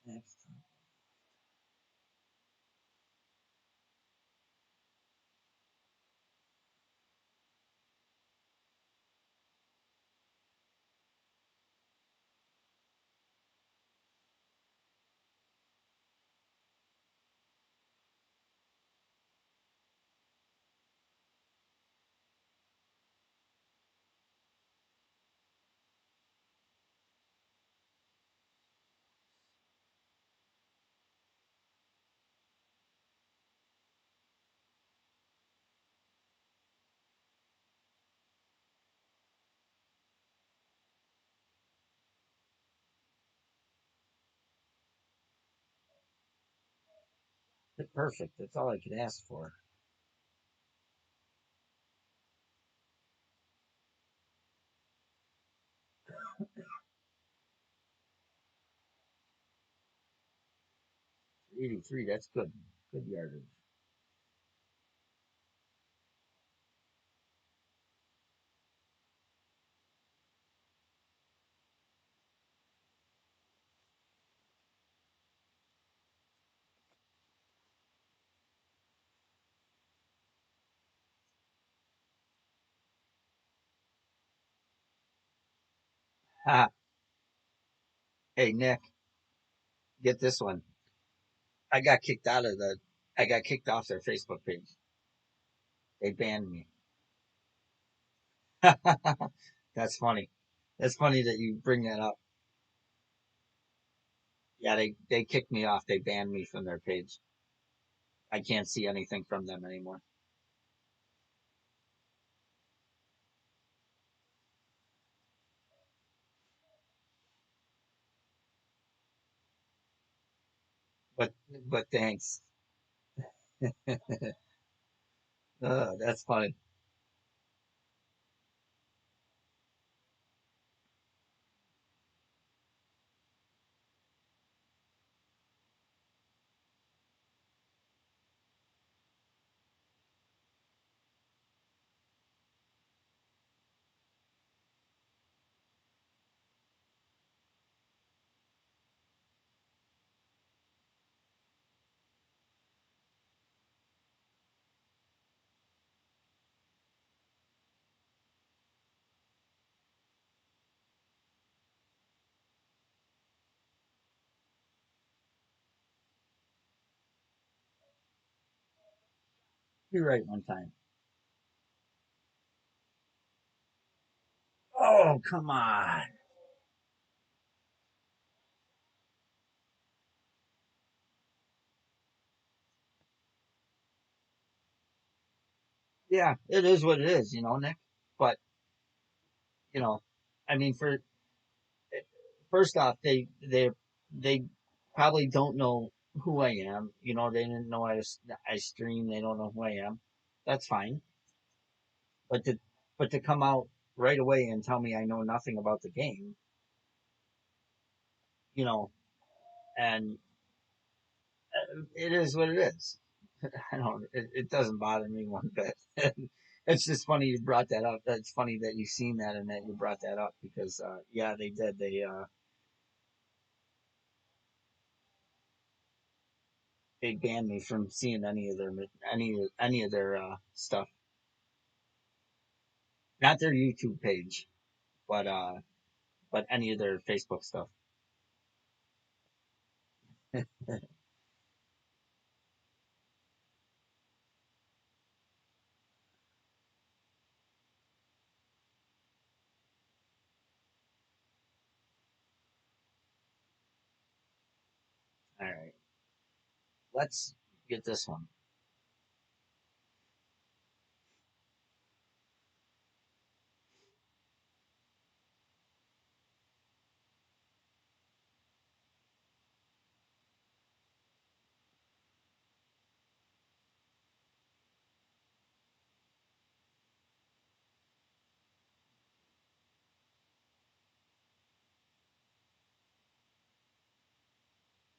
Next. Perfect. That's all I could ask for. 83. That's good. Good yardage. Ha. Hey Nick, get this one. I got kicked out of the. I got kicked off their Facebook page. They banned me. That's funny. That's funny that you bring that up. Yeah, they kicked me off. They banned me from their page. I can't see anything from them anymore. But but thanks. That's funny. You're right one time. Oh, come on. Yeah, it is what it is, Nick. But you know, I mean, for first off, they probably don't know who I am. They didn't know I stream. They don't know who I am. That's fine. But to come out right away and tell me I know nothing about the game, you know, and it is what it is. I don't. It doesn't bother me one bit. It's just funny you brought that up. That's funny that you've seen that and that you brought that up because yeah, they did. They banned me from seeing any of their stuff. Not their YouTube page, but any of their Facebook stuff. All right, let's get this one.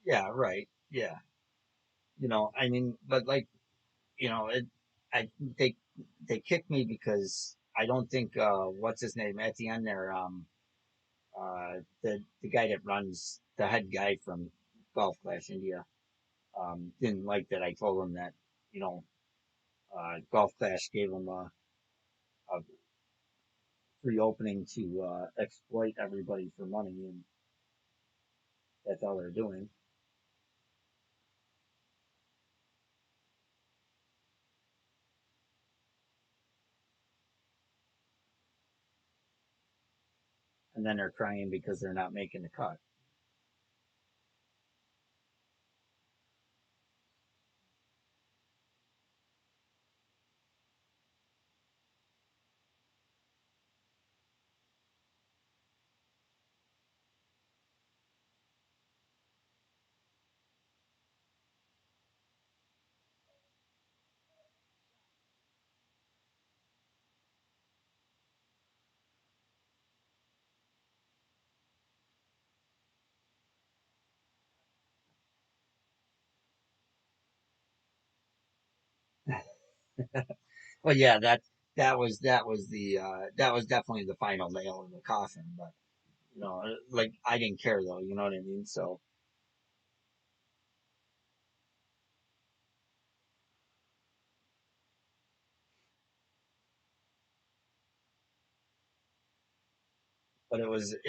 Yeah, right. Yeah, I mean, but like, I they they kicked me because I don't think what's his name at the end there, the guy that runs the head guy from Golf Clash India, didn't like that I told him that, you know, Golf Clash gave him a free opening to exploit everybody for money, and that's all they're doing. And then they're crying because they're not making the cut. Well, yeah, that was definitely the final nail in the coffin. But like I didn't care though. You know what I mean? So, but it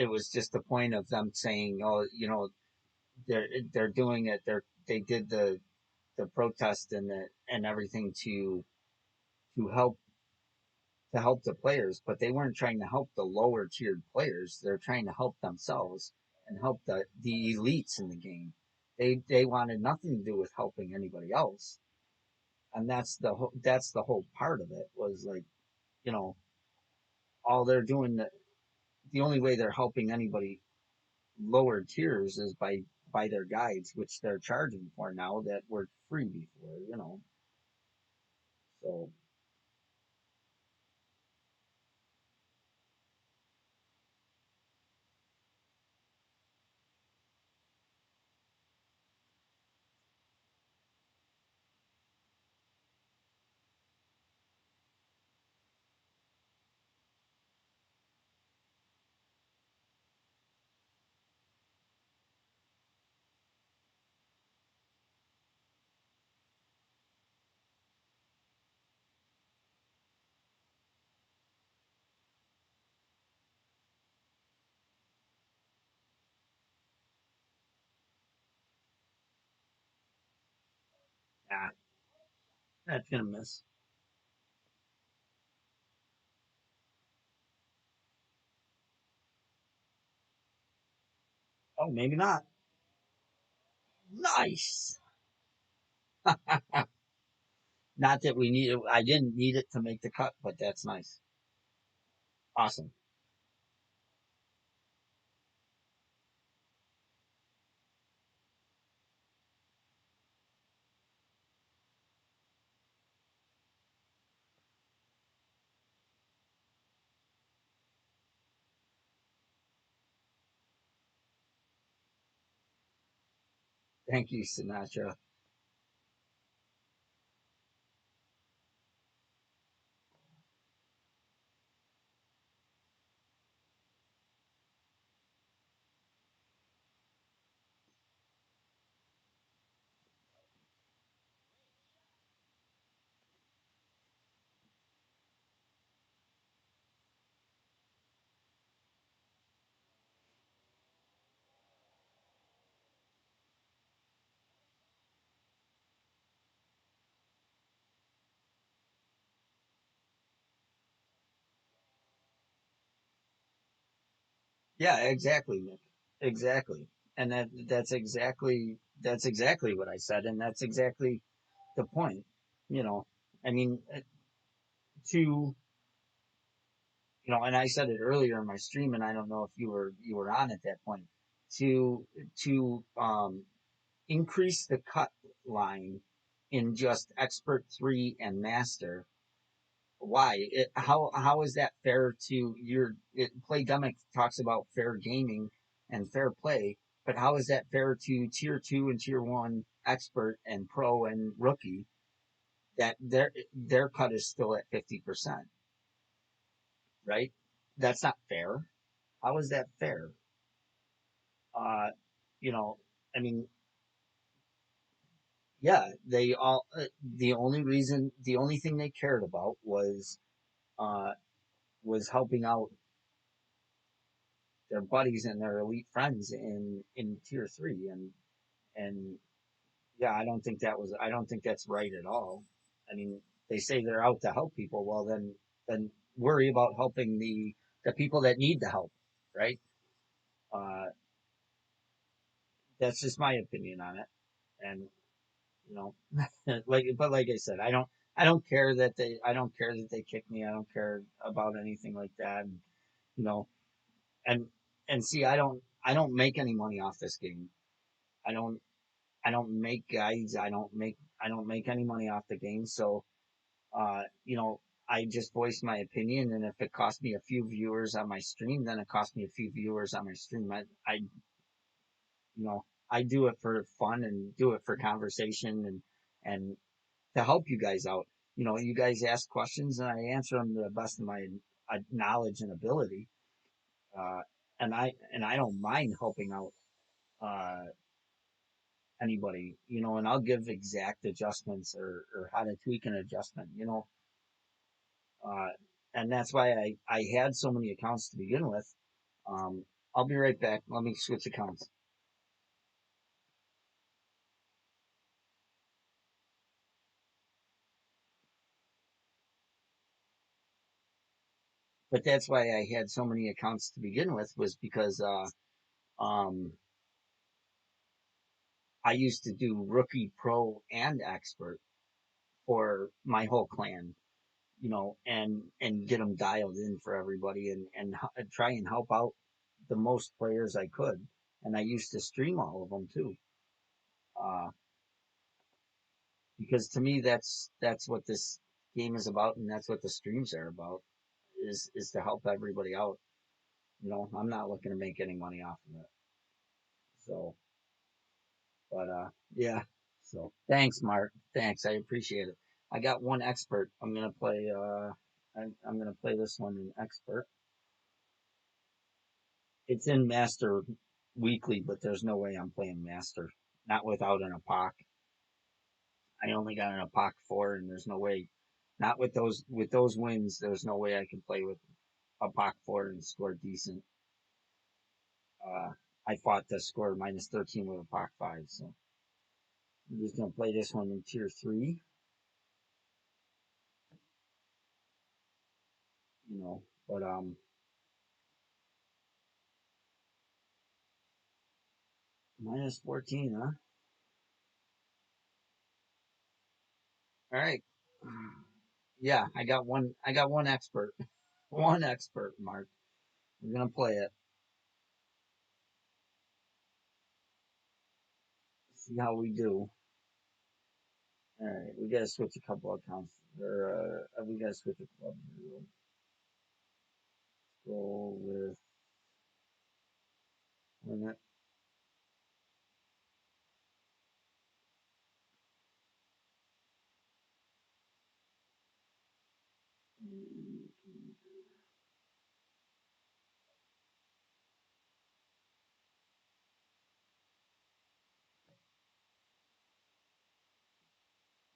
was just the point of them saying, oh, they're doing it. They did the protest and everything to help to help the players, but they weren't trying to help the lower tiered players. They're trying to help themselves and help the elites in the game. They wanted nothing to do with helping anybody else, and that's the whole part of it was like you know all they're doing. The only way they're helping anybody lower tiers is by their guides, which they're charging for now that were free before. So yeah, that's gonna miss. Oh, maybe not. Nice. Not that we need it. I didn't need it to make the cut, but that's nice. Awesome. Thank you, Sinatra. Yeah, exactly, Nick. Exactly. And that's exactly what I said, and that's exactly the point. You know, I mean, to and I said it earlier in my stream, and I don't know if you were on at that point. To increase the cut line in just expert three and master. Why? How is that fair to Playdemic talks about fair gaming and fair play, but how is that fair to tier two and tier one expert and pro and rookie that their cut is still at 50%, right? That's not fair. How is that fair? Uh, you know, I mean, yeah, they all the only thing they cared about uh was helping out their buddies and their elite friends in tier three, and yeah, I don't think that's right at all. I mean, they say they're out to help people. Well, then worry about helping the people that need the help, right? Uh, that's just my opinion on it, and you know, like I said, I don't care that they kick me. I don't care about anything like that. And, you know, and see, I don't make any money off this game. I don't I don't make guides. I don't make any money off the game. So I just voice my opinion, and if it costs me a few viewers on my stream, then it costs me a few viewers on my stream. I do it for fun and do it for conversation and to help you guys out. you guys ask questions and I answer them to the best of my knowledge and ability. Uh, and I don't mind helping out uh, anybody, and I'll give exact adjustments or how to tweak an adjustment. Uh, and that's why I had so many accounts to begin with. Um, I'll be right back. Let me switch accounts. But that's why I had so many accounts to begin with was because um, I used to do rookie, pro, and expert for my whole clan, and get them dialed in for everybody and try and help out the most players I could. And I used to stream all of them too, uh, because to me that's what this game is about, and that's what the streams are about is to help everybody out. I'm not looking to make any money off of it. So, but yeah. So thanks, Mark. Thanks, I appreciate it. I got one expert. I'm gonna play. I'm gonna play this one in expert. It's in Master weekly, but there's no way I'm playing Master. Not without an APOC. I only got an APOC 4, and there's no way. Not with those wins. There's no way I can play with APOC 4 and score decent. Uh, I fought to score -13 with APOC 5, so I'm just gonna play this one in tier 3. But -14, huh? All right. Yeah, I got one. I got one expert. One expert, Mark. We're gonna play it. See how we do. All right, we gotta switch a couple of accounts. Or we gotta switch a club here. Go with wait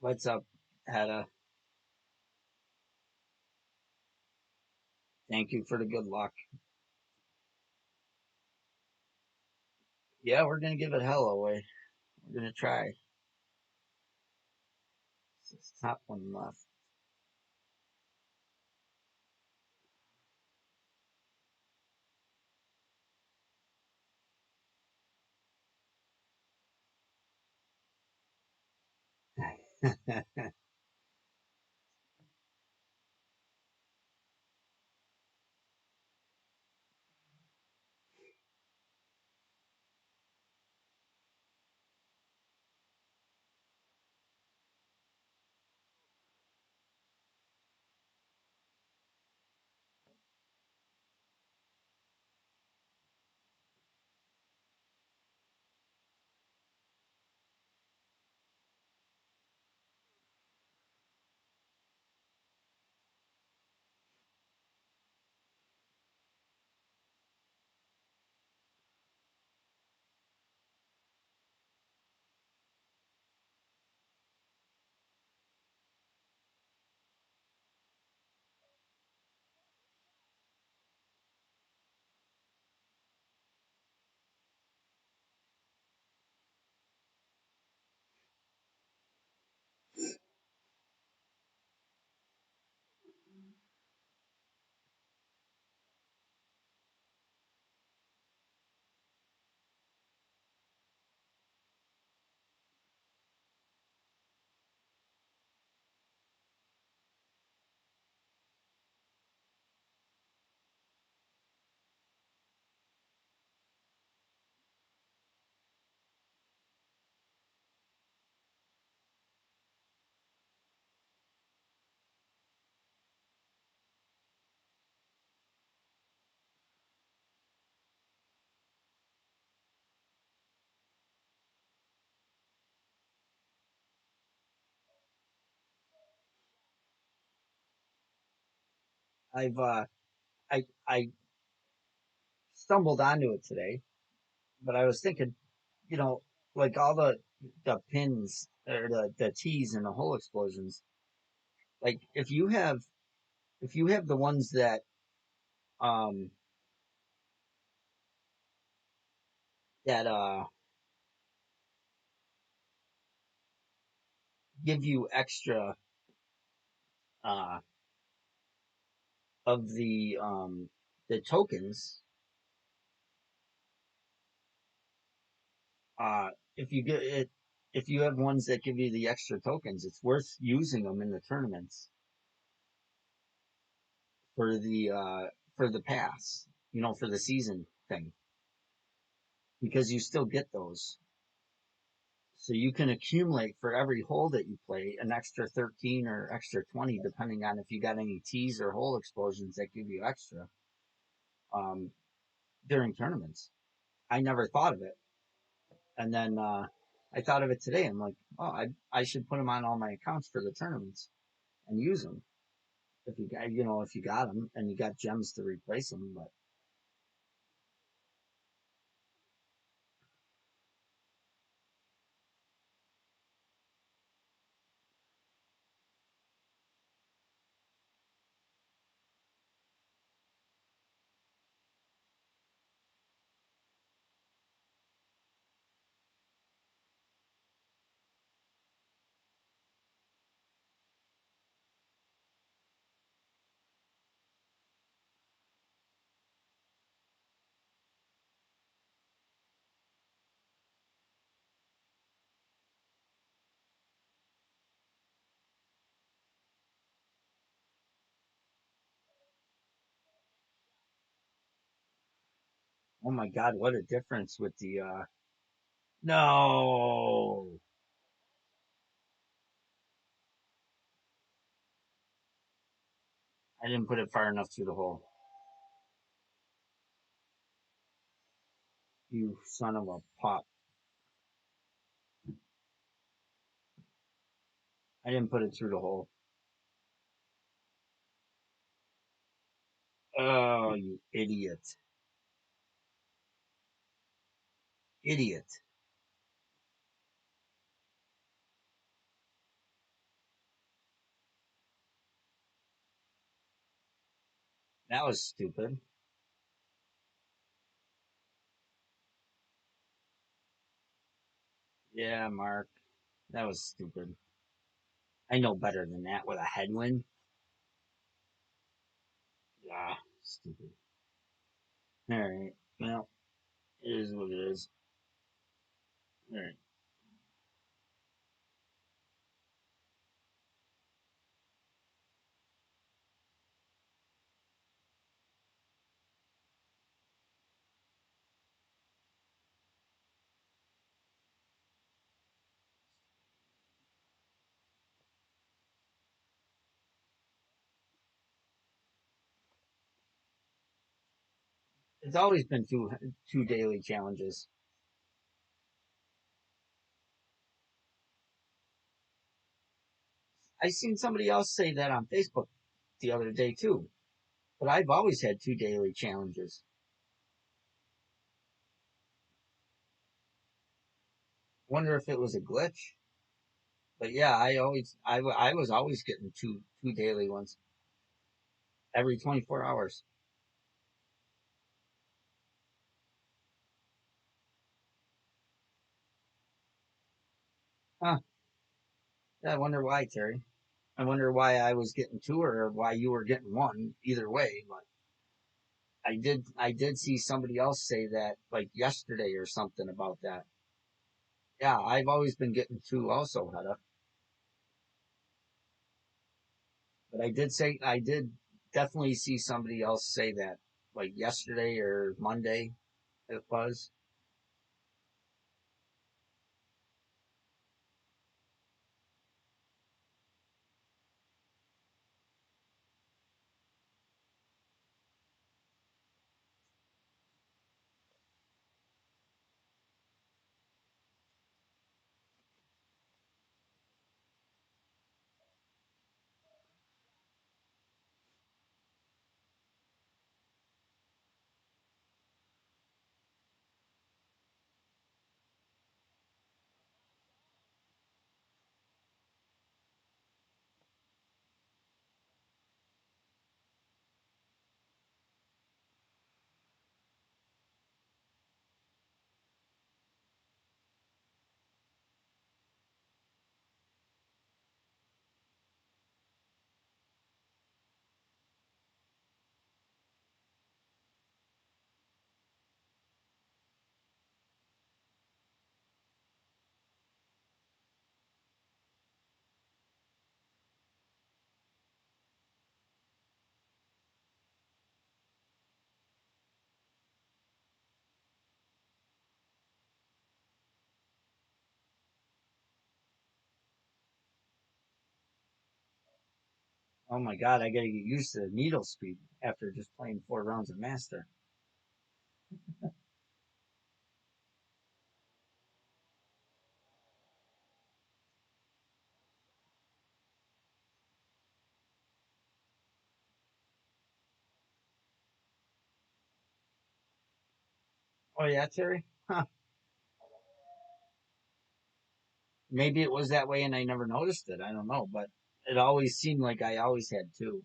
What's up, Hada? Thank you for the good luck. Yeah, we're gonna give it hell away. We're gonna try. Top one left. I've I stumbled onto it today, but I was thinking, you know, like all the pins or the T's and the hole explosions. Like if you have the ones um that give you extra uh of the tokens, uh if you get it if you have ones that give you the extra tokens, it's worth using them in the tournaments for the pass, for the season thing, because you still get those. So you can accumulate for every hole that you play an extra 13 or extra 20, depending on if you got any tees or hole explosions that give you extra um, during tournaments. I never thought of it. And then I thought of it today. I'm like, oh, I should put them on all my accounts for the tournaments and use them if you got, if you got them and you got gems to replace them. But oh my God, what a difference with the no, I didn't put it far enough through the hole. You son of a pop. I didn't put it through the hole. Oh, you idiot. Idiot. That was stupid. Yeah, Mark. That was stupid. I know better than that with a headwind. Yeah, stupid. All right. Well, it is what it is. All right. It's always been two daily challenges. I seen somebody else say that on Facebook the other day too. But I've always had two daily challenges. Wonder if it was a glitch. But yeah, I was always getting two daily ones every 24 hours. Huh. Yeah, I wonder why, Terry. I wonder why I was getting two or why you were getting one. Either way, but I did see somebody else say that like yesterday or something about that. Yeah, I've always been getting two also, Hedda. But I did definitely see somebody else say that like yesterday or Monday it was. Oh my god, I gotta get used to the needle speed after just playing 4 rounds of Master. Oh yeah, Terry? Huh. Maybe it was that way and I never noticed it. I don't know, but it always seemed like I always had two.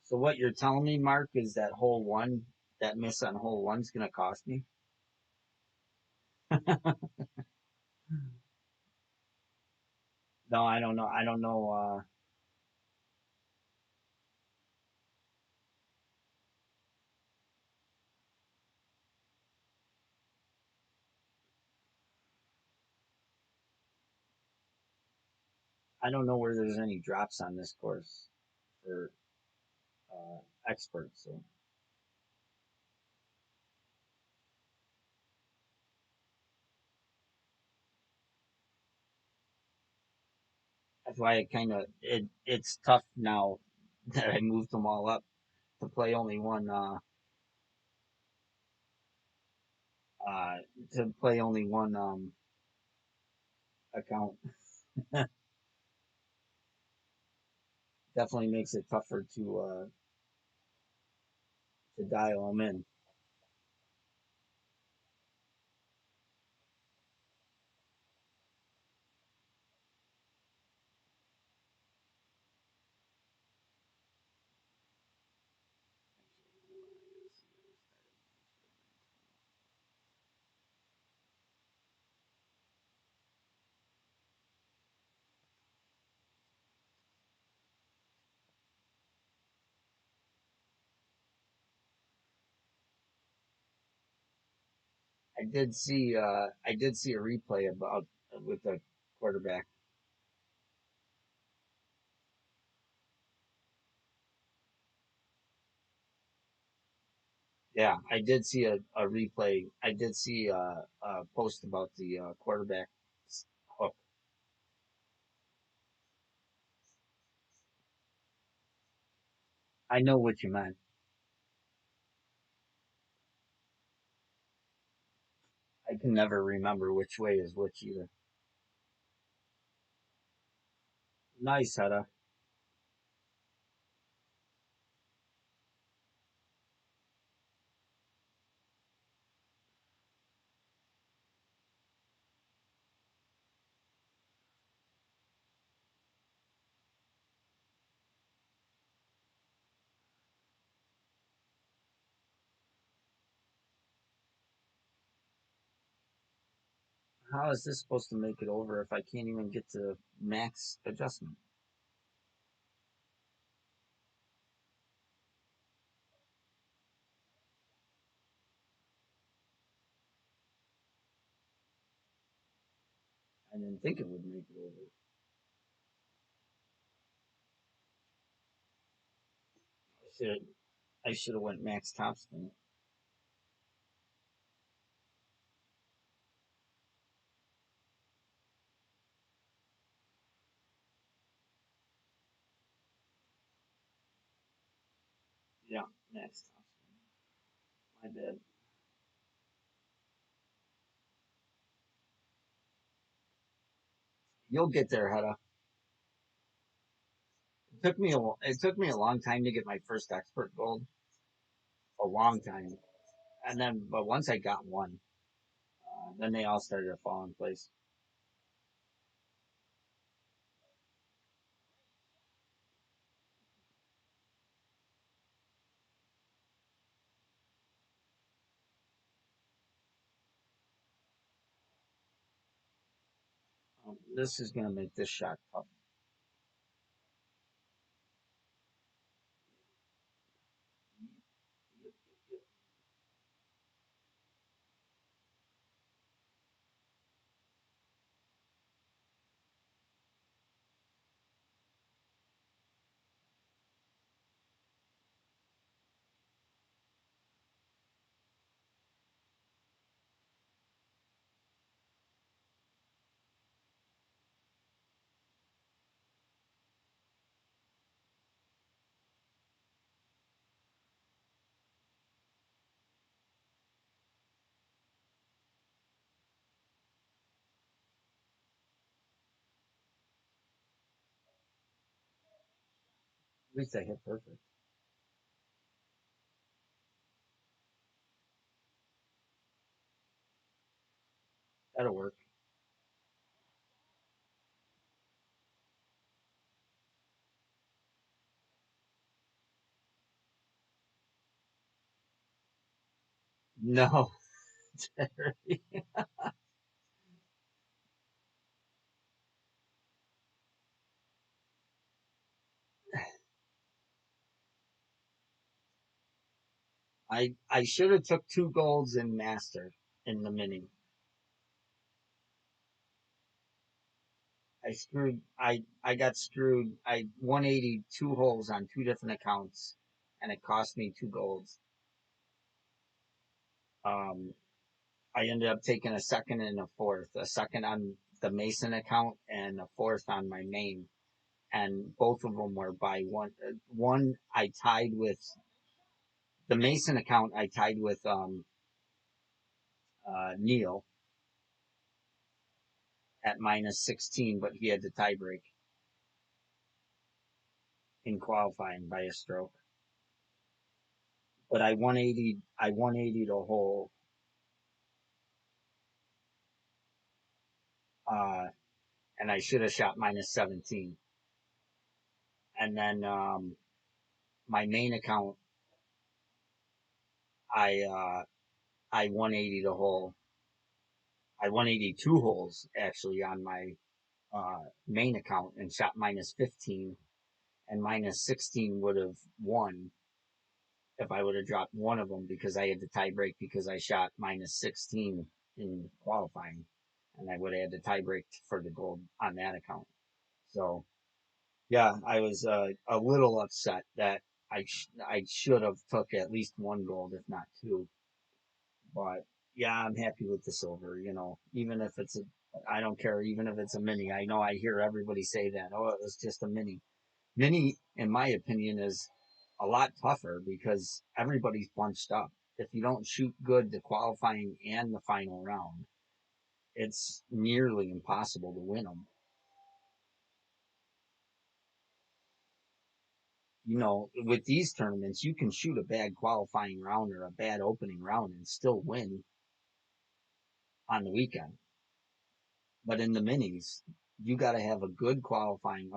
So what you're telling me, Mark, is that hole one, that miss on hole one's gonna cost me? No, I don't know. I don't know. I don't know where there's any drops on this course for uh, experts. So that's why it's tough now that I moved them all up to play only one uh to play only one account. Definitely makes it tougher to dial them in. I did see a replay about with the quarterback. Yeah, I did see a replay. I did see a post about the quarterback hook. I know what you meant. I can never remember which way is which either. Nice, Hedda. How is this supposed to make it over if I can't even get to max adjustment? I didn't think it would make it over. I should I should have went max top spin. Yeah, max top spin. My bad. You'll get there, Hedda. It took me a long time to get my first expert gold. A long time, and then but once I got one, then they all started to fall in place. This is gonna make this shot tough. At least I hit perfect. That'll work. No, I should have took two golds in master in the mini. I got screwed. I 180 two holes on two different accounts, and it cost me two golds. Um, I ended up taking a second and a fourth, a second on the Mason account and a fourth on my main, and both of them were by one. One I tied with the Mason account. I tied with Neil at minus 16, but he had the tiebreak in qualifying by a stroke. But I 180 the hole, uh, and I should have shot minus 17. And then my main account, I I 180 the hole. I 182 holes actually on my main account and shot minus 15, and minus 16 would have won if I would have dropped one of them because I had the tie break because I shot minus 16 in qualifying, and I would have had the tie break for the gold on that account. So yeah, I was a little upset that I should have took at least one gold, if not two. But yeah, I'm happy with the silver. You know, even if it's a, I don't care. Even if it's a mini, I know I hear everybody say that. Oh, it was just a mini. Mini, in my opinion, is a lot tougher because everybody's bunched up. If you don't shoot good the qualifying and the final round, it's nearly impossible to win them. You know, with these tournaments, you can shoot a bad qualifying round or a bad opening round and still win on the weekend. But in the minis, you got to have a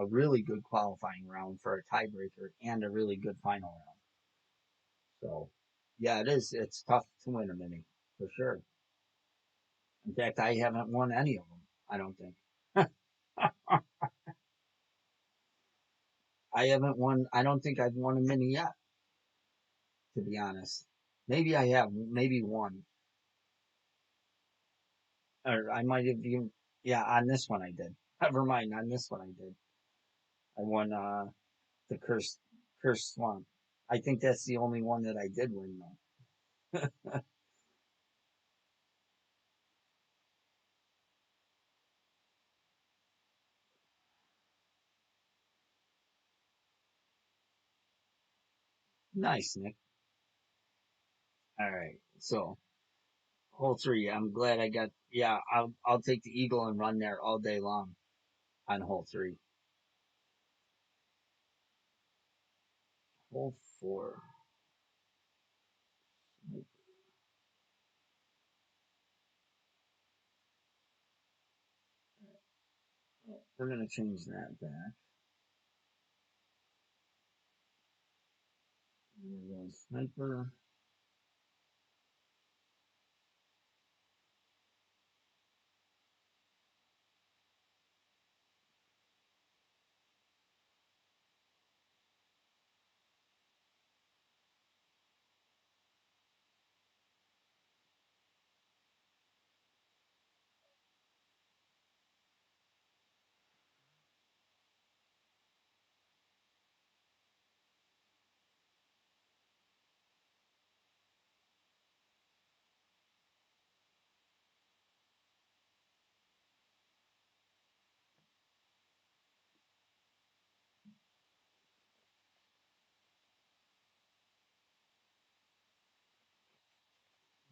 really good qualifying round for a tiebreaker and a really good final round. So, yeah, it is. It's tough to win a mini for sure. In fact, I haven't won any of them. I don't think. I haven't won. I don't think I've won a mini yet, to be honest. Maybe I have. Maybe one, or I might have even. Yeah, on this one I did. Never mind. On this one I did. I won the cursed swamp. I think that's the only one that I did win though. Nice, Nick. All right. So hole three. I'm glad I got. Yeah, I'll take the eagle and run there all day long on hole three. Hole four. We're gonna change that back. Sniper.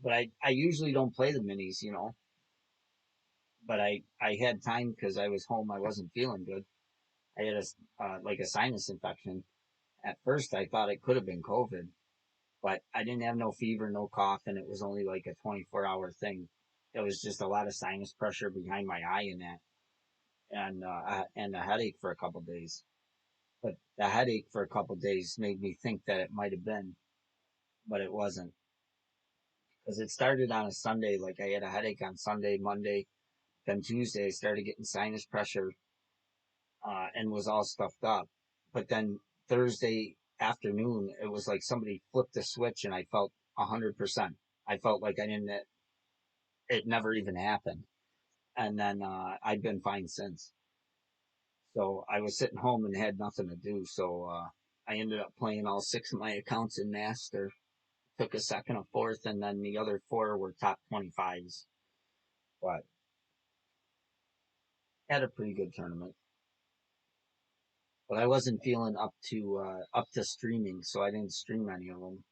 But I usually don't play the minis, you know. But I had time because I was home. I wasn't feeling good. I had a like a sinus infection, At first, I thought it could have been COVID, but I didn't have no fever, no cough, and it was only like a 24-hour thing. It was just a lot of sinus pressure behind my eye and that, and a headache for a couple of days. But the headache for a couple of days made me think that it might have been, but it wasn't because it started on a Sunday. Like I had a headache on Sunday, Monday, then Tuesday I started getting sinus pressure and was all stuffed up. But then Thursday afternoon, it was like somebody flipped the switch, and I felt 100%. I felt like I didn't. It never even happened, and then I've been fine since. So I was sitting home and had nothing to do, so I ended up playing all six of my accounts in Master. Took a second, a fourth, and then the other four were top 25s. But had a pretty good tournament. But I wasn't feeling up to streaming, so I didn't stream any of them.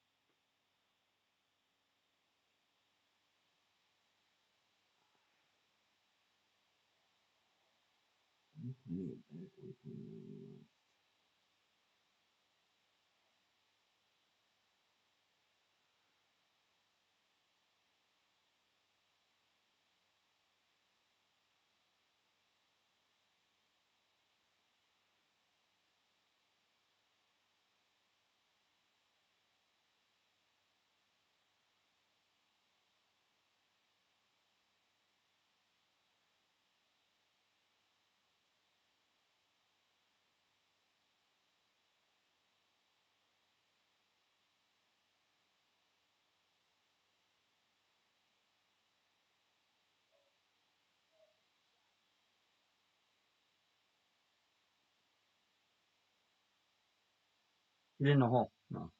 You didn't know. No,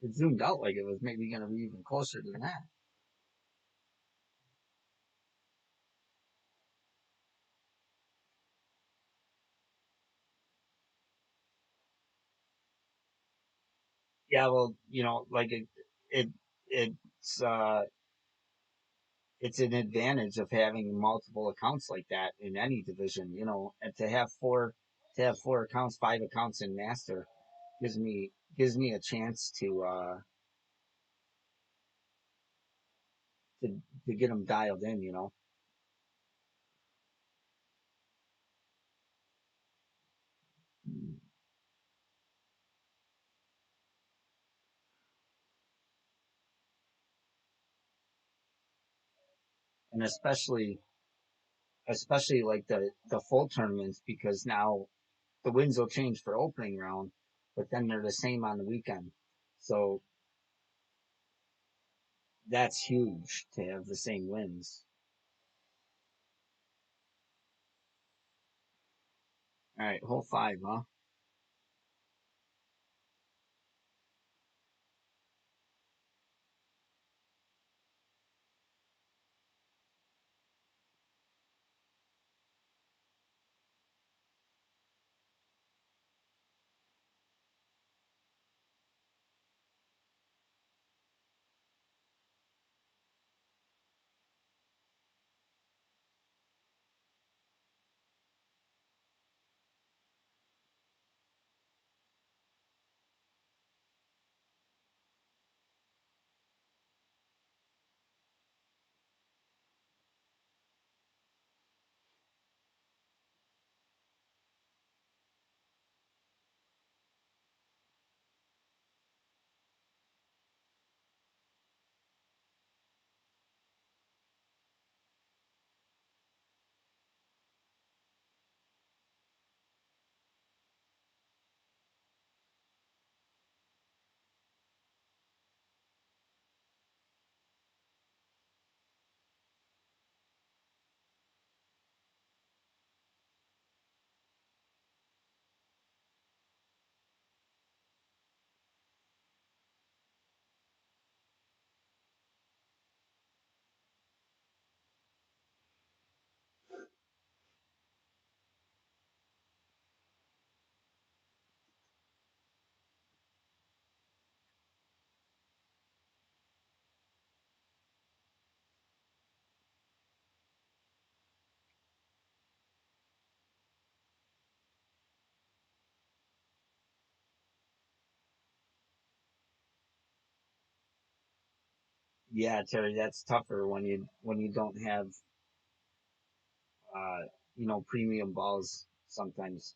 it zoomed out like it was maybe going to be even closer than that. Yeah, well, like it, it's uh, it's an advantage of having multiple accounts like that in any division, and to have four accounts, five accounts in master gives me a chance to to get them dialed in. And especially like the full tournaments because now the wins will change for opening round, but then they're the same on the weekend. So that's huge to have the same wins. All right, hole five, huh? Yeah, Terry, that's tougher when you don't have uh premium balls sometimes.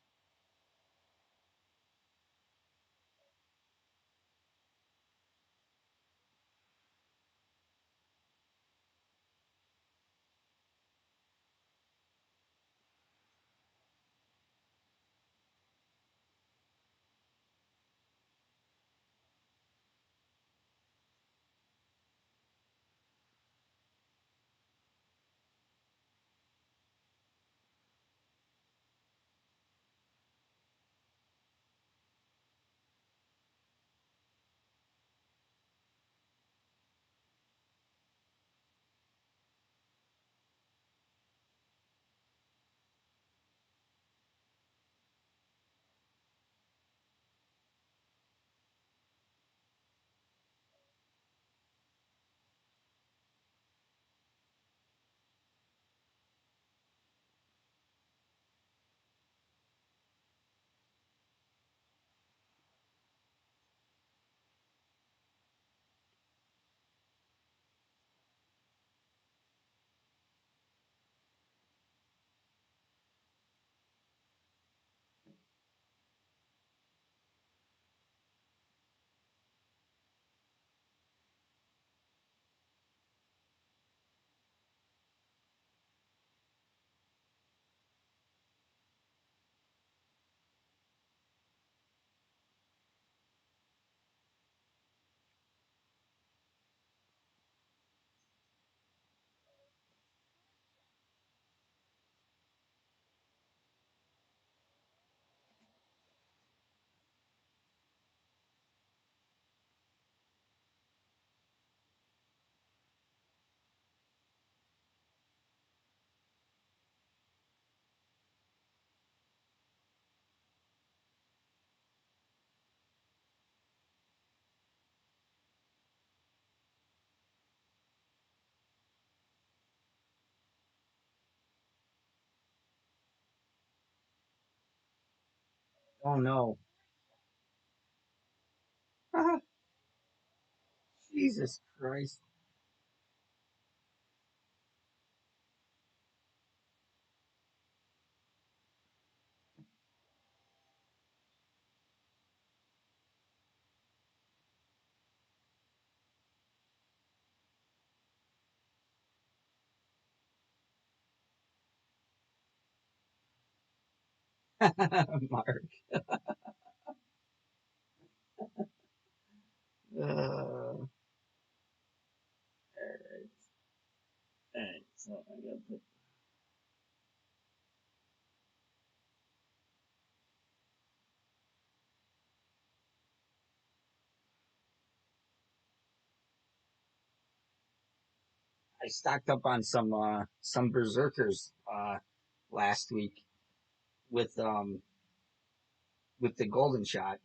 Oh no. Jesus Christ. Mark. Alright, alright, so I stocked up on some berserkers last week with the golden shot.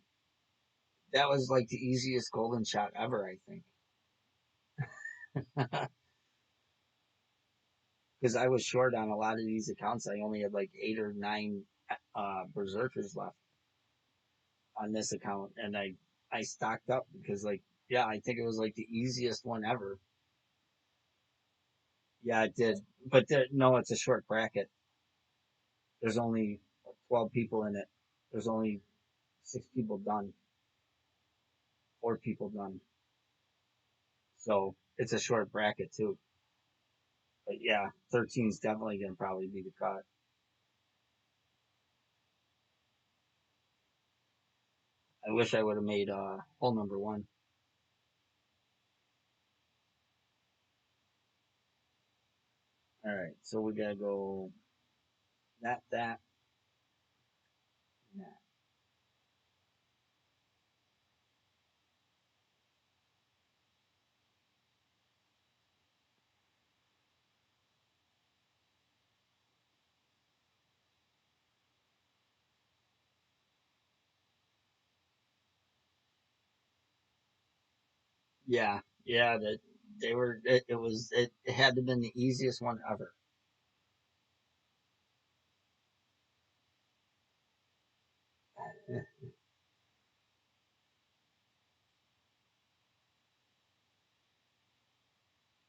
That was like the easiest golden shot ever, I think. Because I was short on a lot of these accounts. I only had like 8 or 9 berserkers left on this account, and I stocked up because like yeah, I think it was like the easiest one ever. Yeah, it did, but no, it's a short bracket. There's only 12 people in it. There's only 6 people done, 4 people done. So it's a short bracket too. But yeah, 13 is definitely gonna probably be the cut. I wish I would have made hole number one. All right, so we gotta go that, and that. Yeah, yeah. That they were. It was. It had to have been the easiest one ever.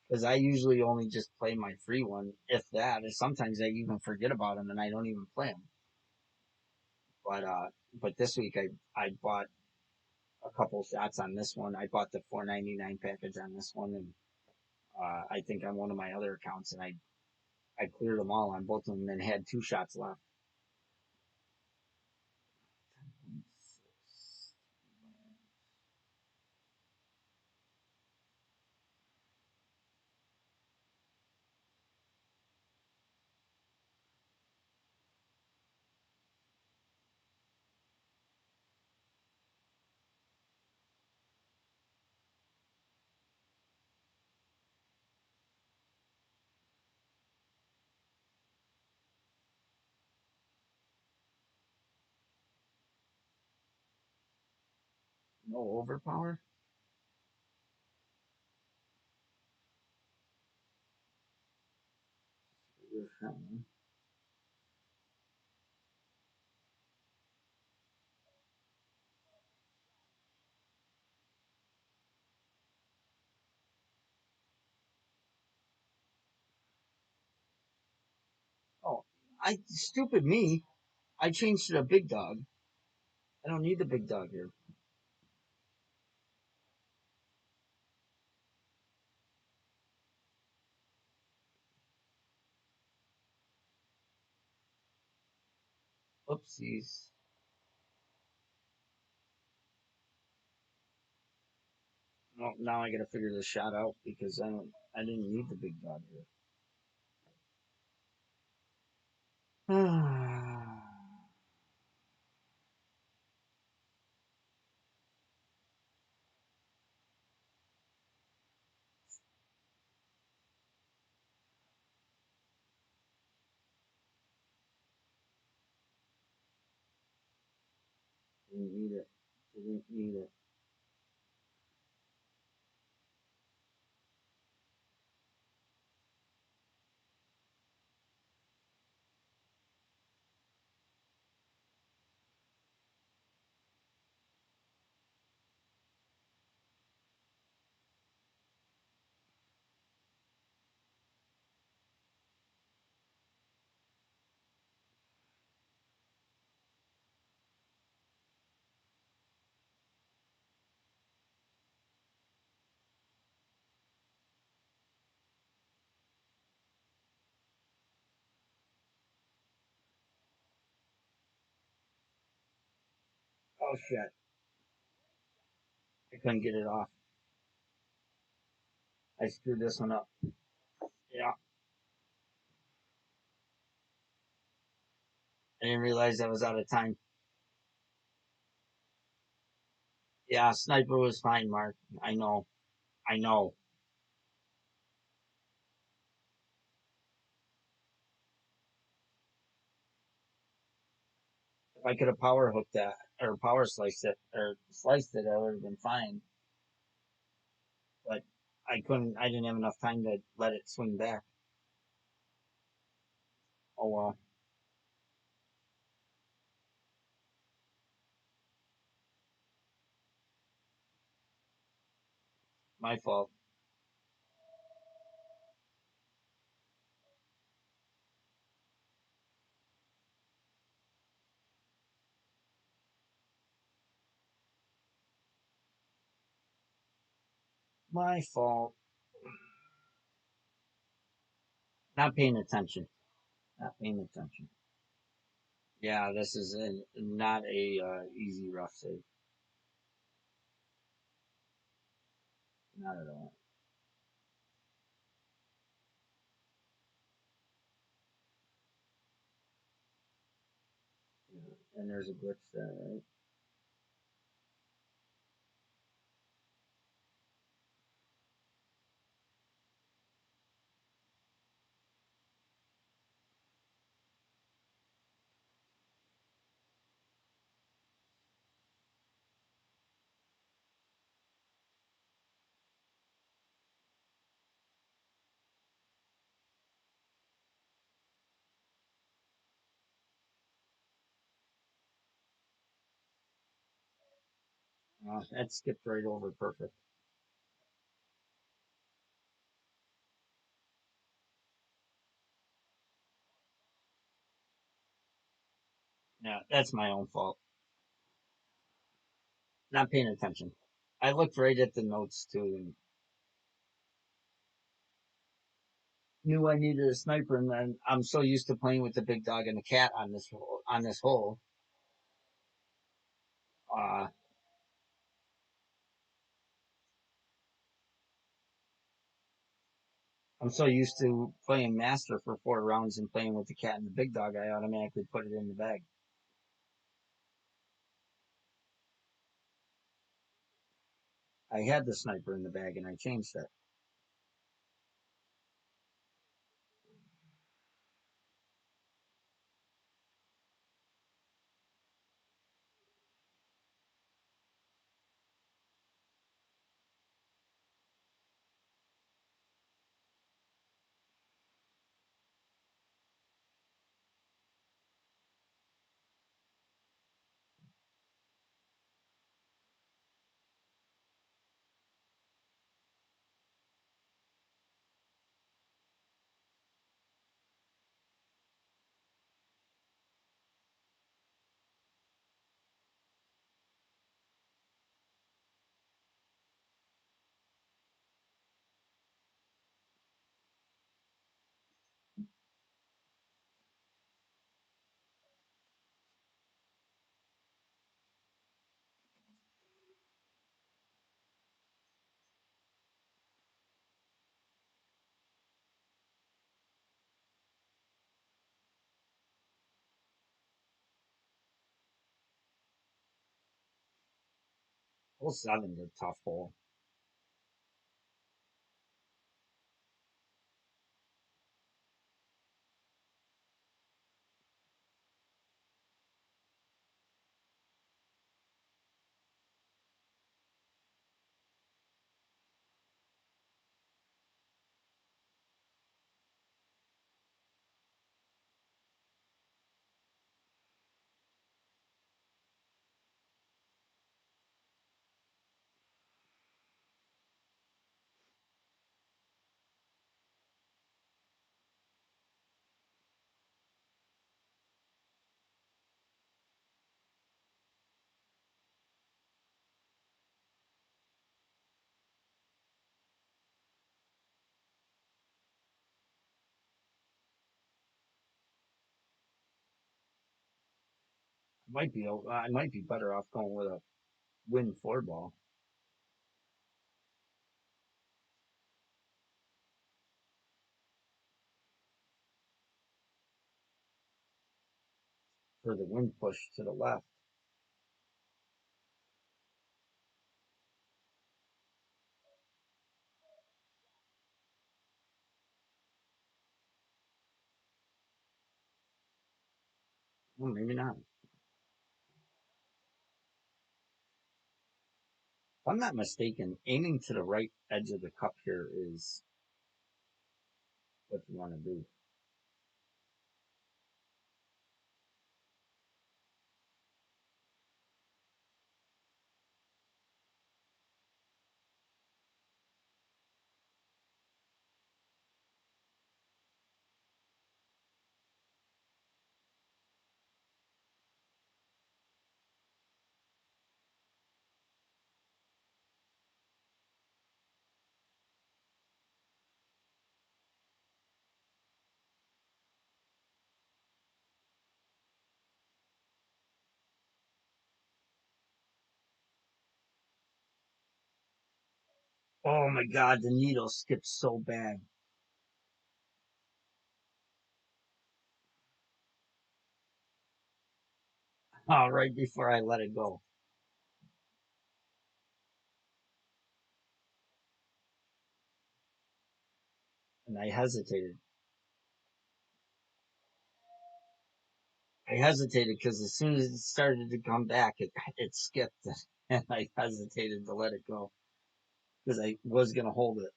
because I usually only just play my free one, if that. And sometimes I even forget about them and I don't even play them. But this week I bought a couple shots on this one. I bought the 4.99 package on this one, and I think on one of my other accounts, and I cleared them all on both of them and had two shots left. No overpower. Oh, I stupid me. I changed to the big dog. I don't need the big dog here. Oopsies. Well, now I got to figure this shot out because I don't. I didn't need the big dog here. Didn't need it. Didn't need it. Oh shit! I couldn't get it off. I screwed this one up. Yeah, I didn't realize I was out of time. Yeah, sniper was fine, Mark. I know. I know. If I could have power hooked that or power sliced it, I would have been fine. But I couldn't. I didn't have enough time to let it swing back. Oh well, my fault. My fault. Not paying attention. Not paying attention. Yeah, this is not a easy rough save. Not at all. Yeah. And there's a glitch there, right? That skipped right over perfect. Yeah, that's my own fault. Not paying attention. I looked right at the notes too and knew I needed a sniper, and then I'm so used to playing with the big dog and the cat on this hole. Uh, I'm so used to playing master for 4 rounds and playing with the cat and the big dog. I automatically put it in the bag. I had the sniper in the bag and I changed it. Hole seven's a tough hole I might be better off going with a win four ball for the wind push to the left. Well, maybe not. If I'm not mistaken, aiming to the right edge of the cup here is what you want to do. Oh my god, the needle skipped so bad. Oh, right before I let it go. And I hesitated. I hesitated because as soon as it started to come back, it skipped, and I hesitated to let it go because I was gonna hold it.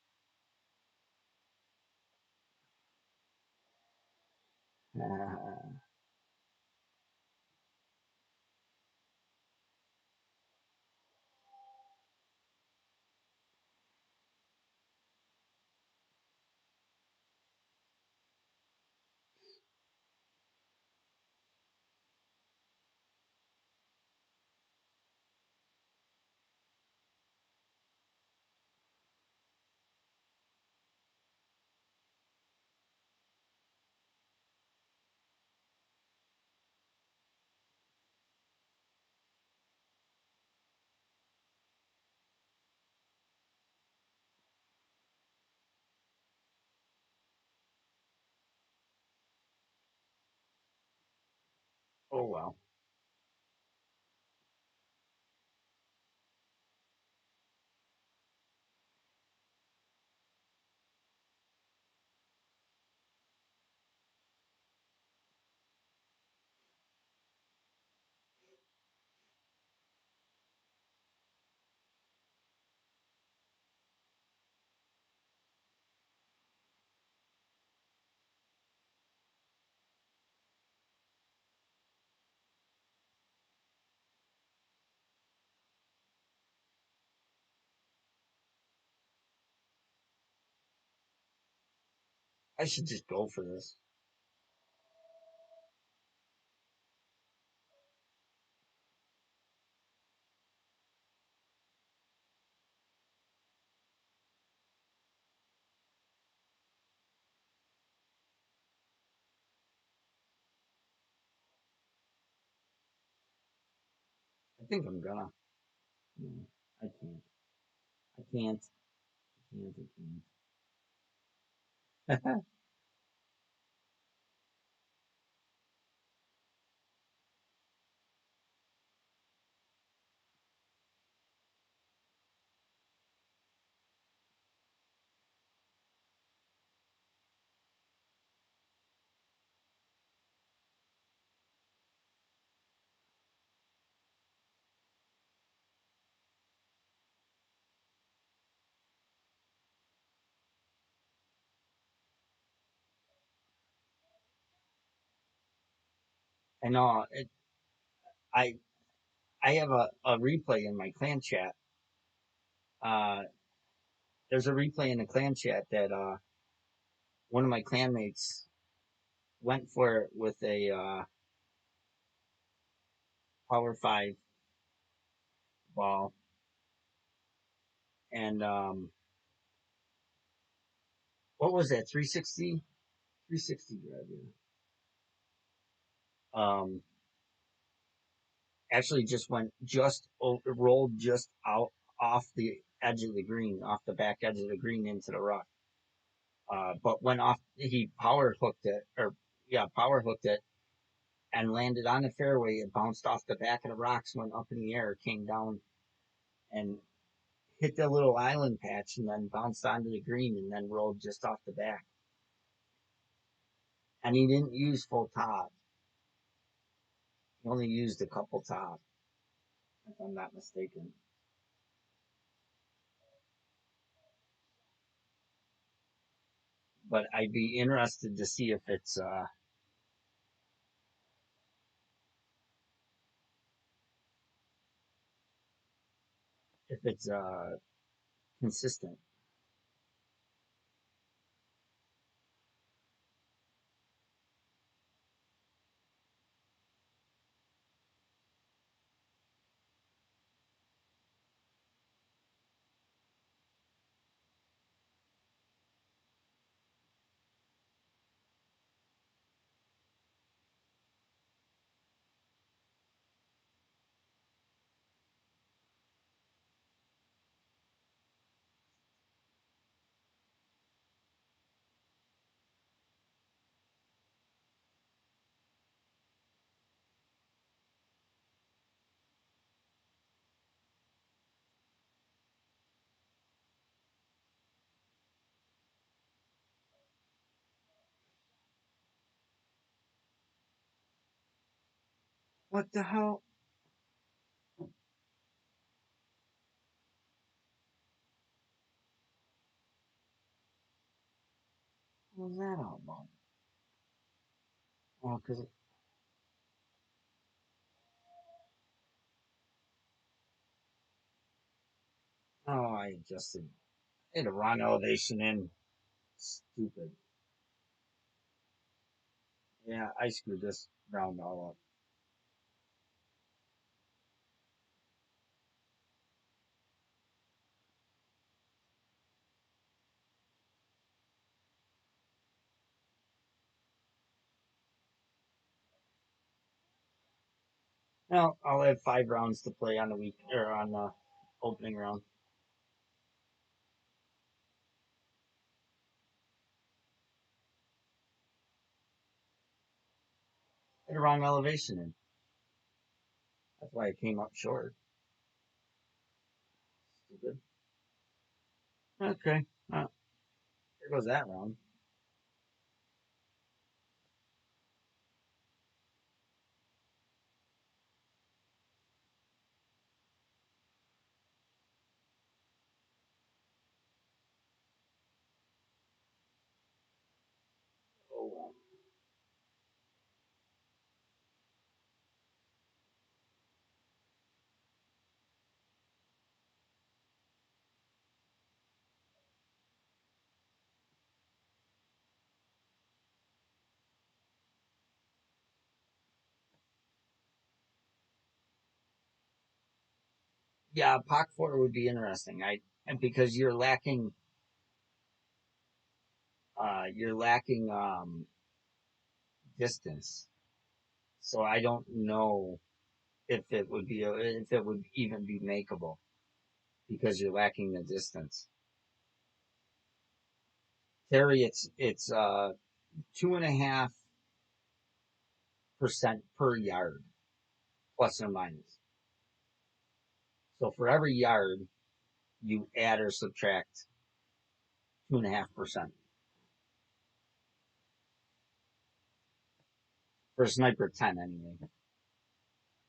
well. I should just go for this. I think I'm gonna. No, I can't. I can't. I can't. I can't. I know. I I have a replay in my clan chat. Uh, there's a replay in the clan chat that one of my clanmates went for it with a Power 5 ball, and what was that? 360, 360 grab. Yeah. Actually, just went just rolled just out off the edge of the green, off the back edge of the green into the rough. But went off. He power hooked it, or yeah, power hooked it, and landed on the fairway. It bounced off the back of the rocks, went up in the air, came down, and hit the little island patch, and then bounced onto the green, and then rolled just off the back. And he didn't use full top. He only used a couple top, if I'm not mistaken. But I'd be interested to see if it's consistent. What the hell was that all about? Oh, because I adjusted. I had a wrong elevation in. Stupid. Yeah, I screwed this round all up. Well, I'll have 5 rounds to play on the week or on the opening round. I had a wrong elevation in. That's why it came up short. Stupid. Okay. There goes that round. Oh, yeah, Pac 4 would be interesting. And because you're lacking distance. So I don't know if it would even be makeable because you're lacking the distance. Terry, it's 2.5% per yard, plus or minus. So for every yard, you add or subtract 2.5% for a sniper 10 anyway.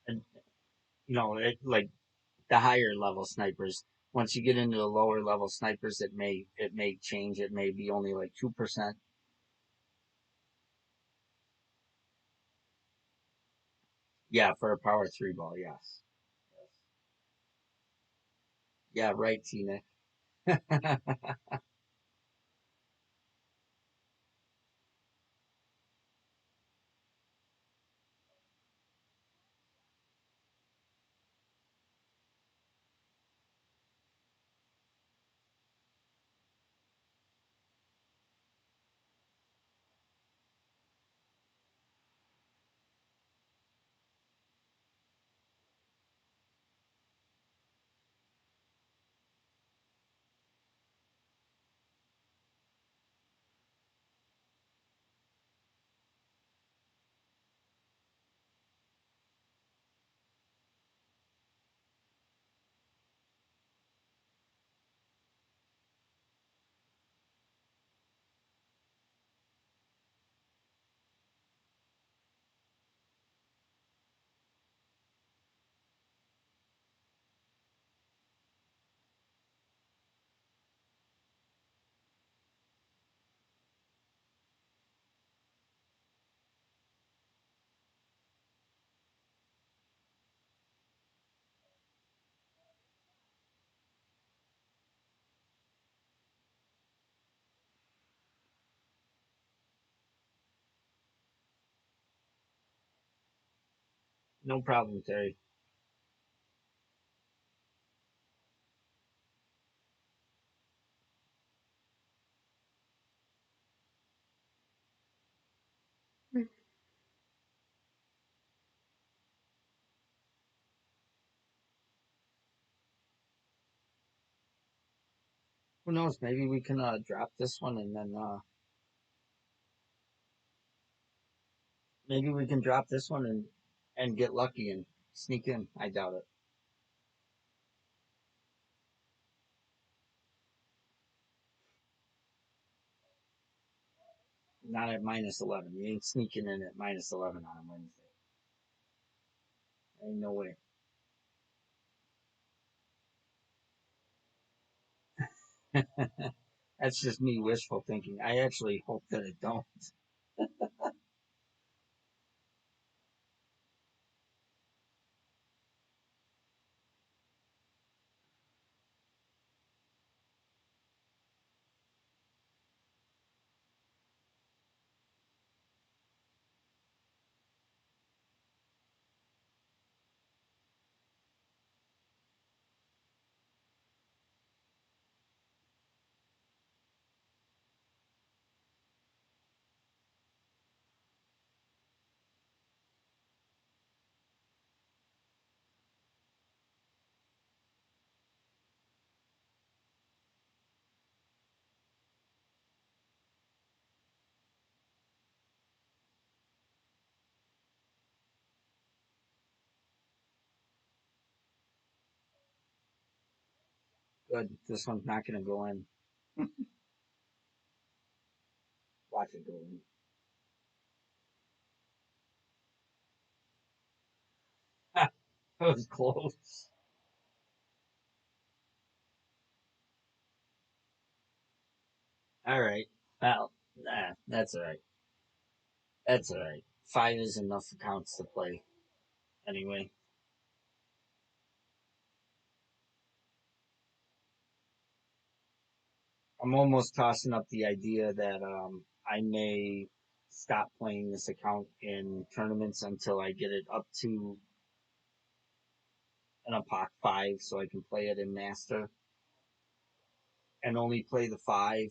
And like the higher level snipers. Once you get into the lower level snipers, it may change. It may be only like 2%. Yeah, for a power three ball, yes. Yeah, right, Tina. No problem, Terry. Who knows? Maybe we can drop this one and then maybe we can drop this one and get lucky and sneak in. I doubt it. Not at -11. You ain't sneaking in at -11 on a Wednesday. Ain't no way. That's just me wishful thinking. I actually hope that it don't. Good. This one's not gonna go in. Watch it go in. That was close. All right. Well, that's all right. That's all right. Five is enough accounts to play anyway. I'm almost tossing up the idea that I may stop playing this account in tournaments until I get it up to an Apoc 5 so I can play it in Master and only play the 5.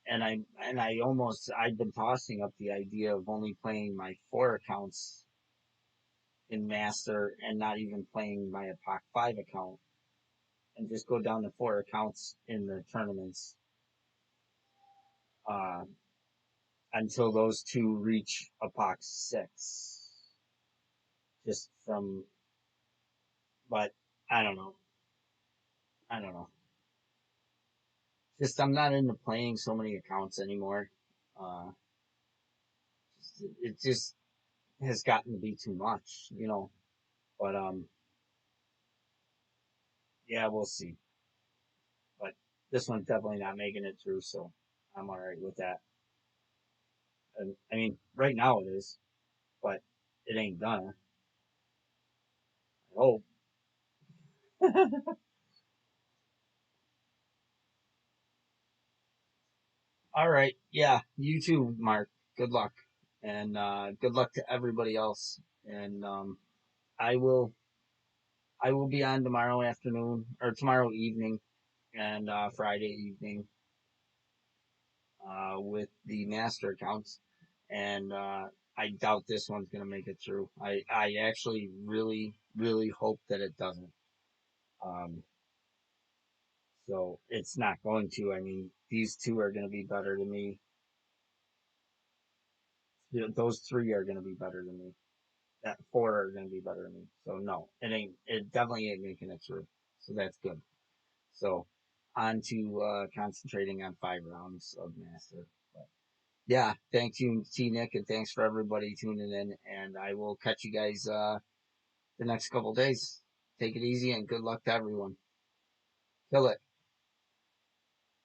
I've been tossing up the idea of only playing my 4 accounts in Master and not even playing my Apoc 5 account and just go down to 4 accounts in the tournaments uh, until those two reach Apoc 6. Just from, but I don't know. I don't know. Just I'm not into playing so many accounts anymore. Uh, it just has gotten to be too much. But yeah, we'll see. But this one's definitely not making it through, so I'm all right with that. And I mean, right now it is, but it ain't gonna. I hope. All right, yeah, you too, Mark. Good luck, and good luck to everybody else. And I will I will be on tomorrow afternoon or tomorrow evening and Friday evening with the master accounts, and I doubt this one's gonna make it through. I actually really hope that it doesn't. Um, so it's not going to. I mean, these two are gonna be better than me. Those three are gonna be better than me. That four are gonna be better than me. So no, it ain't. It definitely ain't making it through. So that's good. So on to concentrating on 5 rounds of master. But yeah, thank you, T Nick, and thanks for everybody tuning in. And I will catch you guys the next couple days. Take it easy and good luck to everyone. Kill it.